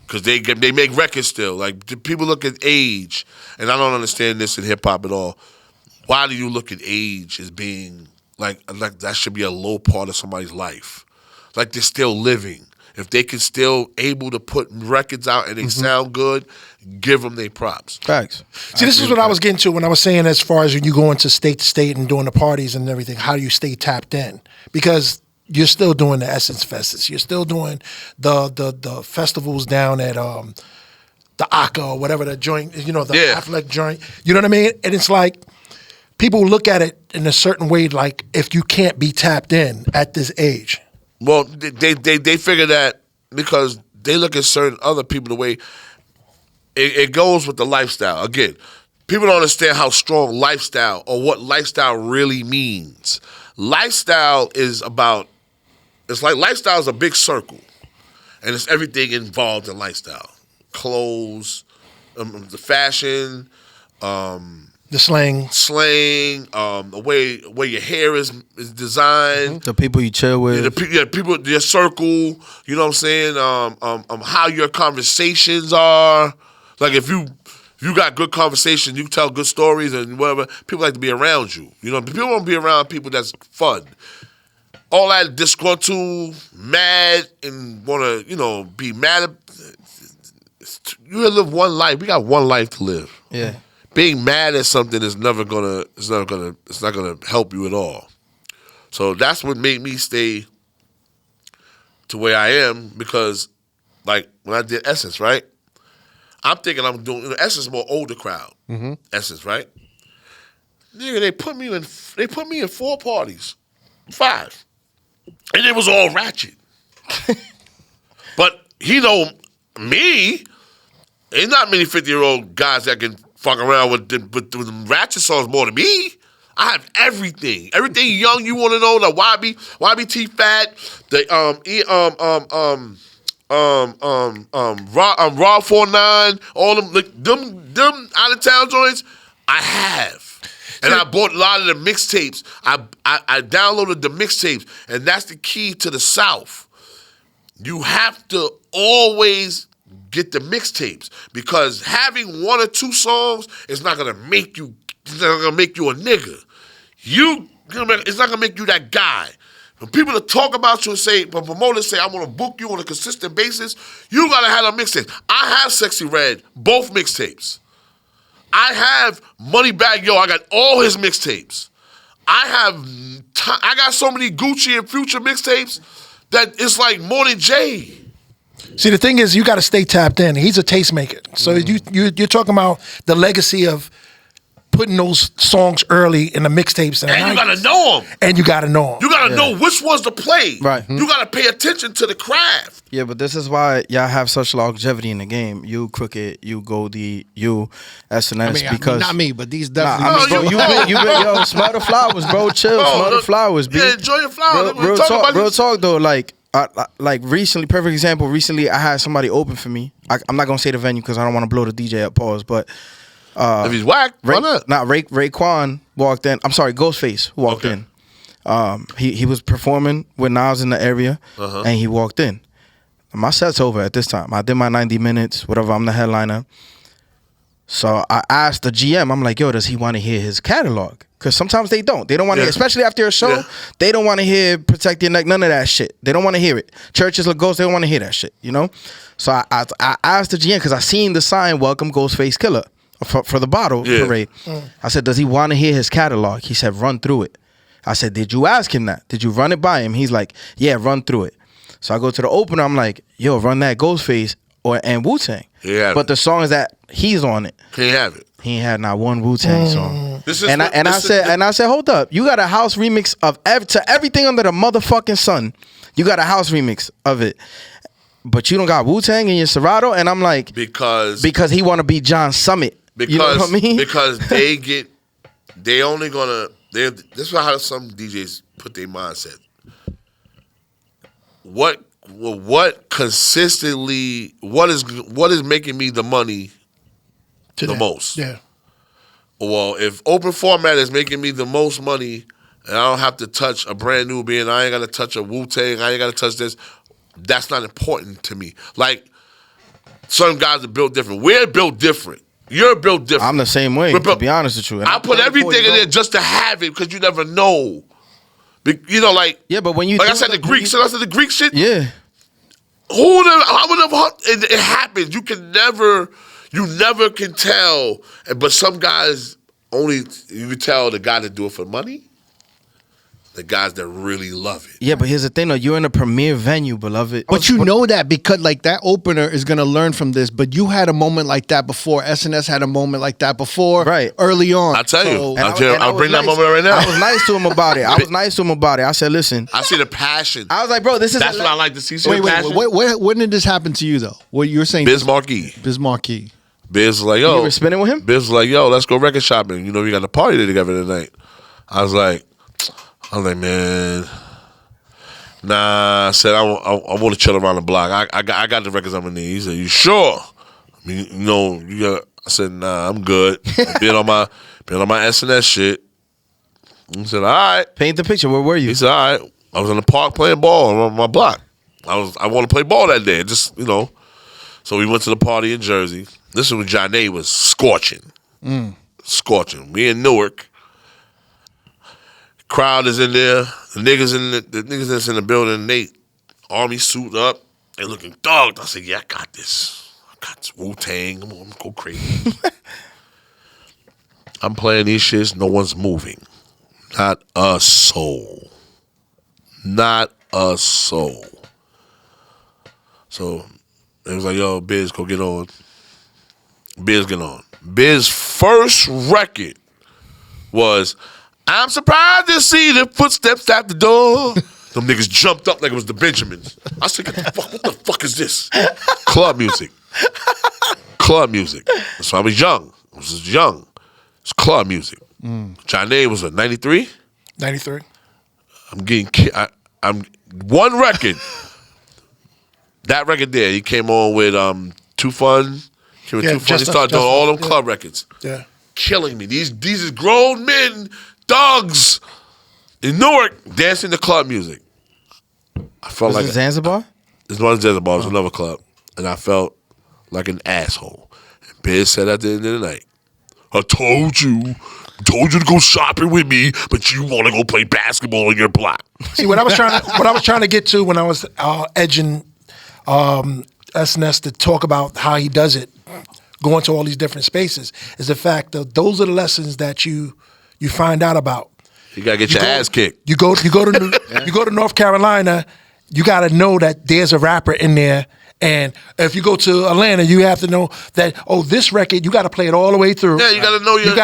Because they make records still. Like people look at age, and I don't understand this in hip hop at all. Why do you look at age as being like that should be a low part of somebody's life? Like they're still living. If they can still able to put records out and they sound good, give them their props. Facts. See, this is what I was getting to when I was saying as far as when you go into state to state and doing the parties and everything, how do you stay tapped in? Because you're still doing the Essence Fests. You're still doing the festivals down at the Aka or whatever the joint, the Affleck joint. You know what I mean? And it's like people look at it in a certain way, like if you can't be tapped in at this age. Well, they figure that because they look at certain other people the way it goes with the lifestyle. Again, people don't understand how strong lifestyle or what lifestyle really means. Lifestyle is lifestyle is a big circle, and it's everything involved in lifestyle: clothes, the fashion, The slang, the way your hair is designed, the people you chill with, people, your circle. You know what I'm saying? How your conversations are. Like if you got good conversation, you tell good stories and whatever. People like to be around you. You know, people want to be around people that's fun. All that disgruntled, mad, and want to be mad. You live one life. We got one life to live. Yeah. Being mad at something is not gonna help you at all. So that's what made me stay to where I am, because like when I did Essence, right? I'm thinking I'm doing Essence more older crowd. Mm-hmm. Essence, right? Nigga, they put me in 4 parties, 5, and it was all ratchet. But me, ain't not many 50-year-old guys that can fuck around with the ratchet songs more than me. I have everything young you want to know. The YBT Fat, the Raw 49, all them out of town joints. I have, and I bought a lot of the mixtapes. I downloaded the mixtapes, and that's the key to the South. You have to always get the mixtapes, because having 1 or 2 songs is not gonna make you. It's not gonna make you a nigga. It's not gonna make you that guy. When people that talk about you and say, when promoters say, I want to book you on a consistent basis, you gotta have a mixtape. I have Sexy Red, both mixtapes. I have Moneybagg Yo. I got all his mixtapes. I got so many Gucci and Future mixtapes that it's like more than Jay. See, the thing is, you got to stay tapped in. He's a tastemaker. So you're talking about the legacy of putting those songs early in the mixtapes. And you got to know them. And you got to know them. You got to know which ones to play. Right. You got to pay attention to the craft. Yeah, but this is why y'all have such longevity in the game. You Crooked, you Goldie, you SNS, because not me, but these definitely. bro, you been yo, smell the flowers, bro. Chill, smell the flowers, B. Yeah, enjoy your flowers. Real talk though, like recently, perfect example. Recently, I had somebody open for me. I'm not gonna say the venue because I don't want to blow the DJ up. Pause, but if he's whack, why not? Raekwon walked in. I'm sorry, Ghostface walked in. He was performing with Nas in the area, and he walked in. My set's over at this time. I did my 90 minutes, whatever. I'm the headliner. So I asked the GM, I'm like, yo, does he want to hear his catalog? Because sometimes they don't. They don't want to hear, especially after a show, they don't want to hear Protect Your Neck, none of that shit. They don't want to hear it. Churches look Ghost, they don't want to hear that shit, you know? So I asked the GM, because I seen the sign, Welcome Ghostface Killer, for the bottle parade. I said, does he want to hear his catalog? He said, run through it. I said, did you ask him that? Did you run it by him? He's like, yeah, run through it. So I go to the opener, I'm like, yo, run that Ghostface and Wu-Tang. But the songs that he's on it, he have it. He ain't had not one Wu-Tang song. I said, hold up, you got a house remix of to everything under the motherfucking sun. You got a house remix of it, but you don't got Wu-Tang in your Serato. And I'm like, because he want to be John Summit. Because you know what I mean? Because this is how some DJs put their mindset. What consistently, what is making me the money the most? Yeah. Well, if open format is making me the most money, and I don't have to touch a brand new being, I ain't got to touch a Wu-Tang, I ain't got to touch this, that's not important to me. Like, some guys are built different. We're built different. You're built different. I'm the same way, to be honest with you. And I put everything in there just to have it, because you never know. You know, like, yeah, but when you, like I said, the Greek shit. Yeah. It happens. You never can tell. But some guys you can tell the guy that do it for money, the guys that really love it. Yeah, but here's the thing though, you're in a premier venue, beloved. But you know that because like that opener is gonna learn from this. But you had a moment like that before. SNS had a moment like that before. Right. Early on. I'll tell you. I'll bring that moment right now. I was nice to him about it. I said, listen. I see the passion. I was like, bro, this is that's what I like to see. Wait, when did this happen to you though? What you were saying? Biz Markie. Biz Markie. Biz was like, yo. You were spinning with him? Biz was like, yo, let's go record shopping. You know, we got a party together tonight. I was like, man, nah. I said I want to chill around the block. I got the records I'm gonna need. He said, you sure? I mean, you know, I said, nah, I'm good. Been on my SNS shit. He said, all right. Paint the picture. Where were you? He said, all right. I was in the park playing ball on my block. I want to play ball that day. Just, So we went to the party in Jersey. This is when Johnny was scorching. Scorching. We in Newark. Crowd is in there. The niggas that's in the building, they army suit up. They looking thugged. I said, yeah, I got this. I got this Wu-Tang. I'm gonna go crazy. I'm playing these shits. No one's moving. Not a soul. Not a soul. So it was like, yo, Biz, go get on. Biz get on. Biz's first record was I'm surprised to see the footsteps at the door. Them niggas jumped up like it was the Benjamins. I said, what the fuck is this? Club music. Club music. So I was young. I was young. It's club music. Johnny was a 93? 93. I'm one record. That record there, he came on with Too Fun. He started doing all them club records. Yeah. Killing me. These is grown men, thugs in Newark dancing to club music. I felt Was like it Zanzibar? It's not Zanzibar, it was another club. And I felt like an asshole. And Biz said at the end of the night, I told you to go shopping with me, but you want to go play basketball in your block. See, what I was trying to get to when I was edging SNS to talk about how he does it, going to all these different spaces, is the fact that those are the lessons that you find out about. You gotta get your ass kicked. You go to North Carolina, you gotta know that there's a rapper in there. And if you go to Atlanta, you have to know that, this record, you got to play it all the way through. Yeah, you got to know you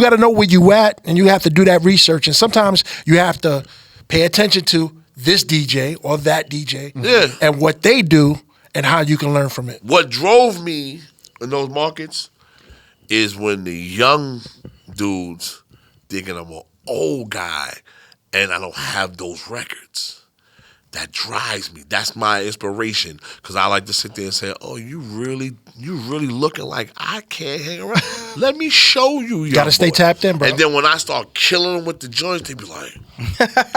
got to know where you at, and you have to do that research. And sometimes you have to pay attention to this DJ or that DJ, and what they do and how you can learn from it. What drove me in those markets is when the young dudes thinking I'm an old guy and I don't have those records. That drives me. That's my inspiration. Because I like to sit there and say, oh, you really looking like I can't hang around. Let me show you. You got to stay tapped in, bro. And then when I start killing them with the joints, they be like,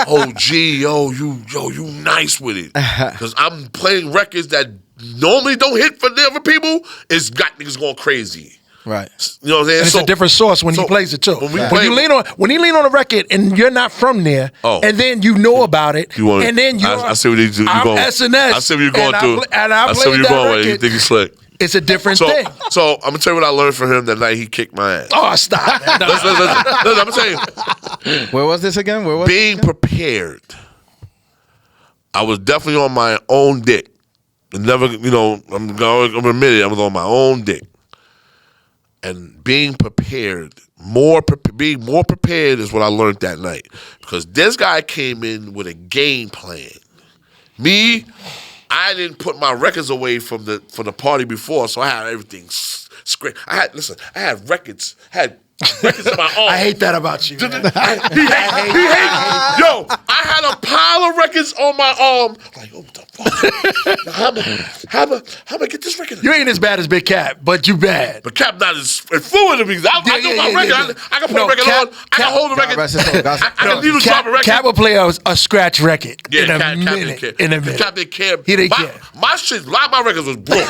oh, gee, you nice with it. Because I'm playing records that normally don't hit for the other people. It's got niggas going crazy. Right. You know what I'm saying? And it's a different source when he plays it too. When he lean on a record and you're not from there, and then you know about it, and then I see what you're going. SNS. I see what you're going through. I see what you're going with. You think he's slick? It's a different thing. So I'm gonna tell you what I learned from him that night he kicked my ass. Oh, stop! Listen, I'm gonna tell you. Where was this again? Being prepared. I was definitely on my own dick. Never, I'm admit it. I was on my own dick. And being prepared, being more prepared is what I learned that night. Because this guy came in with a game plan. Me, I didn't put my records away from the party before, so I had everything scraped. I had records in my arm. I hate that about you. He hates. Yo, I had a pile of records on my arm. Like, what the fuck? How am I get this record? You ain't as bad as Big Cap, but you bad. But Cap not as fluid as me. I know my record. I can put a record on. I can hold a record. I can needle drop a record. Cap will play a scratch record in a Cap minute. Cap didn't care. He didn't care. My shit, a lot of my records was broke.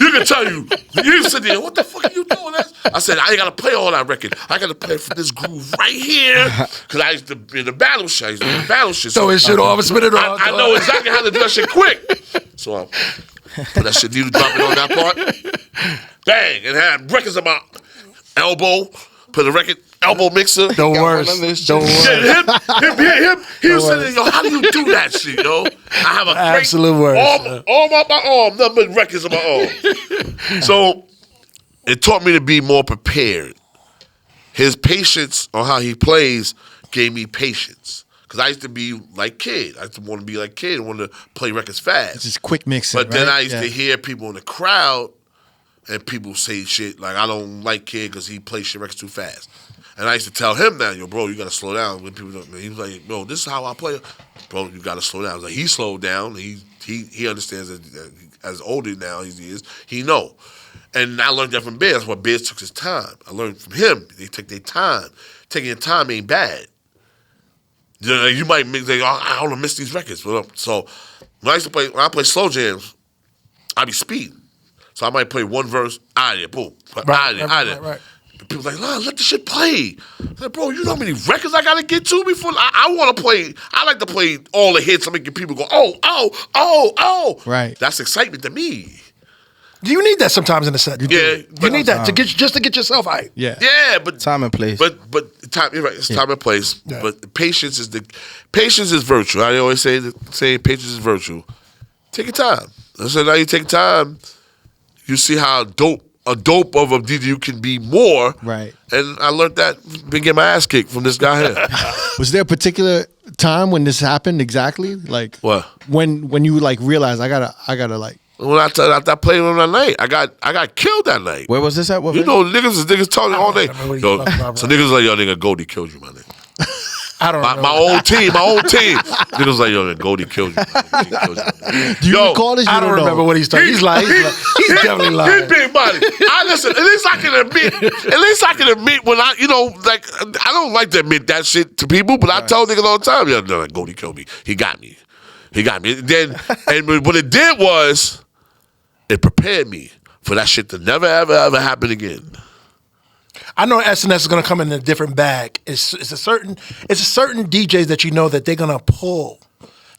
You can tell you. You sit there, what the fuck are you doing? I said, I ain't got to play all that record. I got to play for this groove right here. Because I used to be in the battle shit. So it should all spit it on. I know exactly how to do that shit quick. So I put that shit, needle drop it on that part. Bang. And had records on my elbow. Put a record, elbow mixer. The worst. Him. He was sitting there, yo, how do you do that shit, yo? I have a great absolute worst. All my arm, nothing but records on my arm. So it taught me to be more prepared. His patience on how he plays gave me patience. Because I used to be like Kid. I used to want to be like Kid. I wanted to play records fast. Just quick mixing, But then I used to hear people in the crowd and people say shit like, I don't like Kid because he plays shit records too fast. And I used to tell him that, yo, bro, you gotta slow down. When people don't, he was like, yo, this is how I play. Bro, you gotta slow down. I was like, he slowed down. He understands that as older now as he is, he know. And I learned that from Biz. That's why Biz took his time. I learned from him. They take their time. Taking your time ain't bad. You might think, oh, I don't miss these records. So when I play slow jams, I be speeding. So I might play one verse, out of there, boom, out of there. Right. People like, nah, let the shit play. I'm like, bro, you know how many records I gotta get to before I want to play? I like to play all the hits. I'm making people go, oh. Right. That's excitement to me. You need that sometimes in the set. You need that to get yourself hyped. Yeah, but time and place. But time, you're right. It's time and place. Yeah. But patience is virtue. I always say patience is virtue. Take your time. So now you take time. You see how dope of a DJ you can be more. Right. And I learned that been getting my ass kicked from this guy here. Was there a particular time when this happened exactly? Like what? When you like realized I gotta like. When I played on that night, I got killed that night. Where was this at? What you know, niggas talking all day. So niggas like, yo, nigga, Goldie killed you, my nigga. I don't know. My own team. Niggas like, yo, Goldie killed you. Do you recall this? I don't remember what he's talking. He's definitely lying. He's big body. Listen, at least I can admit when I don't like to admit that shit to people, but I tell niggas all the time, yo, no, Goldie killed me. He got me. Then, and what it did was, it prepared me for that shit to never, ever happen again. I know SNS is gonna come in a different bag. It's a certain DJs that you know that they're gonna pull.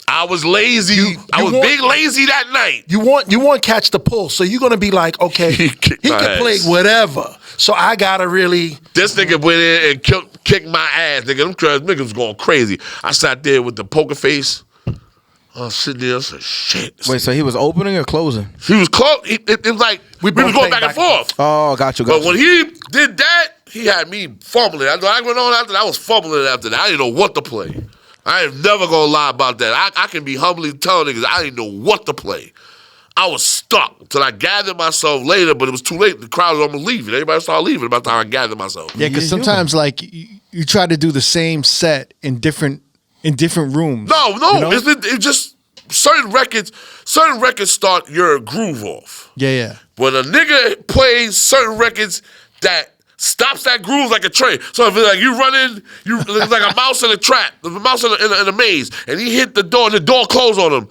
I was lazy. I was big lazy that night. You want catch the pull, so you're gonna be like, okay, he can play whatever. So I gotta really. This nigga went in and kicked my ass, nigga. Them niggas was going crazy. I sat there with the poker face. I was sitting there, I said, shit. Wait, so he was opening or closing? He was close. It was like, we was going back and forth. Oh, got you. But when he did that, he had me fumbling. I went on after that, I was fumbling after that. I didn't know what to play. I ain't never gonna lie about that. I can be humbly telling niggas, I didn't know what to play. I was stuck till I gathered myself later, but it was too late. The crowd was almost leaving. Everybody started leaving by the time I gathered myself. Yeah, because sometimes like you try to do the same set in different rooms. No, you know? it's just certain records start your groove off. Yeah. When a nigga plays certain records that stops that groove like a train. So if it's like you running, it's like a mouse in a trap, a mouse in a maze, and he hit the door and the door closed on him.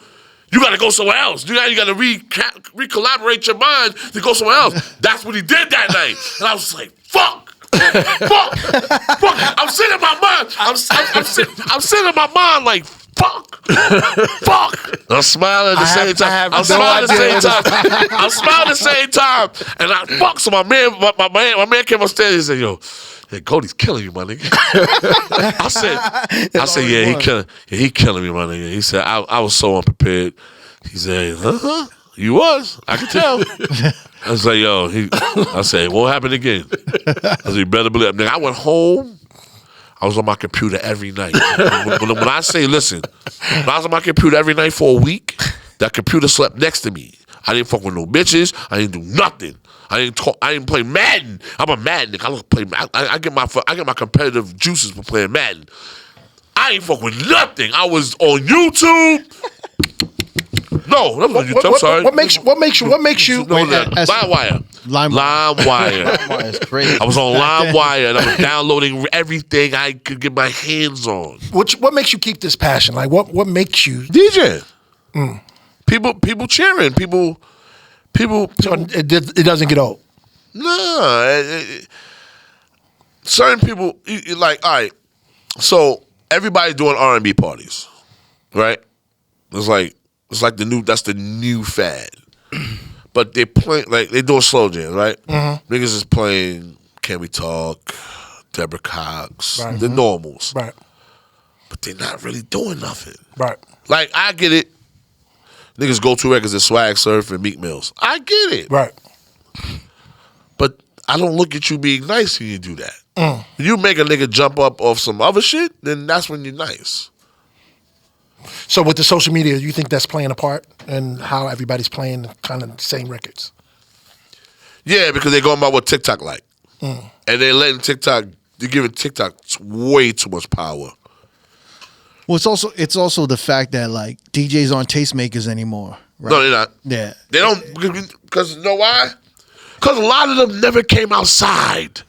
You gotta go somewhere else. You gotta re-collaborate your mind to go somewhere else. That's what he did that night. And I was like, fuck. I'm sitting in my mind. I'm sitting in my mind like, fuck. I'm smiling at the same time. I'm smiling at the same time. And I fuck. So my man came upstairs and said, yo, Cody's killing you, my nigga. I said, yeah, he killing me, my nigga. He said, I was so unprepared. He said, you was. I could tell. I was like, yo, I said, it won't happen again. I said, you better believe it. Nigga, I went home. I was on my computer every night. When I say, listen, when I was on my computer every night for a week, that computer slept next to me. I didn't fuck with no bitches. I didn't do nothing. I didn't play Madden. I'm a Madden nigga. I get my competitive juices for playing Madden. I ain't fuck with nothing. I was on YouTube. No, that was on YouTube. I'm sorry. What makes you? No, LimeWire. LimeWire. It's crazy. I was on LimeWire and I was downloading everything I could get my hands on. What makes you keep this passion? Like what makes you DJ? People cheering. People. So it doesn't get old. No, certain people like. All right, so everybody doing R&B parties, right? It's like that's the new fad. But they play like they doing slow jams, right? Mm-hmm. Niggas is playing Can We Talk, Deborah Cox, right. The normals, right? But they're not really doing nothing, right? Like I get it. Niggas go to records at Swag Surf and Meek Mills. I get it, right? But I don't look at you being nice when you do that. When you make a nigga jump up off some other shit, then that's when you're nice. So with the social media, you think that's playing a part in how everybody's playing kind of the same records? Yeah, because they're going by what TikTok like. And they're letting TikTok you're giving TikTok way too much power. Well, it's also the fact that like DJs aren't tastemakers anymore. Right? No, they're not. Yeah. They don't, because you know why? Because a lot of them never came outside.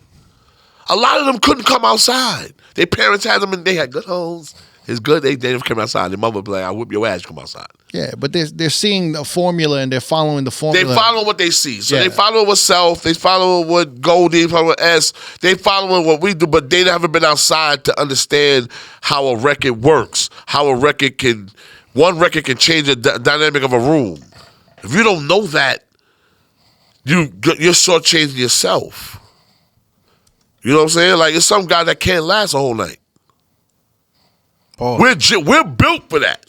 A lot of them couldn't come outside. Their parents had them and they had good homes. It's good they never came outside. Their mother would be like, I'll whip your ass, come outside. Yeah, but they're seeing the formula and they're following the formula. They follow what they see. So Yeah. they follow what Self, they follow what Goldie, they follow what S, they follow what we do, but they haven't been outside to understand how a record works, how one record can change the dynamic of a room. If you don't know that, you're shortchanging yourself. You know what I'm saying? Like, it's some guy that can't last a whole night. Oh. We're built for that.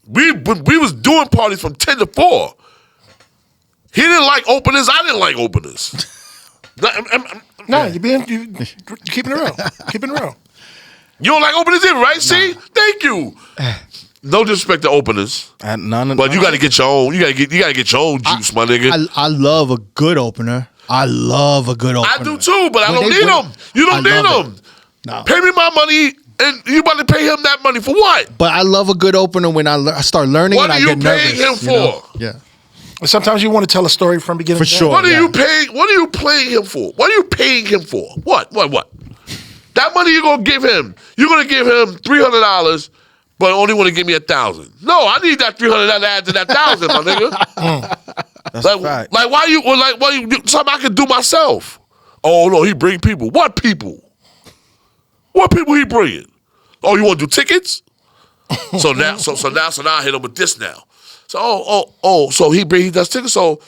We was doing parties from 10 to 4. He didn't like openers. I didn't like openers. No, you keeping it real. Keeping it real. You don't like openers either, right? See? Thank you. No disrespect to openers. But you got to get your own. You got to get your own juice, my nigga. I love a good opener. I love a good opener. I do too, but I don't need them. You don't need them. No. Pay me my money, and you about to pay him that money for what? But I love a good opener when I start learning What and are I you get nervous. paying him you know? for? Yeah. Sometimes you want to tell a story from beginning For to sure. end. What are you paying? What are you paying him for? What are you paying him for? What? That money you're gonna give him? You're gonna give him $300, but only want to give me $1,000. No, I need that $300 that adds to that $1,000, my nigga. That's a fact. Like why you do something I can do myself? Oh no, he bring people. What people? What people he bringing? Oh, you want to do tickets? So now I hit him with this now. So so he does tickets. So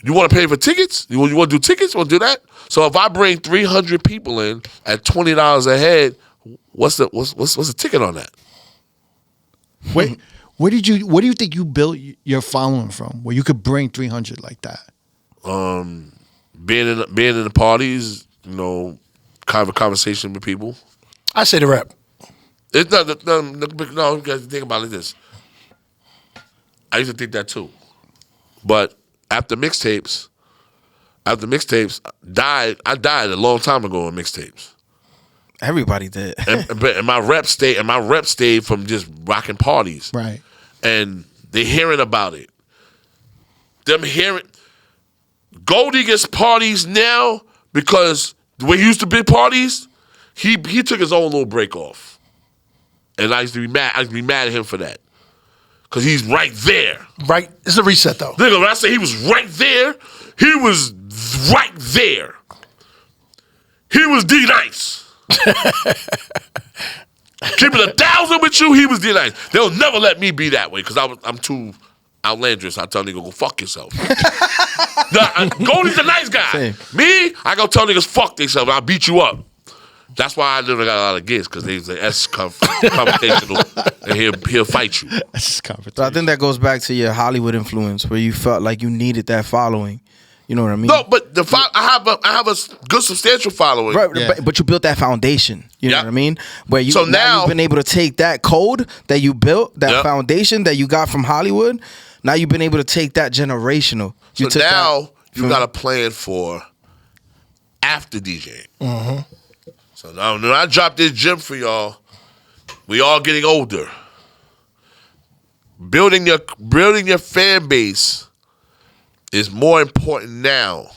you want to pay for tickets? You want to do tickets? You want to do that? So if I bring 300 people in at $20 a head, what's the ticket on that? Wait, where do you think you built your following from? Where you could bring 300 like that? Being in the parties, you know, kind of a conversation with people. I say the rap. It's not no. You got to think about it like this. I used to think that too, but after mixtapes died. I died a long time ago in mixtapes. Everybody did. and my rep stayed from just rocking parties. Right. And they hearing about it. Goldie gets parties now because the way he used to be parties, he took his own little break off. And I used to be mad. I used to be mad at him for that. Because he's right there. Right. It's a reset, though. Nigga, when I say he was right there, he was right there. He was D-Nice. Keeping 1,000 with you, he was D-Nice. They'll never let me be that way because I'm too outlandish. I tell nigga, go fuck yourself. Goldie's the nice guy. Same. Me, I go tell niggas fuck themselves. I'll beat you up. That's why I never got a lot of gigs because they was an confrontational and he'll fight you. That's So I think that goes back to your Hollywood influence where you felt like you needed that following. You know what I mean? No, but I have a good substantial following. Right, Yeah. but you built that foundation. You know Yep. what I mean? Where you So now now- you've been able to take that code that you built, that Yep. foundation that you got from Hollywood. Now you've been able to take that generational. You So took now that you from- got a plan for after DJing. So now when I drop this gym for y'all, we all getting older. Building your fan base is more important now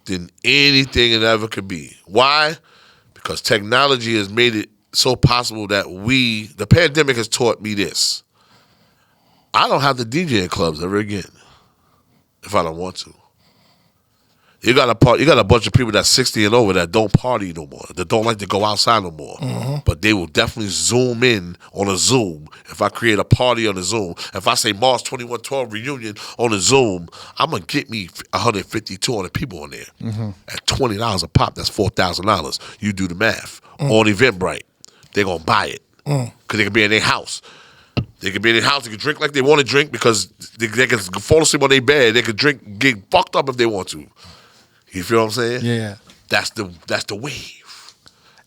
than anything it ever could be. Why? Because technology has made it so possible that the pandemic has taught me this. I don't have to DJ in clubs ever again if I don't want to. You got a bunch of people that's 60 and over that don't party no more, that don't like to go outside no more. But they will definitely zoom in on a Zoom. If I create a party on a Zoom, if I say Mars 2112 reunion on a Zoom, I'm going to get me 150, 200 people on there. At $20 a pop, that's $4,000. You do the math. On Eventbrite, they're going to buy it. Because they can be in their house. They can be in their house. They can drink like they want to drink because they can fall asleep on their bed. They can drink, get fucked up if they want to. You feel what I'm saying? Yeah. That's the wave.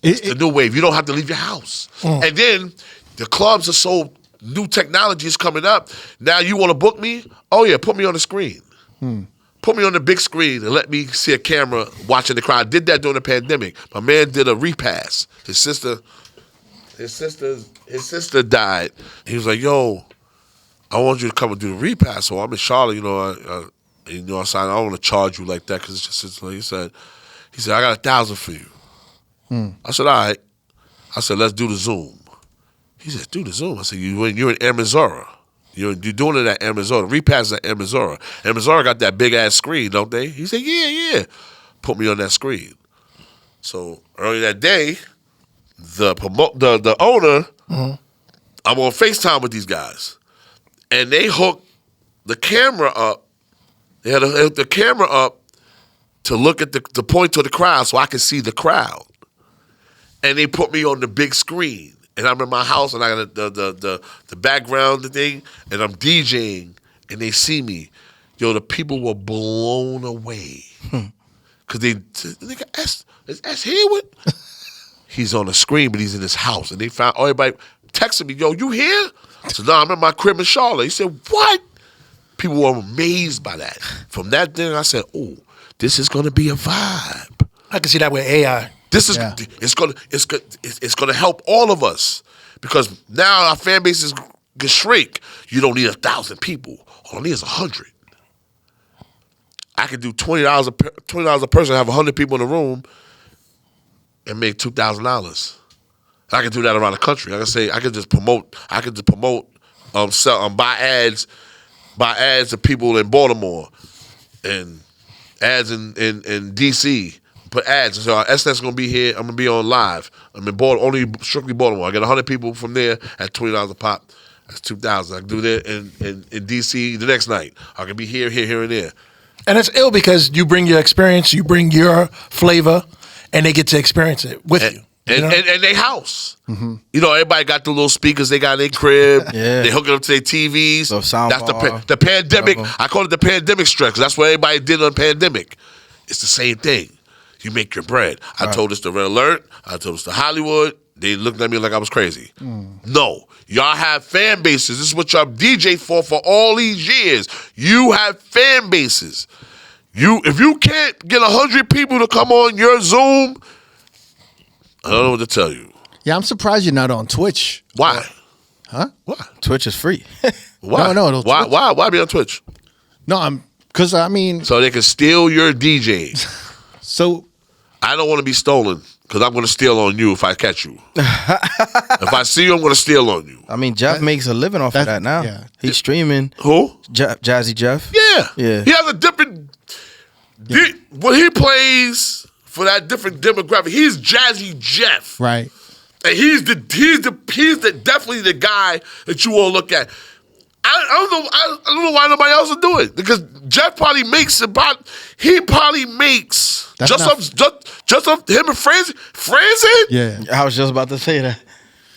It's the new wave. You don't have to leave your house. And then the clubs are so new technology is coming up. Now you want to book me? Oh yeah, put me on the screen. put me on the big screen and let me see a camera watching the crowd. I did that during the pandemic. My man did a repass. His sister died. He was like, yo, I want you to come and do the repass. So I'm in Charlotte, I don't want to charge you like that because it's just, he said, I got 1,000 for you. I said, all right. I said, let's do the Zoom. He said, do the Zoom. I said, you're in Air Missouri. You're doing it at Air Missouri. Repass at Air Missouri. Air Missouri got that big ass screen, don't they? He said, yeah. Put me on that screen. So early that day, the owner, I'm on FaceTime with these guys. And they hooked the camera up. They had the camera up to look at the point to the crowd so I could see the crowd. And they put me on the big screen. And I'm in my house and I got the background thing and I'm DJing and they see me. Yo, the people were blown away. Cause is S here with? He's on the screen, but he's in his house. And they found everybody texting me, yo, you here? So now I'm in my crib in Charlotte. He said, what? People were amazed by that. From that day, I said, oh, this is gonna be a vibe. I can see that with AI. This is it's gonna help all of us because now our fan base is gonna shrink. You don't need 1,000 people. All I need is 100. I could do $20 a person, have 100 people in the room, and make $2,000. I can do that around the country. Like I say, I could just promote. Buy ads to people in Baltimore, and ads in DC. Put ads. So our SNS is gonna be here. I'm gonna be on live. I'm in Baltimore, only strictly Baltimore. I get 100 people from there at $20 a pop. That's 2,000. I can do that in DC the next night. I can be here, and there. And it's ill because you bring your experience, you bring your flavor, and they get to experience it with you. And they house. Mm-hmm. Everybody got the little speakers they got in their crib. Yeah. They hook it up to their TVs. So sound that's bar. the pandemic. I call it the pandemic stretch because that's what everybody did on the pandemic. It's the same thing. You make your bread. I told this to Red Alert. I told this to Hollywood. They looked at me like I was crazy. No. Y'all have fan bases. This is what y'all DJ for all these years. You have fan bases. If you can't get 100 people to come on your Zoom, I don't know what to tell you. Yeah, I'm surprised you're not on Twitch. Why? Huh? Why? Twitch is free. Why? No. Why be on Twitch? No, so they can steal your DJ. So I don't want to be stolen because I'm going to steal on you if I catch you. If I see you, I'm going to steal on you. I mean, Jeff makes a living off of that now. Yeah. He's streaming. Who? Jazzy Jeff. Yeah. He has a different. When he plays for that different demographic, he's Jazzy Jeff. Right. And he's definitely the guy that you all look at. I don't know why nobody else will do it because Jeff probably makes just off him and Francis. Yeah, I was just about to say that.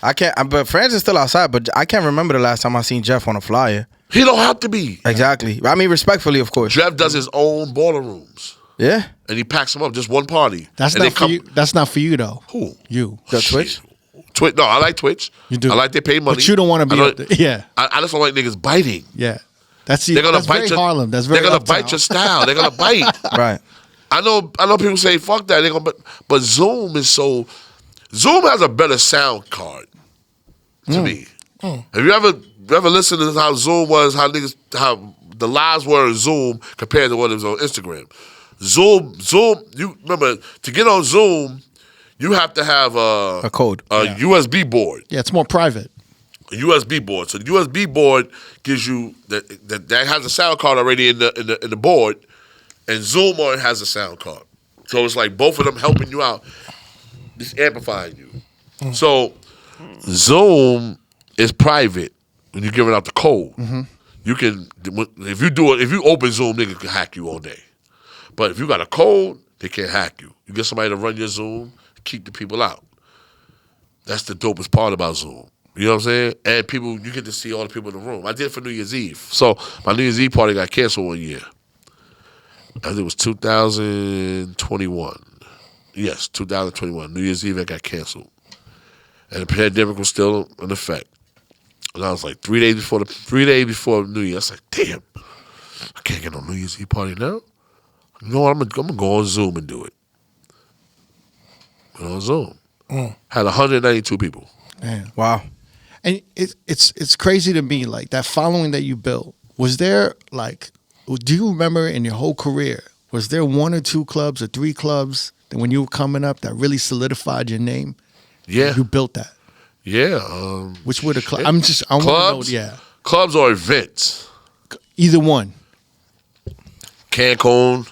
I can't, but Francis is still outside. But I can't remember the last time I seen Jeff on a flyer. He don't have to be exactly. I mean, respectfully, of course. Jeff does his own boiler rooms. Yeah, and he packs them up just one party. That's not for you. That's not for you though. Who? You? The Twitch. Twitch. No, I like Twitch. You do. I like they pay money. But you don't want to be up there. Yeah. I just don't like niggas biting. Yeah. That's very Harlem. That's very They're gonna Uptown. bite your style. They're gonna bite. Right. I know people say fuck that. They're gonna but Zoom has a better sound card to me. Have you ever listened to how Zoom was, how the lives were in Zoom compared to what it was on Instagram? Zoom, you remember to get on Zoom, you have to have a code, USB board. Yeah, it's more private. A USB board. So the USB board gives you that has a sound card already in the board, and Zoom on it has a sound card. So it's like both of them helping you out, just amplifying you. So Zoom is private when you're giving out the code. Mm-hmm. You can if you open Zoom, nigga can hack you all day. But if you got a code, they can't hack you. You get somebody to run your Zoom, keep the people out. That's the dopest part about Zoom. You know what I'm saying? And you get to see all the people in the room. I did it for New Year's Eve. So my New Year's Eve party got canceled one year. I think it was 2021. Yes, 2021. New Year's Eve, it got canceled. And the pandemic was still in effect. And I was like, 3 days before New Year, I was like, damn, I can't get no New Year's Eve party now. You know what? I'm gonna go on Zoom and do it. Went on Zoom. Had 192 people. Man. Wow. And it's crazy to me, like that following that you built. Was there like, do you remember in your whole career, was there 1 or 2 clubs or 3 clubs that when you were coming up that really solidified your name? Yeah. You built that. Yeah. Which were the clubs? I want to know. Clubs? Yeah. Clubs or events? Either one. Cancun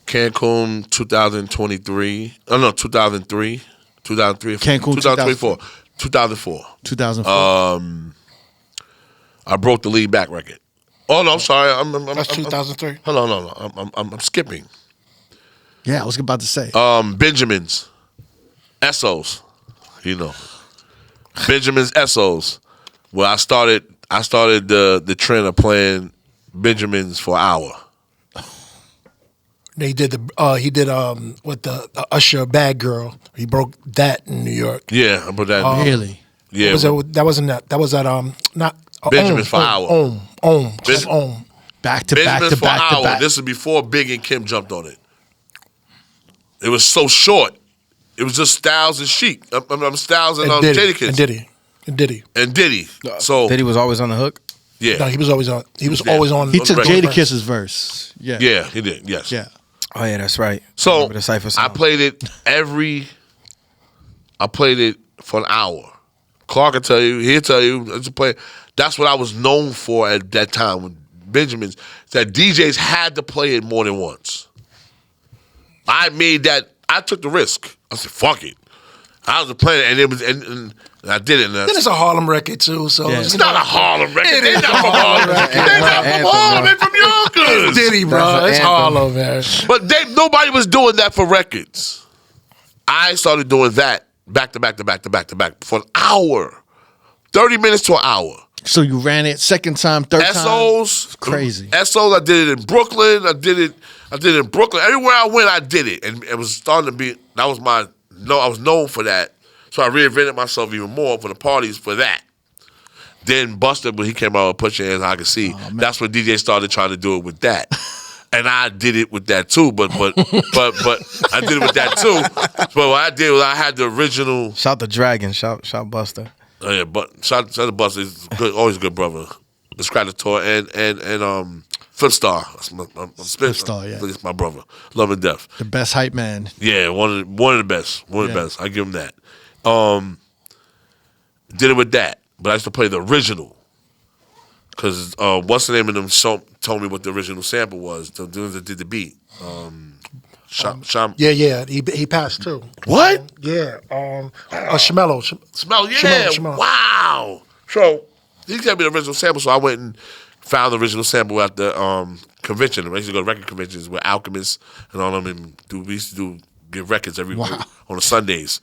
2023. Oh no, 2003. 2003. Cancun 2024. 2004. 2004. I broke the lead back record. Oh no, I'm sorry. That's 2003. Hold on. I'm skipping. Yeah, I was about to say. Benjamin's, Essos, Benjamin's Essos. Well, I started the trend of playing Benjamin's for an hour. He did with the Usher Bad Girl. He broke that in New York. Yeah, I put that. Really? Yeah, That wasn't that. That was at not Benjamin's for an hour. Back to Benjamin's back to for an back to hour. back. This is before Big and Kim jumped on it. It was so short. It was just Styles and Chic. Styles and Jadakiss. And Diddy. So Diddy was always on the hook. yeah, No, he was always on. He was always on. He took on the record. Jadakiss's verse. Yeah. yeah, he did. Yes. Yeah. Oh yeah, that's right. So Remember the Cypher song. I played it for an hour. Clark will tell you, he'll tell you, I just play. That's what I was known for at that time with Benjamin's, that DJs had to play it more than once. I took the risk. I said, fuck it. I was playing it, and it was, and I did it. Then it's a Harlem record too, so Yeah. It's not a Harlem record. They're is not from Harlem. They're not from Harlem. They're from Yonkers. It's Diddy, bro. That's It's an Harlem, man. But nobody was doing that for records. I started doing that back to back for an hour. 30 minutes to an hour. So you ran it second time, third time. SOs. Crazy. SOs, I did it in Brooklyn. I did it in Brooklyn. Everywhere I went, I did it. And it was starting to be, I was known for that. So I reinvented myself even more for the parties for that. Then Buster, when he came out with Put Your Hands, I Could See. That's when DJ started trying to do it with that. And I did it with that too, but I did it with that too. But what I did was I had the original. Shout the Dragon, shout Buster. Oh yeah, but shout to Buster. He's good, always a good brother. The Scratchator and Flipstar. That's Flipstar, yeah. That's my brother. Love and death. The best hype man. Yeah, one of the best. One of the best. I give him that. Did it with that, but I used to play the original. Cause what's the name of them? Told me what the original sample was. The dudes that did the beat. Yeah. He passed too. What? Yeah. Shmello. Smell, yeah. Shmello. Wow. So he gave me the original sample, so I went and found the original sample at the convention. I used to go to record conventions with Alchemists and all of them. And we used to get records every week on the Sundays.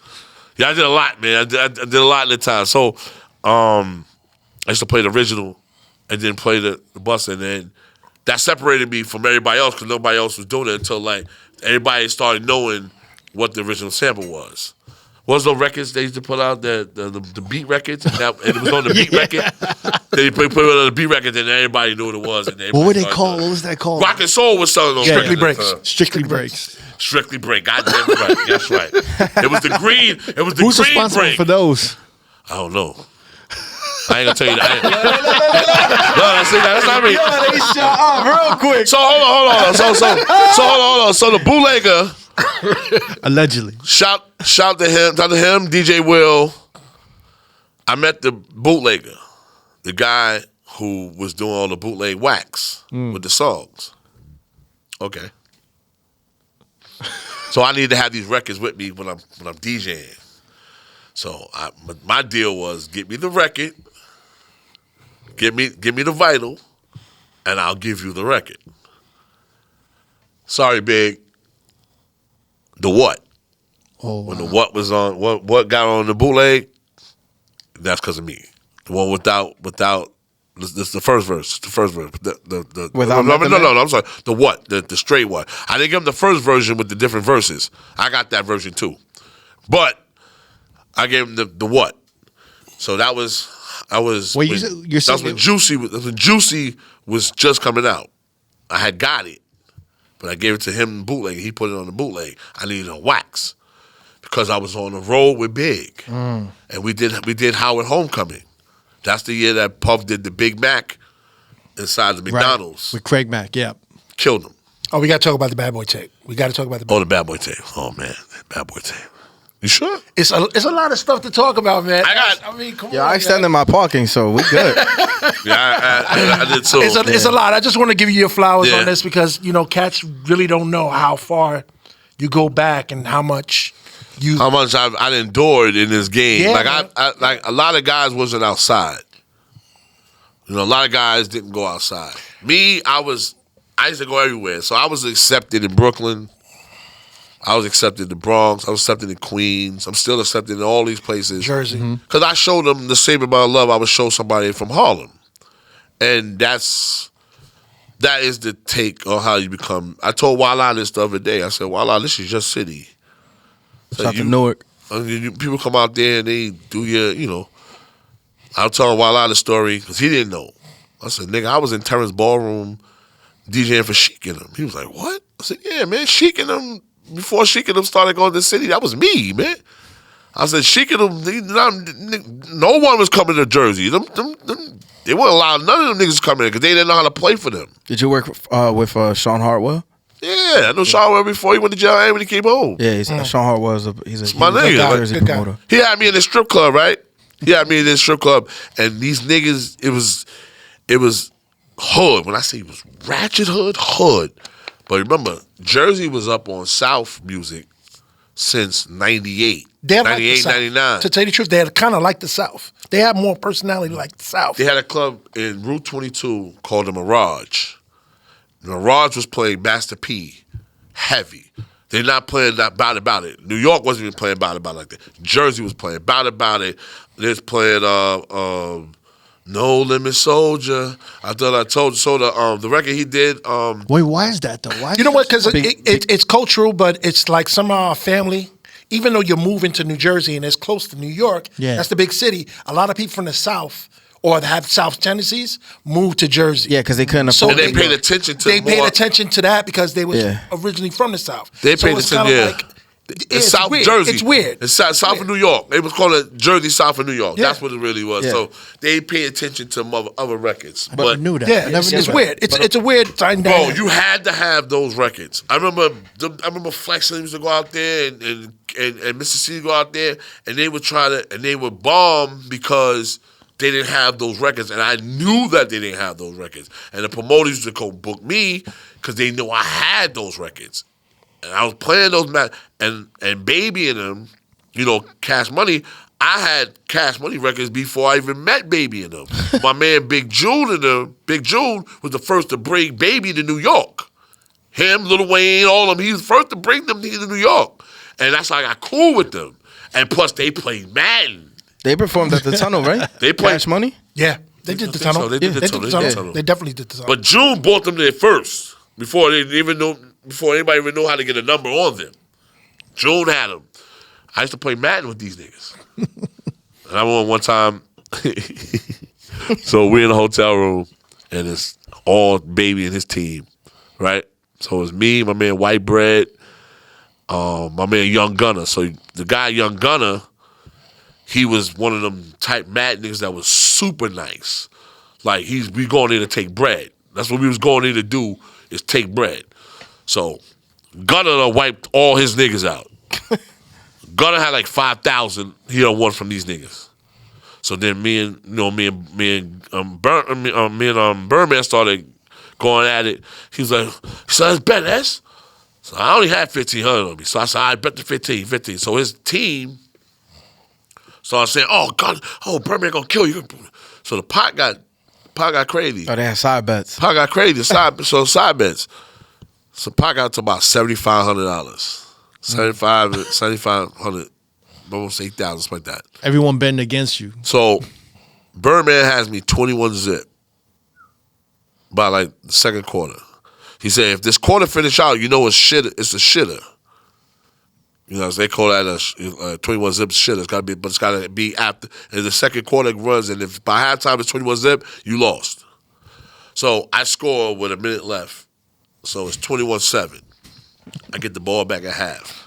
Yeah, I did a lot, man. I did a lot at the time. So I used to play the original and then play the bus, and then that separated me from everybody else because nobody else was doing it until like everybody started knowing what the original sample was. What was those records they used to put out, the beat records, and it was on the beat record. They put it on the beat record, and everybody knew what it was. And What were they called? What was that called? Rock and Soul was selling on Strictly records. Breaks. Strictly Breaks. Strictly Break. Goddamn right. That's right. It was the green. It was the Who's green responsible break. for those? I don't know. I ain't gonna tell you that. No, see, that's not me. They shut up real quick. So hold on. So hold on. So the bootlegger. Allegedly. Shout to him, DJ Will. I met the bootlegger, the guy who was doing all the bootleg wax with the songs. Okay. So I need to have these records with me when I'm DJing. So my deal was get me the record, give me the vinyl, and I'll give you the record. Sorry, Big. The what? Oh, When the what was on, what got on the bootleg, that's because of me. The one without this is the first verse. The first verse. Without no, Method Man? I'm sorry. The what? The straight one. I didn't give him the first version with the different verses. I got that version too, but I gave him the what. So that was Wait, you're that's saying when Juicy was just coming out. I had got it. But I gave it to him bootleg. He put it on the bootleg. I needed a wax because I was on the road with Big, and we did Howard Homecoming. That's the year that Puff did the Big Mac inside the McDonald's with Craig Mack. Yeah, killed him. Oh, we got to talk about the Bad Boy tape. We got to talk about the. The Bad Boy tape. Oh man, that Bad Boy tape. You sure? It's a lot of stuff to talk about, man. I mean, come on. Yeah, I extended my parking, so we good. Yeah, I did too. It's a lot. I just want to give you your flowers Yeah. on this because cats really don't know how far you go back and how much I endured in this game. Yeah, like man. I like a lot of guys wasn't outside. A lot of guys didn't go outside. Me, I used to go everywhere. So I was accepted in Brooklyn. I was accepted in the Bronx. I was accepted in Queens. I'm still accepted in all these places. Jersey. Because I showed them the same amount of love I would show somebody from Harlem. And that is the take on how you become. I told Walla this the other day. I said, Walla, this is your city. Shout out to Newark. People come out there and they do your, I was telling Walla the story because he didn't know. I said, nigga, I was in Terrence Ballroom DJing for Sheik and them. He was like, what? I said, yeah, man, Sheik and them, before Sheik and them started going to the city, that was me, man. I said, Sheik and them, no one was coming to Jersey. They wouldn't allow none of them niggas to come in because they didn't know how to play for them. Did you work with Sean Hartwell? Yeah, I know Sean before he went to jail and when he came home. Yeah, Sean Hartwell he's my nigga. Jersey Good guy. promoter. He had me in the strip club, right? He had me in this strip club, and these niggas, it was hood. When I say it was ratchet hood. But remember, Jersey was up on South music since 98, They 98, 99. To tell you the truth, they had kind of like the South. They had more personality like the South. They had a club in Route 22 called the Mirage. The Mirage was playing Master P heavy. They're not playing that About It. New York wasn't even playing About It like that. Jersey was playing About It. They was playing No Limit Soldier. I thought I told you. So the record he did. Wait, why is that though? Why? You know what? Because it's cultural, but it's like some of our family. Even though you're moving to New Jersey and it's close to New York, that's the big city. A lot of people from the South or that have South tendencies move to Jersey. Yeah, because they couldn't afford. And they paid attention to. They paid attention to that because they was originally from the South. They paid attention. Yeah. It's South weird. Jersey. It's weird. It's south of New York. They was calling it Jersey south of New York. Yeah. That's what it really was. Yeah. So they pay attention to other records. But I knew that. Yeah, I never it's knew that. weird. It's a weird time. Bro, you had to have those records. I remember Flex used to go out there and Mr. C go out there and they would bomb because they didn't have those records, and I knew that they didn't have those records. And the promoters used to go book me because they knew I had those records. And I was playing those and Baby and them, Cash Money. I had Cash Money records before I even met Baby and them. My man Big June and them. Big June was the first to bring Baby to New York. Him, Lil Wayne, all of them. He was the first to bring them to New York, and that's how I got cool with them. And plus, they played Madden. They performed at the Tunnel, right? They played Cash Money. Yeah, they did the tunnel. So. They did the tunnel. They definitely did the tunnel. But June brought them there first before anybody even knew how to get a number on them. June had them. I used to play Madden with these niggas. And I remember one time, so we're in a hotel room, and it's all Baby and his team, right? So it's me, my man White Bread, my man Young Gunner. So the guy Young Gunner, he was one of them type Mad niggas that was super nice. Like we going in to take bread. That's what we was going in to do, is take bread. So Gunner done wiped all his niggas out. Gunner had like 5,000 he done won from these niggas. So then me and Birdman started going at it. He said, let's bet this. So I only had 1,500 on me. So I said, I bet the 15. So his team started saying, oh God, Birdman gonna kill you. So the pot got crazy. Oh, they had side bets. Pot got crazy. Side bets. So pot got to about $7,500. 7,500, almost 8,000, something like that. Everyone betting against you. So Birdman has me 21 zip by like the second quarter. He said, if this quarter finish out, it's a shitter. So they call that a 21 zip shitter. It's gotta be after. And the second quarter runs, and if by halftime it's 21 zip, you lost. So I score with a minute left, So it's 21-7. I get the ball back at half.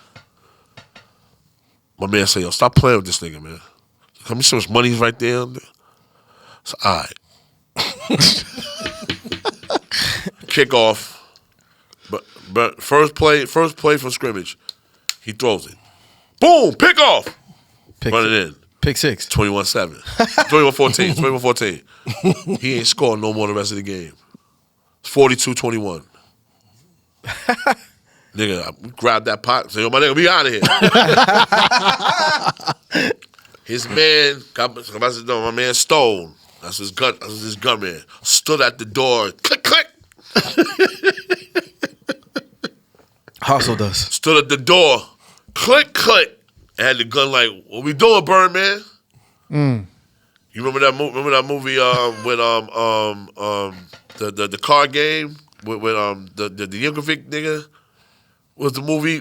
My man say, yo, stop playing with this nigga, man. How much money's right there? So, all right. Kick off. But first play from scrimmage. He throws it. Boom, pick off. Run it in. Pick six. 21-7. 21-14. 21-14. He ain't scored no more the rest of the game. It's 42-21. Nigga, I grabbed that pot. Say, yo, my nigga, we out of here. His man, my man Stone. That's his gunman. Stood at the door. Click, click. Hustled us. Stood at the door. Click, click. And had the gun like, what we doing, Birdman? You remember that movie? With the card game with the Yankovic nigga? Was the movie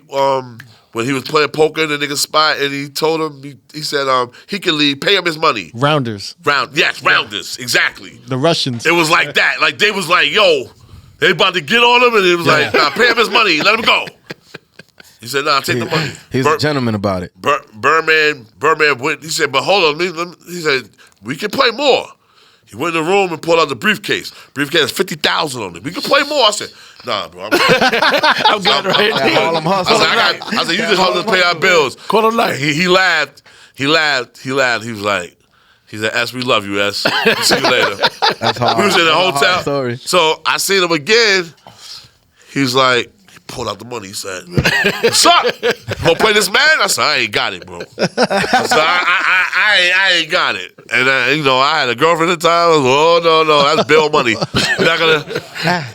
when he was playing poker and the nigga spot and he told him he said he can leave, pay him his money. Rounders. Rounders, exactly. The Russians. It was like that. Like they was like, yo, they about to get on him and it was like, nah, pay him his money, let him go. He said, nah, take the money. He was a gentleman about it. Birdman went, he said, but hold on, he said, we can play more. He went in the room and pulled out the briefcase. Briefcase has 50,000 on it. We can play more. I said, nah, bro. I'm good right now. I said, you just help us pay our bills. Call him night. He laughed. He was like, he said, S, we love you, S. See you later. That's hard. We was in the hotel. Story. So I seen him again. He's like, he pulled out the money. He said, what's up? Gonna play this man? I said, I ain't got it, bro. I said, I ain't got it. And I had a girlfriend at the time. I was like, oh no, that's bill money. You're not gonna.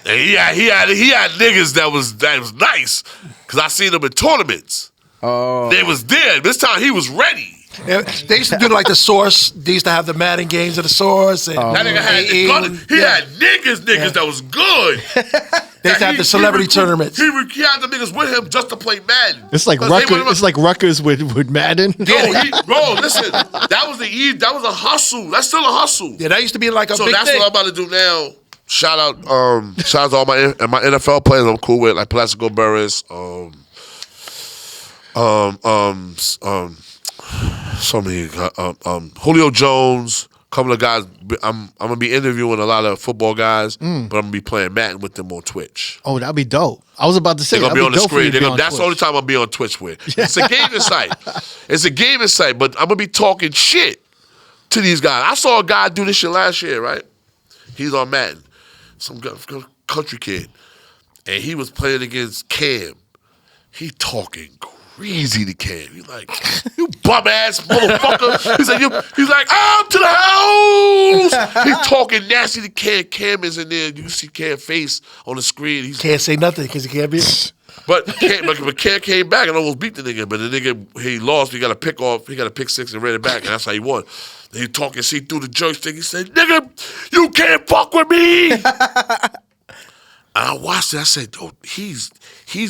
And he had niggas that was nice because I seen them in tournaments. Oh, They was there. This time he was ready. Yeah, they used to do like the Source. They used to have the Madden games at the Source. And That nigga had he had niggas that was good. They used to have the celebrity tournaments. He had the niggas with him just to play Madden. It's like Rutgers. It's like Rutgers with Madden. Bro, listen, that was a hustle. That's still a hustle. Yeah, that used to be like a So big that's thing. what I'm about to do now. Shout out to all my NFL players I'm cool with, like Plaxico Burress, so many Julio Jones, a couple of guys. I'm gonna be interviewing a lot of football guys, but I'm gonna be playing Madden with them on Twitch. Oh, that'd be dope. I was about to say They're gonna be on the dope for you screen. to be on That's the only Twitch. time I'll be on Twitch with. It's a gaming site. It's a gaming site, but I'm gonna be talking shit to these guys. I saw a guy do this shit last year, right? He's on Madden, some country kid, and he was playing against Cam. He talking crazy to Cam. He's like, you bum ass motherfucker. He's like, I'm to the house. He's talking nasty to Cam. Cam is in there. You can see Cam's face on the screen. He Can't say nothing because he can't be. But Cam came back and almost beat the nigga. But the nigga, he lost. He got a pick off. He got a pick six and ran it back. And that's how he won. Then he talking, see through the joystick. He said, nigga, you can't fuck with me. And I watched it. I said, oh, he's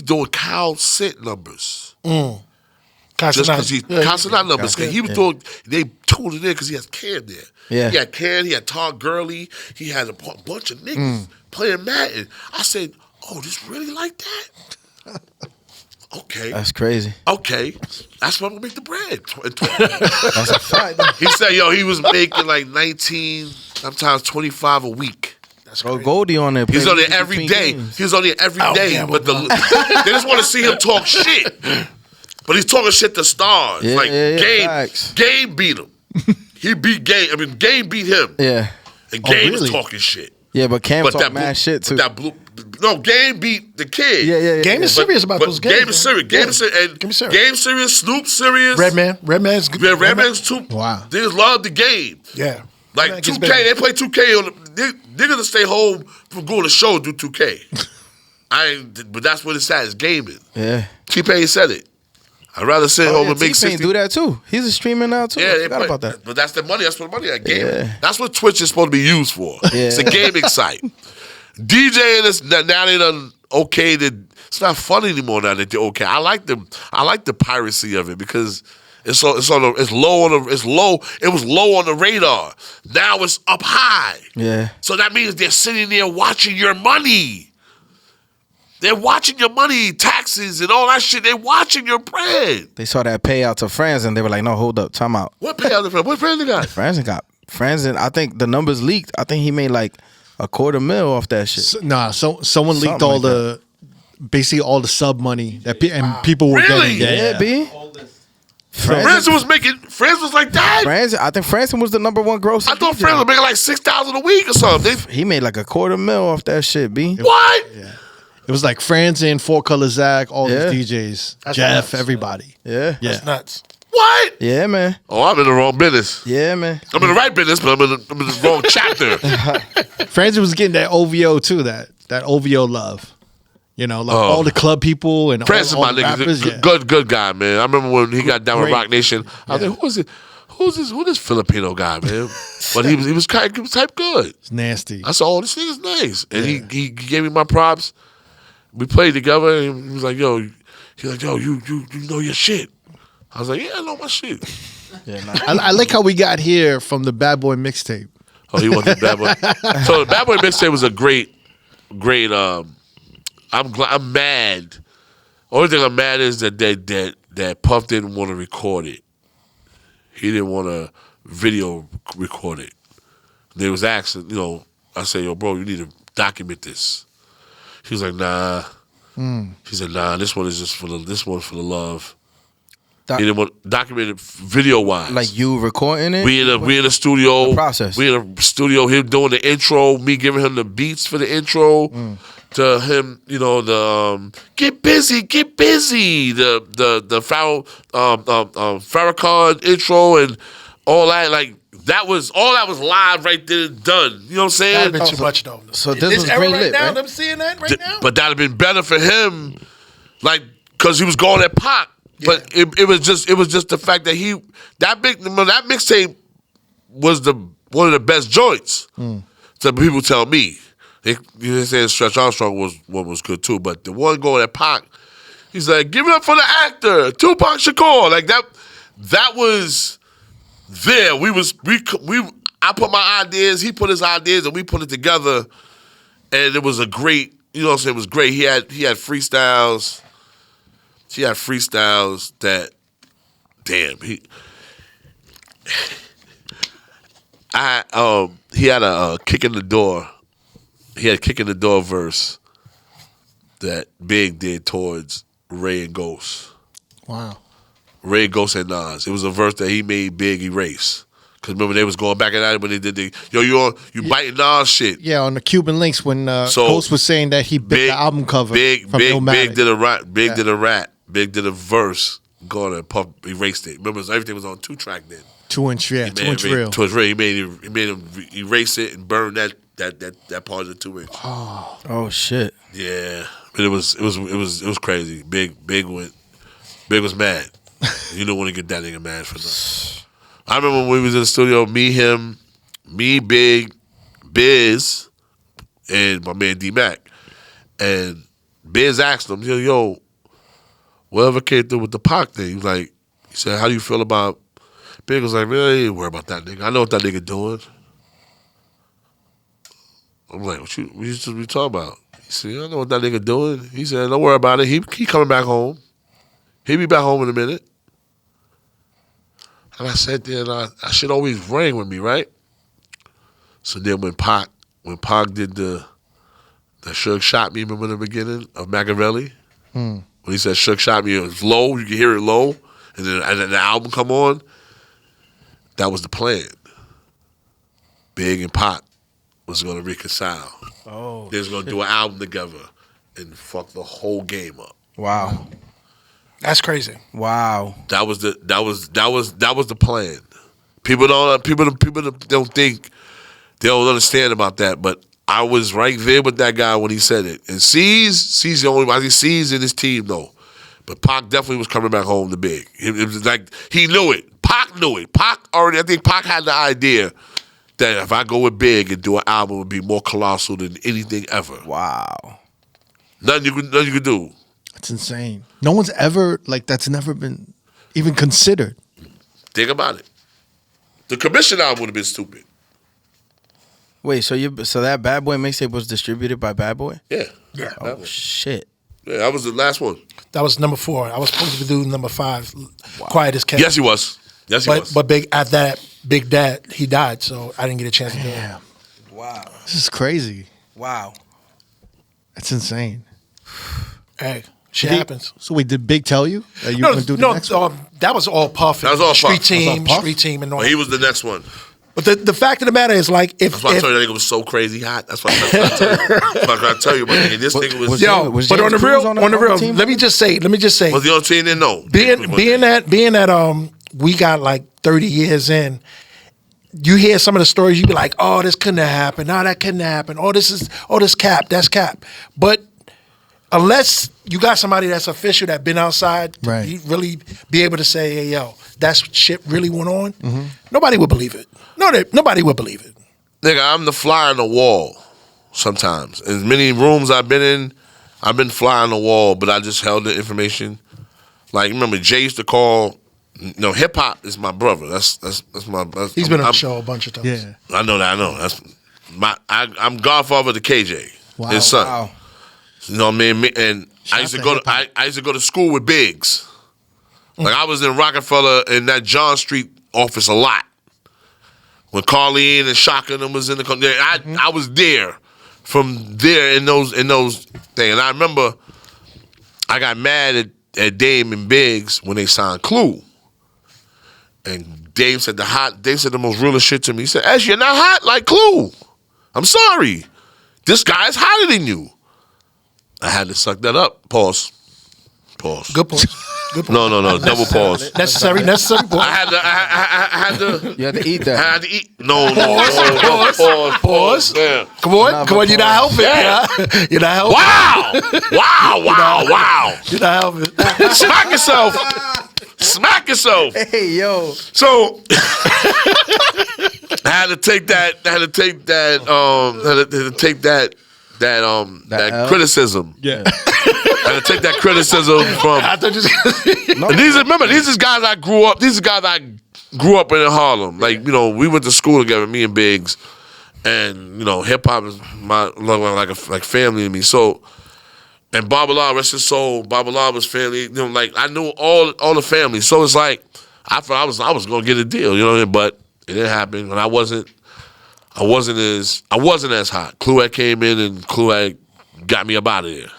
doing Kyle Cent numbers. Just because he's consonant numbers. Cause he was doing, they tuned it in because he has Cam there. Yeah. He had Cam, he had Todd Gurley, he had a bunch of niggas playing Madden. I said, oh, this really like that? Okay. that's crazy. Okay. That's what I'm gonna make the bread. That's a fact. He said, yo, he was making like 19, sometimes 25 a week. Bro, Goldie on there. He's playing on there every between day. games. He's on there every day. yeah, But they just want to see him talk shit. But he's talking shit to stars. Yeah, like facts. Game beat him. He beat Game. I mean, Game beat him. Yeah. And Game was really? talking shit. Yeah, but Cam talk mad shit too. Game beat the kid. Yeah. Game is serious about those games. Game is serious. Game is serious. And Game is serious. Game serious. Snoop serious. Redman's good. Yeah, Redman's too. Wow. They just love the game. Yeah. Like Redman gets 2K, better. they play 2K on the. They're gonna stay home from going to show do 2K. But that's what it's at. It's gaming. Yeah. T-Pain said it. I'd rather sit home and make T-Pain 60. do that too. He's a streamer now too. Yeah, I they forgot play. about that. But that's the money. That's what the money at gaming. Yeah. That's what Twitch is supposed to be used for. Yeah. It's a gaming site. DJing is now they done okay. It's not fun anymore now that they're okay. I like them. I like the piracy of it because it's low. It was low on the radar. Now it's up high. Yeah. So that means they're sitting there watching your money. They're watching your money, taxes, and all that shit. They're watching your bread. They saw that payout to Franz and they were like, no, hold up, time out. What payout to Franz? What Franz got? Franz, I think the numbers leaked. I think he made like $250,000 off that shit. Someone leaked all like basically all the sub money that people were Really? getting. Yeah, B. Franz was like that. I think Franson was the number one grosser. I thought DJ. Franz was making like $6,000 a week or something. He made like $250,000 off that shit, B. What? Yeah. It was like Franzen, Four Color Zach, all these DJs, That's Jeff, nuts. everybody. Yeah. That's nuts. What? Yeah, man. Oh, I'm in the wrong business. Yeah, man. I'm in the right business, but I'm in the wrong chapter. Franzen was getting that OVO too, that OVO love. You know, like all the club people and Franz is all my the nigga. rappers. Good guy, man. I remember when he got down with Great. Rock Nation. I was like, who's this Filipino guy, man? But he was type good. It's nasty. I said, oh, this nigga's nice. And he gave me my props. We played together, and he was like, yo, you know your shit. I was like, yeah, I know my shit. Yeah, I like how we got here from the Bad Boy mixtape. Oh, he wanted the Bad Boy. So the Bad Boy mixtape was a great. I'm mad. Only thing I'm mad is that Puff didn't want to record it. He didn't want to video record it. They was asking, I said, yo, bro, you need to document this. He was like, nah. He said, nah, this one is just for the love. He didn't want documented video wise. like you recording it. We in the studio. The process. We in the studio. Him doing the intro. Me giving him the beats for the intro. To him, the get busy. The Farrakhan intro and all that. Like that was live right there and done. You know what I'm saying? That'd been too much though. So this was green lit, now. right? I'm seeing that right now. But that'd have been better for him, like because he was going at Pac. But it was just the fact that that mixtape was one of the best joints. So people tell me. You saying Stretch Armstrong was good too, but the one going at Pac, he's like, give it up for the actor, Tupac Shakur. Like that was there. I put my ideas, he put his ideas, and we put it together, and it was a great. You know what I'm saying? It was great. He had freestyles. He had freestyles that, damn, he had a kick in the door. He had a kick in the door verse that Big did towards Ray and Ghost. Wow. Ray, Ghost, and Nas. It was a verse that he made Big erase. Because remember, they was going back at it when they did you biting Nas shit. Yeah, on the Cuban Links when Ghost was saying that he bit the album cover from Illmatic. Big did a rap. Big did a rap. Big did a verse. Going and Puff erased it. Remember, everything was on 2-track then. 2-inch, yeah, 2-inch reel. 2-inch reel. He made him erase it and burn that part of the 2-inch. Oh shit. Yeah, but it was crazy. Big was mad. You don't want to get that nigga mad for nothing. I remember when we was in the studio, me, Big, Biz, and my man D-Mac. And Biz asked him, yo, whatever came through with the Pac thing, he said, how do you feel about... Big was like, man, I ain't worry about that nigga. I know what that nigga doing. I'm like, what you talking about? He said, I know what that nigga doing. He said, don't worry about it. He coming back home. He'll be back home in a minute. And I sat there and I should always ring with me, right? So then when Pac did the Suge Shot Me, remember the beginning of Machiavelli? When he said Suge Shot Me, it was low, you could hear it low, and then the album come on, that was the plan. Big and Pac was going to reconcile. Oh, they was going to do an album together and fuck the whole game up. Wow. That's crazy. Wow. That was the plan. People don't think, they don't understand about that, but I was right there with that guy when he said it. And C's the only one. I think C's in his team though. But Pac definitely was coming back home to Big. It was like he knew it. Pac knew it. I think Pac had the idea that if I go with Big and do an album, it would be more colossal than anything ever. Wow. Nothing you could do. That's insane. No one's ever, that's never been even considered. Think about it. The Commission album would have been stupid. Wait, so that Bad Boy mixtape was distributed by Bad Boy? Yeah. Yeah. Oh shit. Yeah, that was the last one. That was number 4. I was supposed to do number 5, Quiet as Kept. Yes, he was. Yes, he was. But after that, Big Dad, he died, so I didn't get a chance to do it. Damn. Wow. This is crazy. Wow. That's insane. Hey, shit happens. So wait, did Big tell you that you were No, going to do the next one? that was all Puff. That was all Street Puff. Team, Puff? Street Team, and all. But he was the next one. But the fact of the matter is, like, if That's why I told you that nigga was so crazy hot. That's why I tell you. But nigga, this nigga was. Was but on James the Cruz real, on the real, let me just say, Was he on team? Then no. being that we got like 30 years in, you hear some of the stories, you be like, oh, this couldn't have happened. No, that couldn't happen. This cap, that's cap. But unless you got somebody that's official that been outside to Right. really be able to say, hey, yo, that shit really went on, nobody would believe it. No, nobody would believe it. Nigga, I'm the fly on the wall sometimes. As many rooms I've been in, I've been fly on the wall, but I just held the information. Like, remember, Jay used to call, hip hop is my brother. That's my brother. He's been on the show a bunch of times. Yeah. I know that, I know. That's I'm godfather to KJ, Wow. his son. Wow. You know what I mean? And I used to go to school with Biggs. Like, I was in Rockefeller in that John Street office a lot. When Carlene and Shaka and them was in the I was there from there in those things. And I remember I got mad at Dame and Biggs when they signed Clue. And Dame said the most realest shit to me. He said, Ash, you're not hot like Clue. I'm sorry. This guy's hotter than you. I had to suck that up. Pause. Good point. Good point. No. Double pause. Necessary point. I had to. You had to eat that. I had to eat. No. Pause. Damn. Come on, you're not helping. Yeah. You're not helping. Wow. You're not helping. Smack yourself. Smack yourself. Hey, yo. So I had to take that. That L? criticism. Yeah. I had to take that criticism from. I thought you These are guys I grew up. These are guys I grew up in Harlem. Like, we went to school together, me and Biggs, and hip hop is like family to me. So, and Babala, rest his soul. Babala was family. Like, I knew all the family. So it's like I thought I was gonna get a deal. You know what I mean? But it didn't happen, and I wasn't as hot. Clue had came in, and Clue had got me up out of there.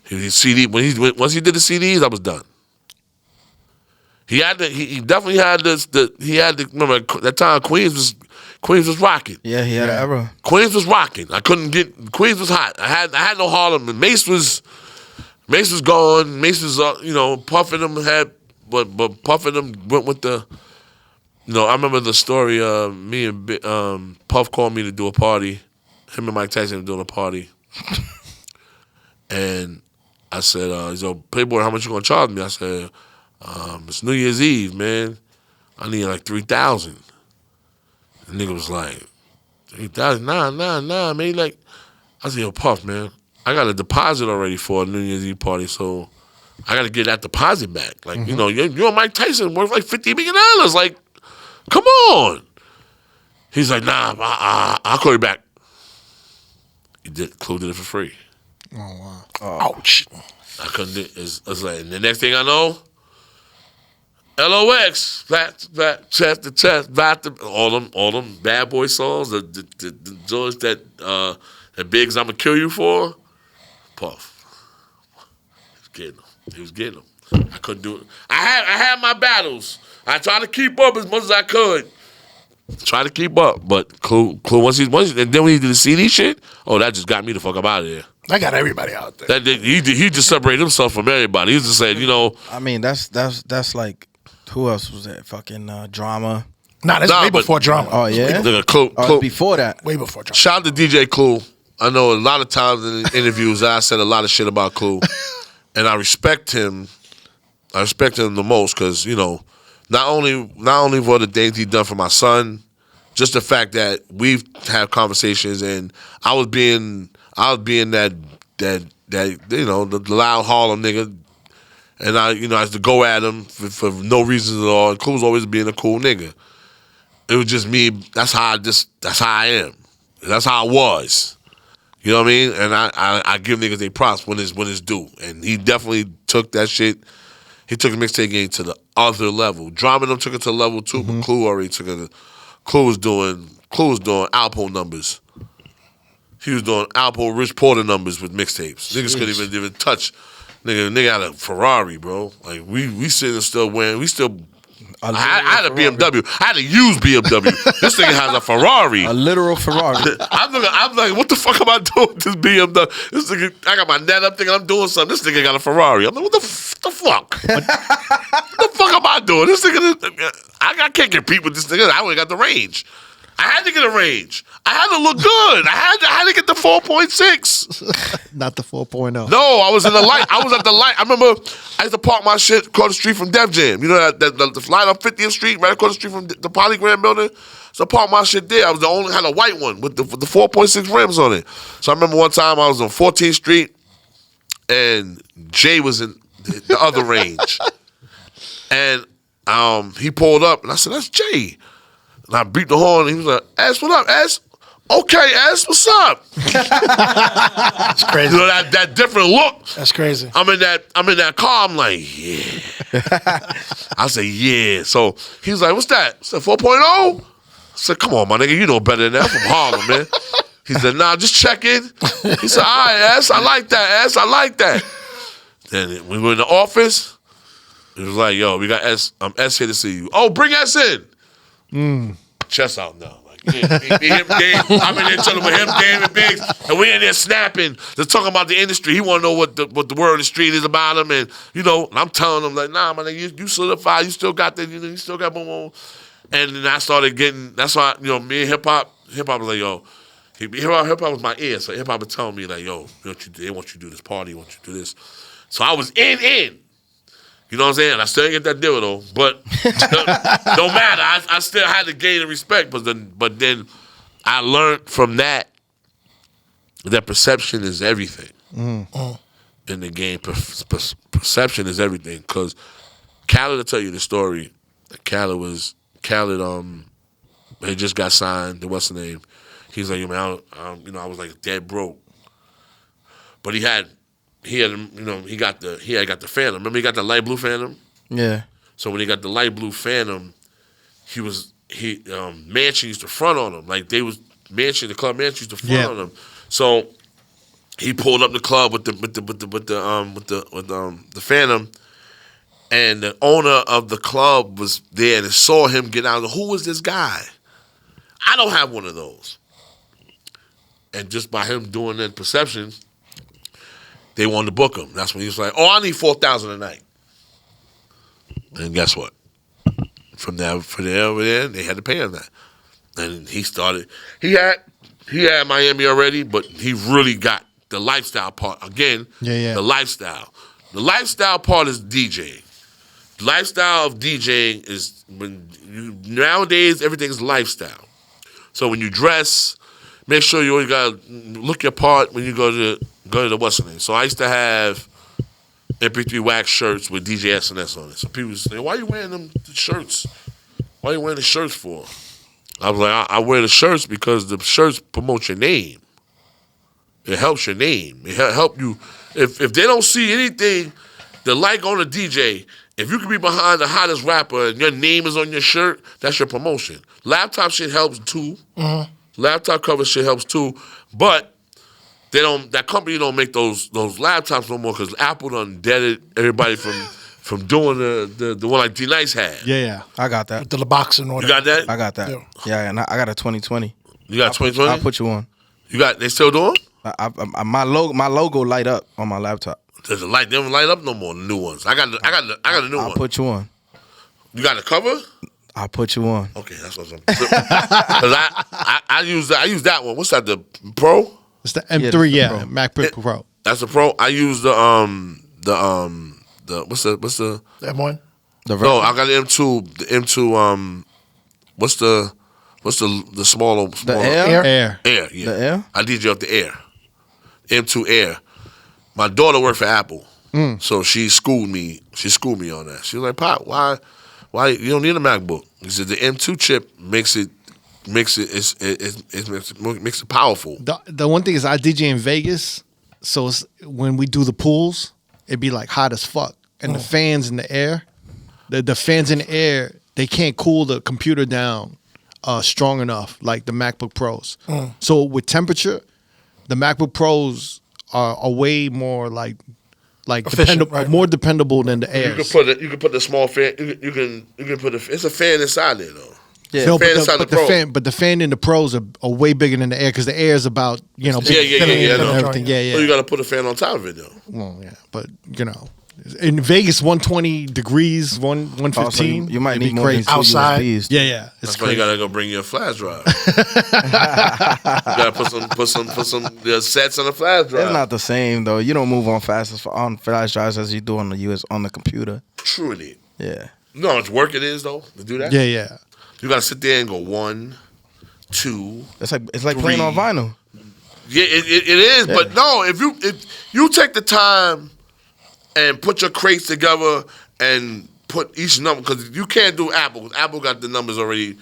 His CD once he did the CDs, I was done. He definitely had remember that time Queens was rocking. Yeah, he had an era. Queens was rocking. I couldn't get Queens was hot. I had no Harlem, and Mace was gone. Mace was Puff and them but Puff and them went with the. I remember the story. Me and Puff called me to do a party. Him and Mike Tyson were doing a party. And I said, he's like, Playboy, how much you gonna charge me? I said, it's New Year's Eve, man. I need like 3,000. The nigga was like, 3,000? Nah, man. Like, I said, yo, Puff, man, I got a deposit already for a New Year's Eve party, so I gotta get that deposit back. Like, you and Mike Tyson worth like $50 million. Like, come on. He's like, nah, I'll call you back. He included it for free. Oh, wow. Ouch. I couldn't do it. It's like, the next thing I know, LOX, flat, chest to chest, all them bad boy songs, the joints that Biggs I'ma kill you for, Puff. He was getting them. I couldn't do it. I had my battles. I tried to keep up as much as I could. Try to keep up, but Clue once and then when he did the CD shit, that just got me the fuck up out of there. I got everybody out there. He just separated himself from everybody. He just said, I mean, that's like, who else was that? Fucking Drama. That's way before Drama. Oh, yeah? Clue. Before that. Way before Drama. Shout out to DJ Clue. I know a lot of times in interviews I said a lot of shit about Clue, and I respect him. I respect him the most because not only for the things he done for my son, just the fact that we've had conversations and I was being that the loud Harlem nigga, and I had to go at him for no reason at all. And Clue's always being a cool nigga. It was just me. That's how I am. That's how it was. You know what I mean? And I give niggas their props when it's due. And he definitely took that shit. He took the mixtape game to the other level. Drama them took it to level 2, but Clue already took it. Clue was doing Alpo numbers. He was doing Alpo Rich Porter numbers with mixtapes. Niggas couldn't even touch. Nigga had a Ferrari, bro. Like we sitting still wearing. I had a BMW. I had a used BMW. This nigga has a Ferrari. A literal Ferrari. I'm like, what the fuck am I doing with this BMW? This nigga, I got my net up thinking I'm doing something. This nigga got a Ferrari. I'm like, what the fuck? What the fuck am I doing? This nigga, I can't compete with this nigga. I only got the range. I had to get a range. I had to look good. I had to get the 4.6. Not the 4.0. No, I was in the light. I was at the light. I remember I used to park my shit across the street from Def Jam. You know the light on 50th Street, right across the street from the Polygram building? So I parked my shit there. I was the only had a white one with the 4.6 rims on it. So I remember one time I was on 14th Street and Jay was in the other range. And he pulled up and I said, that's Jay. And I beat the horn and he was like, S, what up, S? Okay, S, what's up? That's crazy. You know, that different look. That's crazy. I'm in that car, I'm like, yeah. I said, yeah. So he was like, what's that? I said, 4.0? I said, come on, my nigga, you know better than that. I'm from Harlem, man. He said, nah, just checking. He said, all right, S, I like that, S, I like that. Then we were in the office. It was like, yo, we got S, S here to see you. Oh, bring S in. Chest out now. Like, him, Dave, I'm in there chilling with him, David Biggs, and we in there snapping, just talking about the industry. He want to know what the word of the street is about him, and you know, and I'm telling him like, nah, man, you solidified, you still got that, you still got boom boom. And then I started getting. That's why me and hip hop was like, yo, hip hop was my ear, so hip hop was telling me like, yo, they want you to do this party, they want you to do this. So I was in. You know what I'm saying? I still didn't get that deal though, but don't matter. I still had to gain the respect, but then I learned from that perception is everything in the game. Perception is everything. Because Khaled, to tell you the story, Khaled he just got signed. What's the name? He's like, man, I was like dead broke, but he had got the Phantom. Remember he got the light blue Phantom? Yeah. So when he got the light blue Phantom, Mansion used to front on him. Like the club Mansion used to front on him. So he pulled up the club with the Phantom, and the owner of the club was there and saw him get out. Who was this guy? I don't have one of those. And just by him doing that perception, they wanted to book him. That's when he was like, I need $4,000 a night. And guess what? From there over there, they had to pay him that. And he started. He had Miami already, but he really got the lifestyle part. Again, the lifestyle. The lifestyle part is DJing. The lifestyle of DJing is nowadays everything's lifestyle. So when you dress, make sure you always gotta look your part when you go to the what's name. So I used to have MP3 wax shirts with DJ SNS on it. So people say, why are you wearing them shirts? Why are you wearing the shirts for? I was like, I wear the shirts because the shirts promote your name. It helps your name. It help you. If they don't see anything that like on a DJ, if you can be behind the hottest rapper and your name is on your shirt, that's your promotion. Laptop shit helps too. Mm-hmm. Laptop cover shit helps too. But that company don't make those laptops no more because Apple done deaded everybody from doing the one like D-Nice had. Yeah. I got that. With the box and all that. You got that? I got that. Yeah, and I got a 2020. You got 2020? I'll put you on. They still doing? My logo light up on my laptop. Does it light? They don't light up no more. The new ones. I got a new one. I'll put you on. You got the cover? I'll put you on. Okay, that's what I'm. Because I use that one. What's that? The Pro? It's the M3, Yeah, the MacBook Pro. That's the Pro. I use the what's the M1? No, I got the M2. The M2. What's the smaller? The Air? Air. Yeah. The Air? I DJ up the Air. M2 Air. My daughter worked for Apple, so she schooled me. She schooled me on that. She was like, "Pop, why you don't need a MacBook?" He said the M2 chip makes it makes it powerful. The one thing is I DJ in Vegas, so it's, when we do the pools, it'd be like hot as fuck, and the fans in the air, the fans in the air, they can't cool the computer down strong enough like the MacBook Pros. So with temperature, the MacBook Pros are way more like Efficient, right? more dependable than the Airs. You can put the small fan. You can put it's a fan inside there though. Yeah. No, fan but, inside the, the Pro. but the fan in the Pros are way bigger than the Air because the Air is about Yeah. and No. everything. Yeah. So you got to put a fan on top of it though. Well, yeah, but in Vegas, 120 degrees, 115. Also, you might it'd be need more crazy. than two Outside. USBs. Yeah, it's That's why you crazy. gotta go bring your flash drive. You gotta put some sets on the flash drive. It's not the same though. You don't move on on flash drives as you do on the computer. True it is. Yeah. You know how much work it is though to do that. Yeah. You gotta sit there and go 1, 2. It's like playing on vinyl. Yeah, it is. Yeah. But no, if you take the time and put your crates together and put each number, because you can't do Apple. Apple got the numbers already.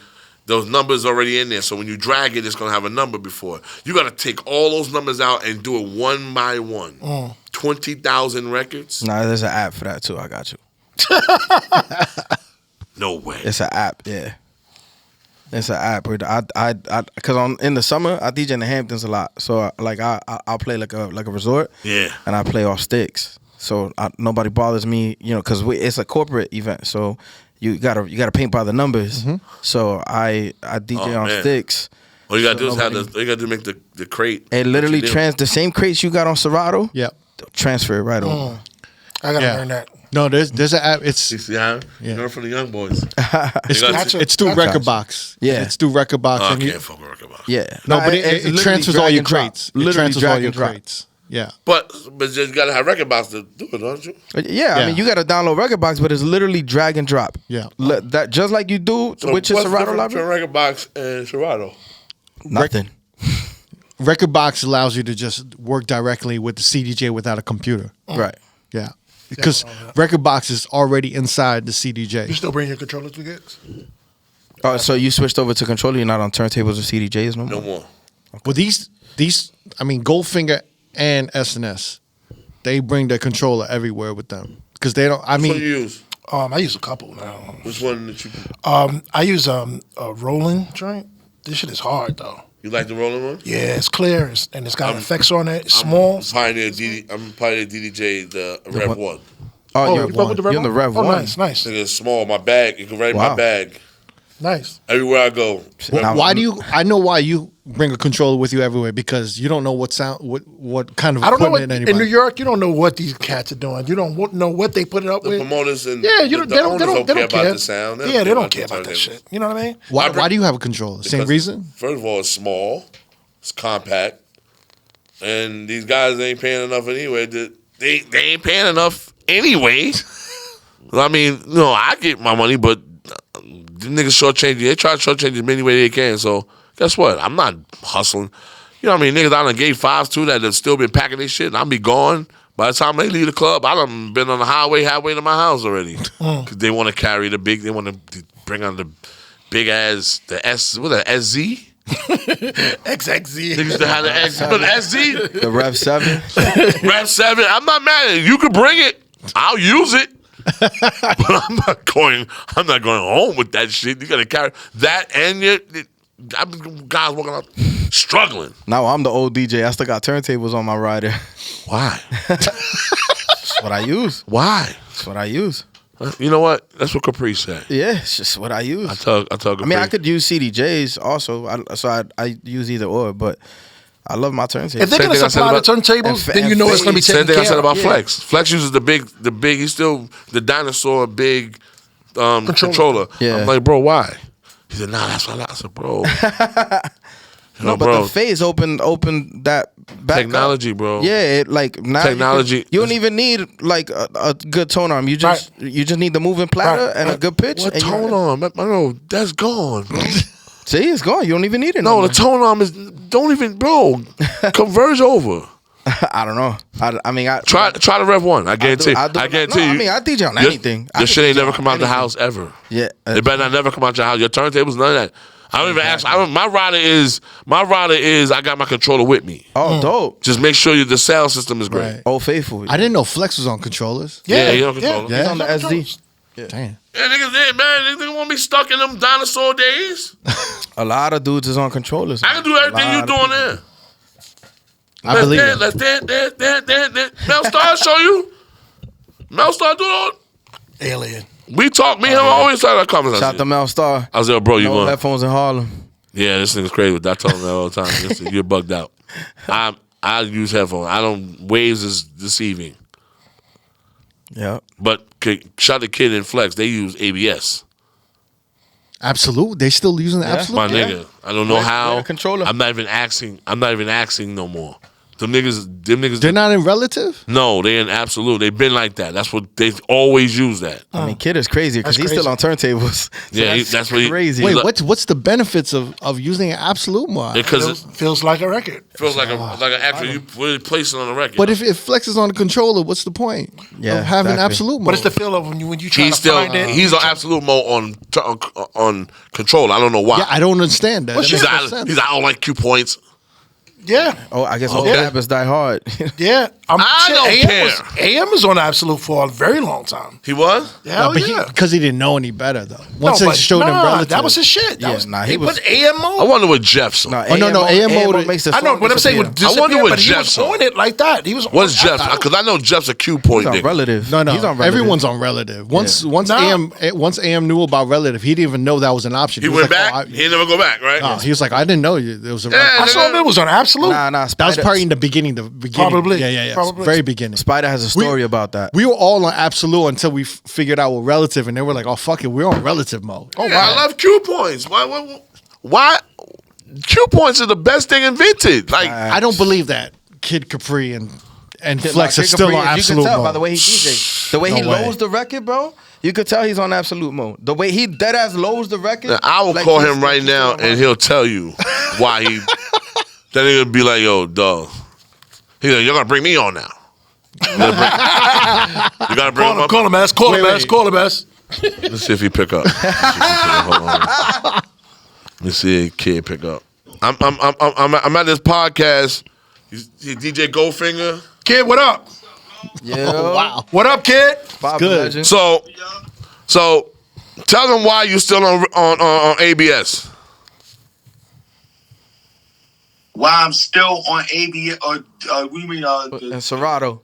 Those numbers already in there. So when you drag it, it's gonna have a number before. You gotta take all those numbers out and do it one by one. 20,000 records. Nah, there's an app for that too. I got you. No way. It's an app. Yeah. It's an app. Because in the summer I DJ in the Hamptons a lot. So I'll play like a resort. Yeah. And I play off sticks. So nobody bothers me, because it's a corporate event. So you gotta paint by the numbers. So I DJ on sticks. All you gotta do is make the crate. It literally the same crates you got on Serato. Yeah. Transfer it right over. I gotta learn that. No, there's an app. It's You see how? You learn from the young boys. it's through Gotcha. Rekordbox. Yeah. It's through Rekordbox. I and you- can't fuck with Rekordbox. Yeah. No, but it literally transfers drag all your and drop. crates. It Literally transfers all drag your and drop. crates. Yeah. But you gotta have Rekordbox to do it, don't you? Yeah, I mean, you got to download Rekordbox, but it's literally drag and drop. Yeah. That just like you do with your what's Serato the difference library. between Rekordbox and Serato? Nothing. Rekordbox allows you to just work directly with the CDJ without a computer. Right. Yeah. Because Rekordbox is already inside the You CDJ. still bring your controller to gigs? Oh, so you switched over to controller. You're not on turntables or CDJs no more. No more. Well, these, I mean, Goldfinger and SNS, they bring their controller everywhere with them because they don't. I Which one mean, you use? I use a couple now. Which one that you? I use a rolling joint. This shit is hard though. You like the rolling one? Yeah, it's clear and it's got effects on it. It's small. I'm Pioneer DDJ, the Rev 1. Oh, you fuck with the Rev you're on the 1? Rev Oh, 1. nice. It's small. My bag. You can write Wow. my bag. Nice. Everywhere I go. why do you? I know why you bring a controller with you everywhere because you don't know what sound, what kind of I don't know what, equipment in anybody. New York, you don't know what these cats are doing. You don't know what they put it up The with. promoters and Yeah, the owners don't care care about the sound. Yeah, they don't care about that shit. You know what I mean? Why do you have a controller? Same Because, reason? First of all, it's small, it's compact, and these guys ain't paying enough anyway. They ain't paying enough anyway. I mean, I get my money, but the niggas shortchange you. They try to shortchange you any way they can. So guess what? I'm not hustling. You know what I mean? Niggas I done gave fives to that have still been packing their shit, and I'll be gone. By the time they leave the club, I done been on the halfway to my house already. Because they want to carry they want to bring on the big ass, the SZ? XXZ. Niggas that had the X, the SZ? The Rev 7. Rev 7, I'm not mad at it. You can bring it. I'll use it. But I'm not going home with that shit. You gotta carry that and guys walking out struggling. Now I'm the old DJ. I still got turntables on my rider. Why? That's what I use. Why? That's what I use. You know what? That's what Capri said. Yeah, it's just what I use. I tell Capri. I mean, I could use CDJs also. I use either or, but I love my turntables. If they're Same gonna thing I said supply the about- turntables, then you know it's gonna be Same taken thing I care said of. about Yeah. Flex. Flex uses the big. He's still the dinosaur big controller. Yeah. I'm like, bro, why? He said, nah, that's what I said, bro. No, but bro, the phase opened that back technology, up. bro. Yeah, now Technology. You don't even need like a good tone arm. You just need the moving platter and a good pitch. What and tone arm? No, that's gone, bro. See, it's gone. You don't even need it. No, No, the tone arm is. Don't even, bro. Converge over. I don't know. I mean, Try the Rev 1. I guarantee. I guarantee you. I mean, I DJ on anything. Your shit ain't never come out the house ever. Yeah, It better not never come out your house. Your turntables, none of that. I don't even ask. My rider is I got my controller with me. Oh, dope. Just make sure the sound system is great. Right. Oh, faithful. I didn't know Flex was on controllers. Yeah, he on controller. Yeah. He's on the SD. Damn. Yeah, niggas, man, they want me stuck in them dinosaur days. A lot of dudes is on controllers. I can do everything you doing there. I believe it. Let's dance. Mel Star show you. Mel Star do all. Alien. We talk. Me and him always had that conversation. Shout to Mel Star. I was like, bro, you No going? headphones in Harlem. Yeah, this nigga's crazy. I tell him that all the time. Listen, you're bugged out. I use headphones. I don't. Waves is deceiving. Yeah. But shout to Kid and Flex. They use ABS. Absolute. They still using the absolute. My nigga. I don't know how. Controller. I'm not even asking no more. Them niggas. They're not in relative. No, they in absolute. They've been like that. That's what they always use that. I mean, Kid is crazy because That's he's still on turntables. So Yeah, that's what he- crazy. Wait, look- what's the benefits of using an absolute mod? Because it Feels like a record. feels like an actual you really place it on the record. But if Flex is on the controller, what's the point Yeah, of having exactly. absolute mode? What is the feel of when you try he's to find it? he's on absolute mode on control. I don't know why. Yeah, I don't understand that. What's That he's makes no out. sense. He's out on like 2 points. Yeah. Oh, I guess all Okay. rappers die hard. Yeah. I don't care. AM was on Absolute for a very long time. He was. Hell but yeah. because he didn't know any better though. Once No, they but showed him relative, that was his shit. Yeah, He was- put AM I mode. wonder what Jeff's on. AM mode makes the I know, song but I'm saying disappear. with disappear, wonder what but he was Jeff's on. on it like that. He was What's on Jeff's? Because I know Jeff's a Q point He's on nigga. relative. No, He's on relative. everyone's on relative. Once Nah. once AM knew about relative, he didn't even know that was an option. He was went like, back. Oh, He didn't never go back, right? he was like, I didn't know there was a Yeah, relative. I saw him. It was on Absolute. Nah, That was Spider- probably in the beginning. Probably. Yeah. Probably. Very beginning. Spider has a story about that. We were all on absolute until we figured out what relative, and then we're like, oh fuck it, we're on relative mode. Oh, I love Q points. Why? Q points are the best thing invented. Like, I don't believe that Kid Capri and Kid Flex are Kid still Capri, on you absolute can tell mode. by the way he DJ. The way he No way. loads the record, bro. You could tell he's on absolute mode. The way he dead ass loads the record. I will like call he's- him right he's now, on and he'll tell you why he. That nigga be like, yo, dog. He's like, you're gonna bring me on now. You gotta bring him up. Call him, S. Call him, S. Call him, S. Let's see if he pick up. Hold on. Let me see if Kid pick up. I'm at this podcast. DJ Goldfinger. Kid, what up? Yeah. Wow. What up, kid? Bob good. Legend. So tell them why you still on ABS. Why I'm still on ABS or we mean And Serato.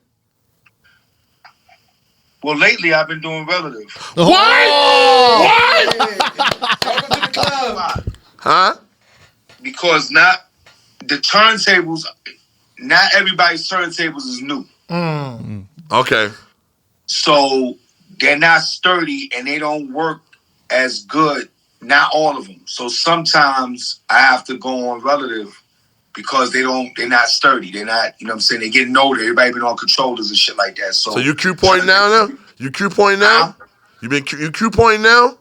well lately I've been doing relative. What? Huh? Because not the turntables, not everybody's turntables is new. Okay. So they're not sturdy and they don't work as good. Not all of them. So sometimes I have to go on relative because they're not sturdy. They're not, you know what I'm saying? They're getting older. Everybody been on controllers and shit like that. So You Q point now? You Q point now? You Q point now?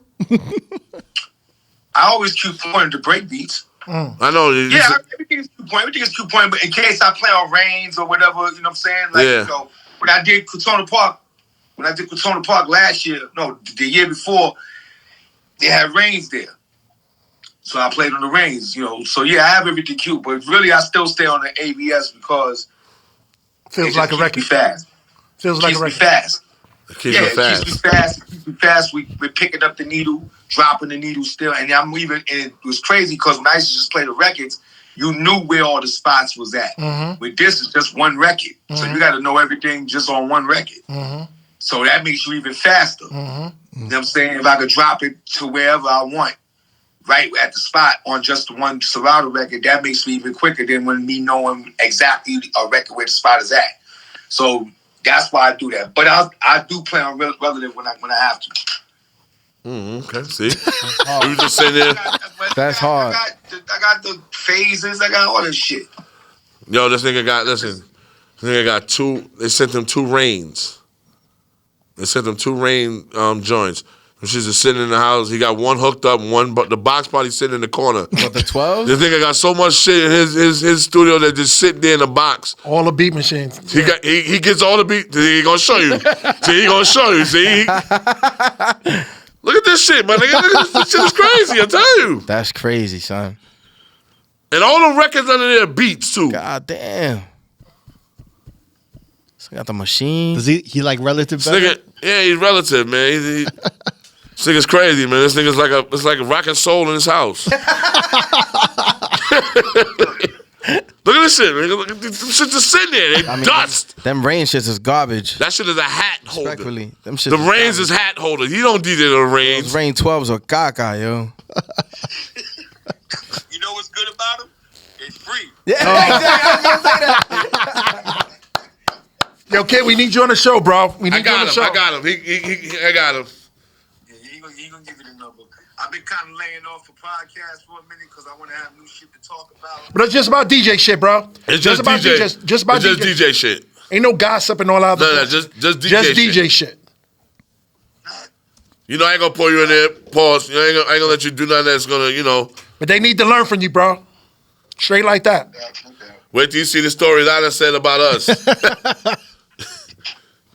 I always Q point to break beats. I know. Yeah, everything is 2 point. Everything is 2 point. But in case I play on Reigns or whatever, you know what I'm saying? Like, Yeah. you know, when I did Cortona Park last year, no, the year before, they had Reigns there. So I played on the Reigns, you know. So yeah, I have everything cute, but really I still stay on the ABS because Feels like a record. keeps me fast. Feels like Keeps a me record. fast. It keeps Yeah, it it fast. keeps me fast. It keeps me fast. We're picking up the needle, dropping the needle still. And I'm even, and it was crazy because when I used to just play the records, you knew where all the spots was at. With this, it's just one record. So you got to know everything just on one record. So that makes you even faster. You know what I'm saying? If I could drop it to wherever I want, right at the spot on just the one Serato record, that makes me even quicker than when me knowing exactly a record where the spot is at. So that's why I do that. But I do play on relative when I have to. Okay, see? You just sitting there. That's hard. I got the phases. I got all this shit. Yo, this nigga got two. They sent him 2 Reigns. They sent him 2 Reign joints. She's just sitting in the house. He got one hooked up, but the box party sitting in the corner. But the 12? This nigga got so much shit in his studio that just sit there in the box. All the beat machines. He gets all the beat. He gonna show you. See, he gonna show you. See, Look at this shit, my nigga. This shit is crazy, I tell you. That's crazy, son. And all the records under there beats, too. God damn. So got the machine. Does he like relative This better? nigga, yeah, he's relative, man. This nigga's crazy, man. This nigga's like a rock and soul in his house. Look at this shit, man. Look at this shit just sitting there. They dust. Them rain shits is garbage. That shit is a hat holder. Respectfully. Them shits The Reigns is hat holder. You don't DJ the Reigns. Those Rain 12s are caca, yo. You know what's good about them? They free. Yo, kid, we need you on the show, bro. We need I you on the got show. him. I got him. I got him. Yeah, he gonna give you the number. I've been kind of laying off for podcasts for a minute because I want to have new shit to talk about. But it's just about DJ shit, bro. It's just about DJ. Just about it's just DJ shit. Ain't no gossip and all that. No, just DJ Just shit. DJ shit. You know, I ain't gonna pull you in there. Pause. You know, I ain't gonna let you do nothing that's gonna, you know. But they need to learn from you, bro. Straight like that. Wait till you see the stories I done said about us.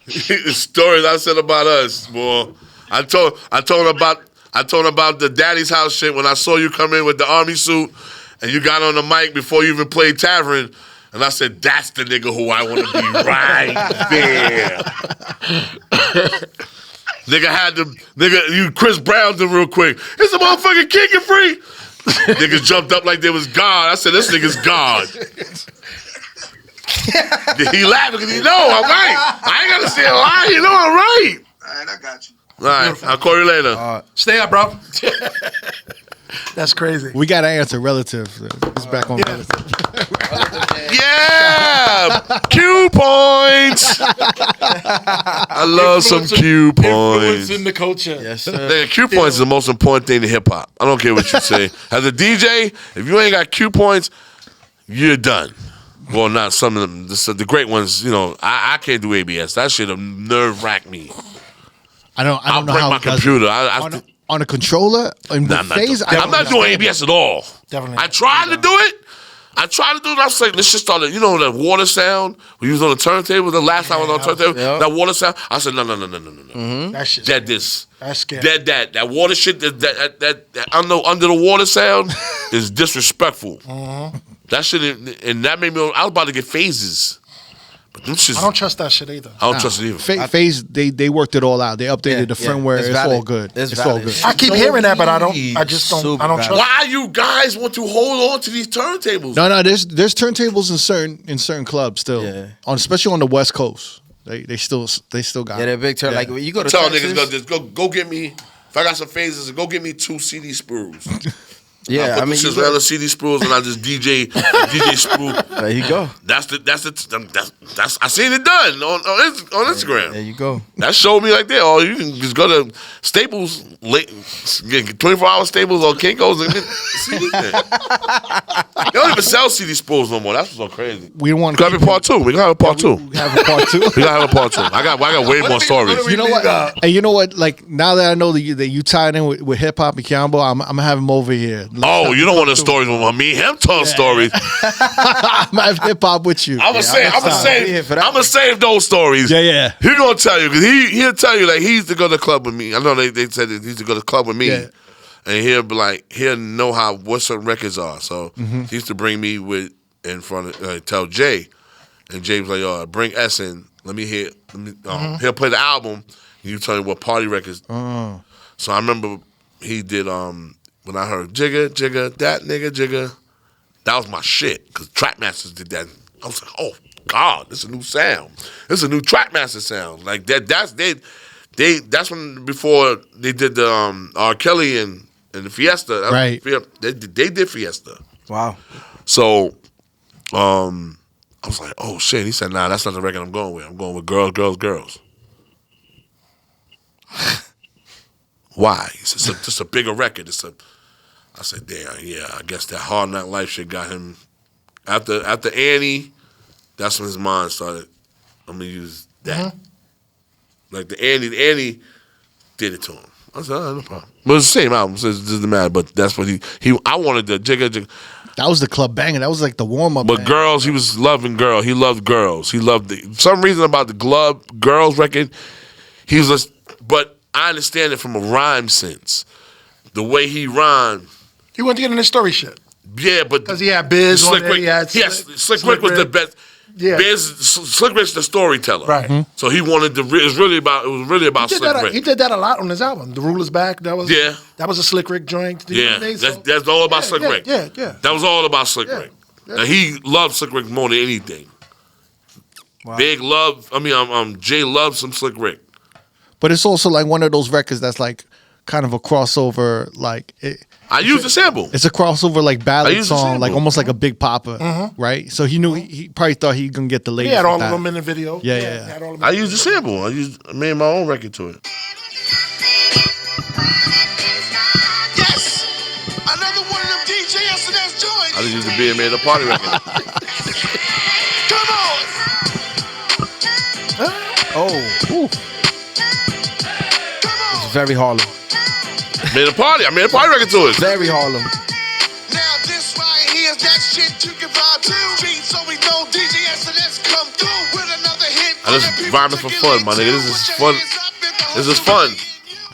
The stories I said about us, boy. I told him about the daddy's house shit when I saw you come in with the army suit and you got on the mic before you even played Tavern. And I said, that's the nigga who I want to be right there. You Chris Brown's him real quick. It's a motherfucking Kid Capri. Niggas jumped up like they was God. I said, this nigga's God. He laughed because he know I'm right. I ain't got to say a lie. You know I'm right. All right, I got you. All right, I'll call you later. Stay up, bro. That's crazy. We got to answer relative. He's back on relative. Yeah, Q points. I love some Q Influence points. in the culture. Yes, sir. Nigga, Q points is the most important thing to hip hop. I don't care what you say. As a DJ, if you ain't got Q points, you're done. Well, not some of them. The great ones, you know. I can't do ABS. That shit nerve wrack me. I don't I'll know break how my it does computer. it. On a controller and Nah, with phase. I'm not doing ABS at all. Definitely. I tried to do it. I was like, this shit started, you know, that water sound we was on the turntable. The last time I was on the turntable, yeah. that water sound. I said, no. That shit. Dead this. That's scary. Dead that. That water shit, that under the water sound is disrespectful. That shit, and that made me, I was about to get phases. But them shits, I don't trust that shit either. I don't trust it either. Phase, they worked it all out. They updated the firmware. It's all good. It's all good. I keep hearing that, but I just don't trust. Why you guys want to hold on to these turntables? No, there's turntables in certain clubs still. Yeah. Especially on the West Coast. They still got Yeah, they're it. big turn. Yeah. Like when you go to Tell Texas, niggas go get me. If I got some phases, go get me 2 CD sprues. yeah, I put just regular CD sprues and I just DJ sprue. there you go. That's I seen it done on Instagram. There you go. That showed me like that. Or you can just go to Staples, get 24-hour Staples or Kinko's and get CD. They don't even sell CD spools no more. That's what's so crazy. We don't want We gotta be part 2. We gotta have a part 2. We have a part 2. We gotta have a part 2. I got way more stories. You know what? And you know what? Like now that I know that you tied in with hip hop and Kiambo, I'm gonna have him over here. Oh, you don't want the stories with me and him telling stories. I'm gonna have hip hop with you. I'm gonna save those stories. Yeah. He gonna tell you because he'll tell you like he used to go to the club with me. I know they said that he used to go to the club with me, and he'll be like he'll know what certain records are. So he used to bring me in front of tell Jay, and Jay was like, "Yo, bring S in. Let me hear. He'll play the album. And you tell me what party records." So I remember he did when I heard Jigga, that nigga Jigga, that was my shit. Because Trackmasters did that. I was like, oh God, this is a new sound. This is a new Trackmaster sound. Like that's when before they did the R. Kelly and the Fiesta. Right. They did Fiesta. Wow. So I was like, oh shit. He said, nah, that's not the record I'm going with. I'm going with Girls. Why? He said, it's just a bigger record. I said, damn, yeah, I guess that hard nightlife shit got him. After Annie, that's when his mind started. I'm gonna use that. Like the Annie did it to him. I said, oh, no problem. But it's the same album, so it doesn't matter. But that's what I wanted the Jigga. That was the club banger. That was like the warm up. But girls, he was loving girls. He loved girls. He loved some reason about the Girls record. He was just, but I understand it from a rhyme sense. The way he rhymed. He wanted to get in his story shit. Yeah, but because he had Biz Slick on Rick. there. Slick Rick was the best. Yeah. Slick Rick's the storyteller. Right. Mm-hmm. So he wanted to. It was really about Slick Rick. He did that a lot on his album. The Ruler's Back. That was a Slick Rick joint. That's all about Slick Rick. Yeah. That was all about Slick Rick. Yeah. Now, he loved Slick Rick more than anything. Wow. Jay loves some Slick Rick. But it's also like one of those records that's like kind of a crossover. Like I use the sample. It's a crossover like ballad song, like almost like a Big Papa, right? So he knew he probably thought he gonna get the ladies. He had all of them in the video. Yeah. I used the sample. I made my own record to it. Yes, another one of them DJ SNS joints. I just used the Beer Man the Party record. Come on. Oh. It's very Harlem. I made a party record to it. Very Harlem. Now this right here is that shit you can vibe to. So we know DJ SNS come through with another hit. I just vibing for fun, my nigga. This is fun. This is fun.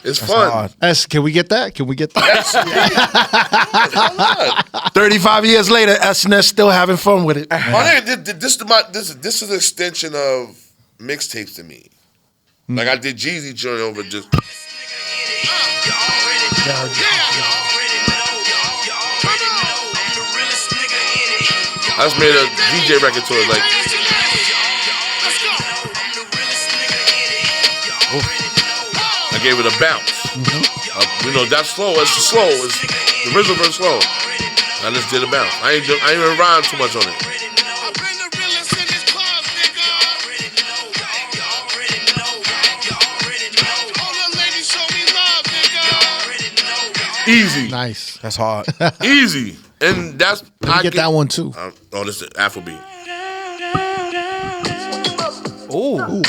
It's fun. Can we get that? 35 years later, SNS still having fun with it. My nigga, this is an extension of mixtapes to me. Like I did Jeezy joint over just. I just made a DJ record to it, like. I gave it a bounce. That's slow. It's slow. It's the rhythm verse slow. I just did a bounce. I ain't even rhyme too much on it. Easy. Nice. That's hard. Easy. And that's I get that one too. This is afrobeat. Ooh.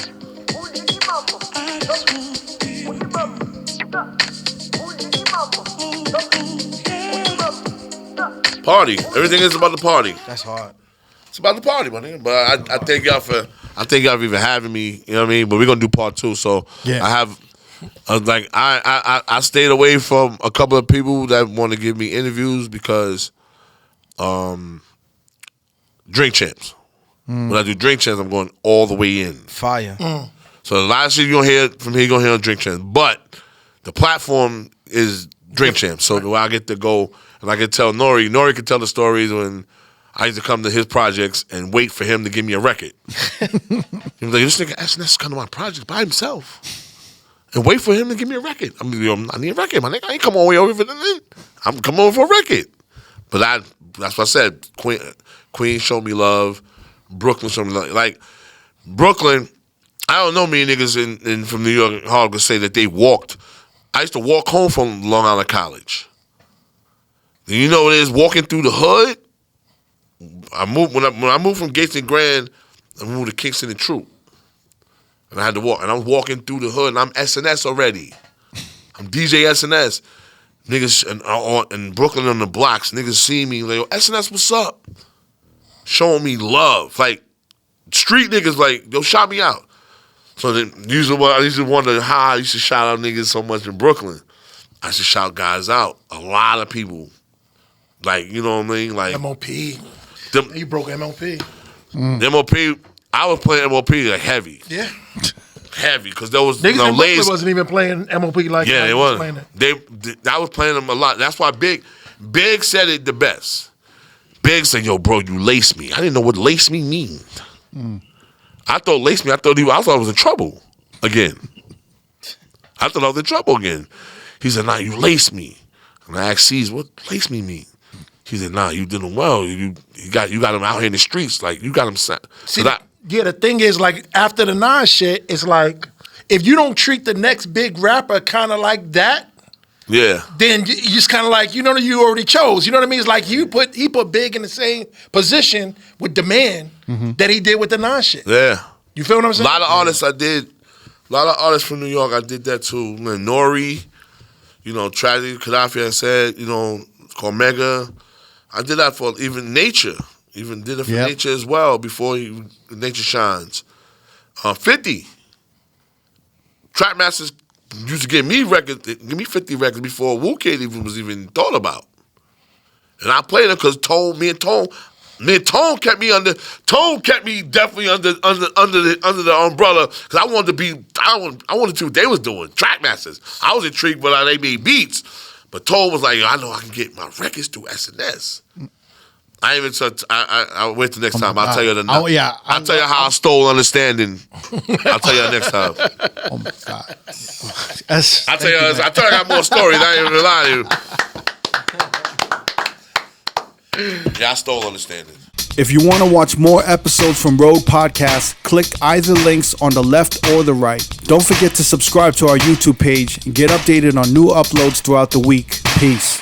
Party. Everything is about the party. That's hard. It's about the party, my nigga. But I thank y'all for even having me. You know what I mean? But we're gonna do part 2. So I have I stayed away from a couple of people that want to give me interviews because Drink Champs. When I do Drink Champs, I'm going all the way in. Fire. So a lot of shit you're gonna hear from here, you're gonna hear on Drink Champs. But the platform is Drink Champs. So I get to go and I can tell Nori. Nori can tell the stories when I used to come to his projects and wait for him to give me a record. He was like, this nigga SNS come to my project by himself. And wait for him to give me a record. I need a record, my nigga. I ain't come all the way over for the I'm coming over for a record. But that's what I said. Queen showed me love. Brooklyn showed me love. Like, Brooklyn, I don't know many niggas from New York and Harlem could say that they walked. I used to walk home from Long Island College. And you know what it is, walking through the hood? When I moved from Gates and Grand, I moved to Kingston and Troop. And I had to walk. And I'm walking through the hood, and I'm SNS already. I'm DJ SNS. Niggas in Brooklyn on the blocks, niggas see me, like, yo, SNS, what's up? Showing me love. Like, street niggas, like, yo, shout me out. So then, I used to wonder how I used to shout out niggas so much in Brooklyn. I used to shout guys out. A lot of people. Like, you know what I mean? Like MOP. You broke MOP. MOP, I was playing MOP like heavy. Yeah. Heavy, because there was niggas in ladies wasn't even playing MOP like yeah, that. it wasn't. I was playing them a lot. That's why Big said it the best. Big said, yo, bro, you lace me. I didn't know what lace me means. I thought lace me, I thought I was in trouble again. I thought I was in trouble again. He said, nah, you lace me. And I asked C's, what lace me mean? He said, nah, you did him well. You got him out here in the streets. Like, you got him set. The thing is, like, after the Nas shit, it's like, if you don't treat the next big rapper kind of like that, then you just kind of like, you already chose. You know what I mean? It's like he put Big in the same position with Demand that he did with the Nas shit. Yeah. You feel what I'm saying? A lot of artists I did. A lot of artists from New York, I did that too. Nori, Tragedy, Gaddafi, I said, called Mega. I did that for even Nature. Even did it for Nature as well before Nature Shines. 50. Trap Masters used to give me records, give me 50 records before Wu-Tang was even thought about. And I played them because me and Tone kept me definitely under the umbrella because I wanted to see what they was doing, track masters. I was intrigued by how they made beats. But Tone was like, I know I can get my records through SNS. I'll wait till next time. I'll tell you I'll tell you how I stole understanding. I'll tell you next time. Oh my God. I'll tell you I got more stories. I ain't even lie to you. Yeah, I stole understanding. If you want to watch more episodes from R.O.A.D Podcast, click either links on the left or the right. Don't forget to subscribe to our YouTube page and get updated on new uploads throughout the week. Peace.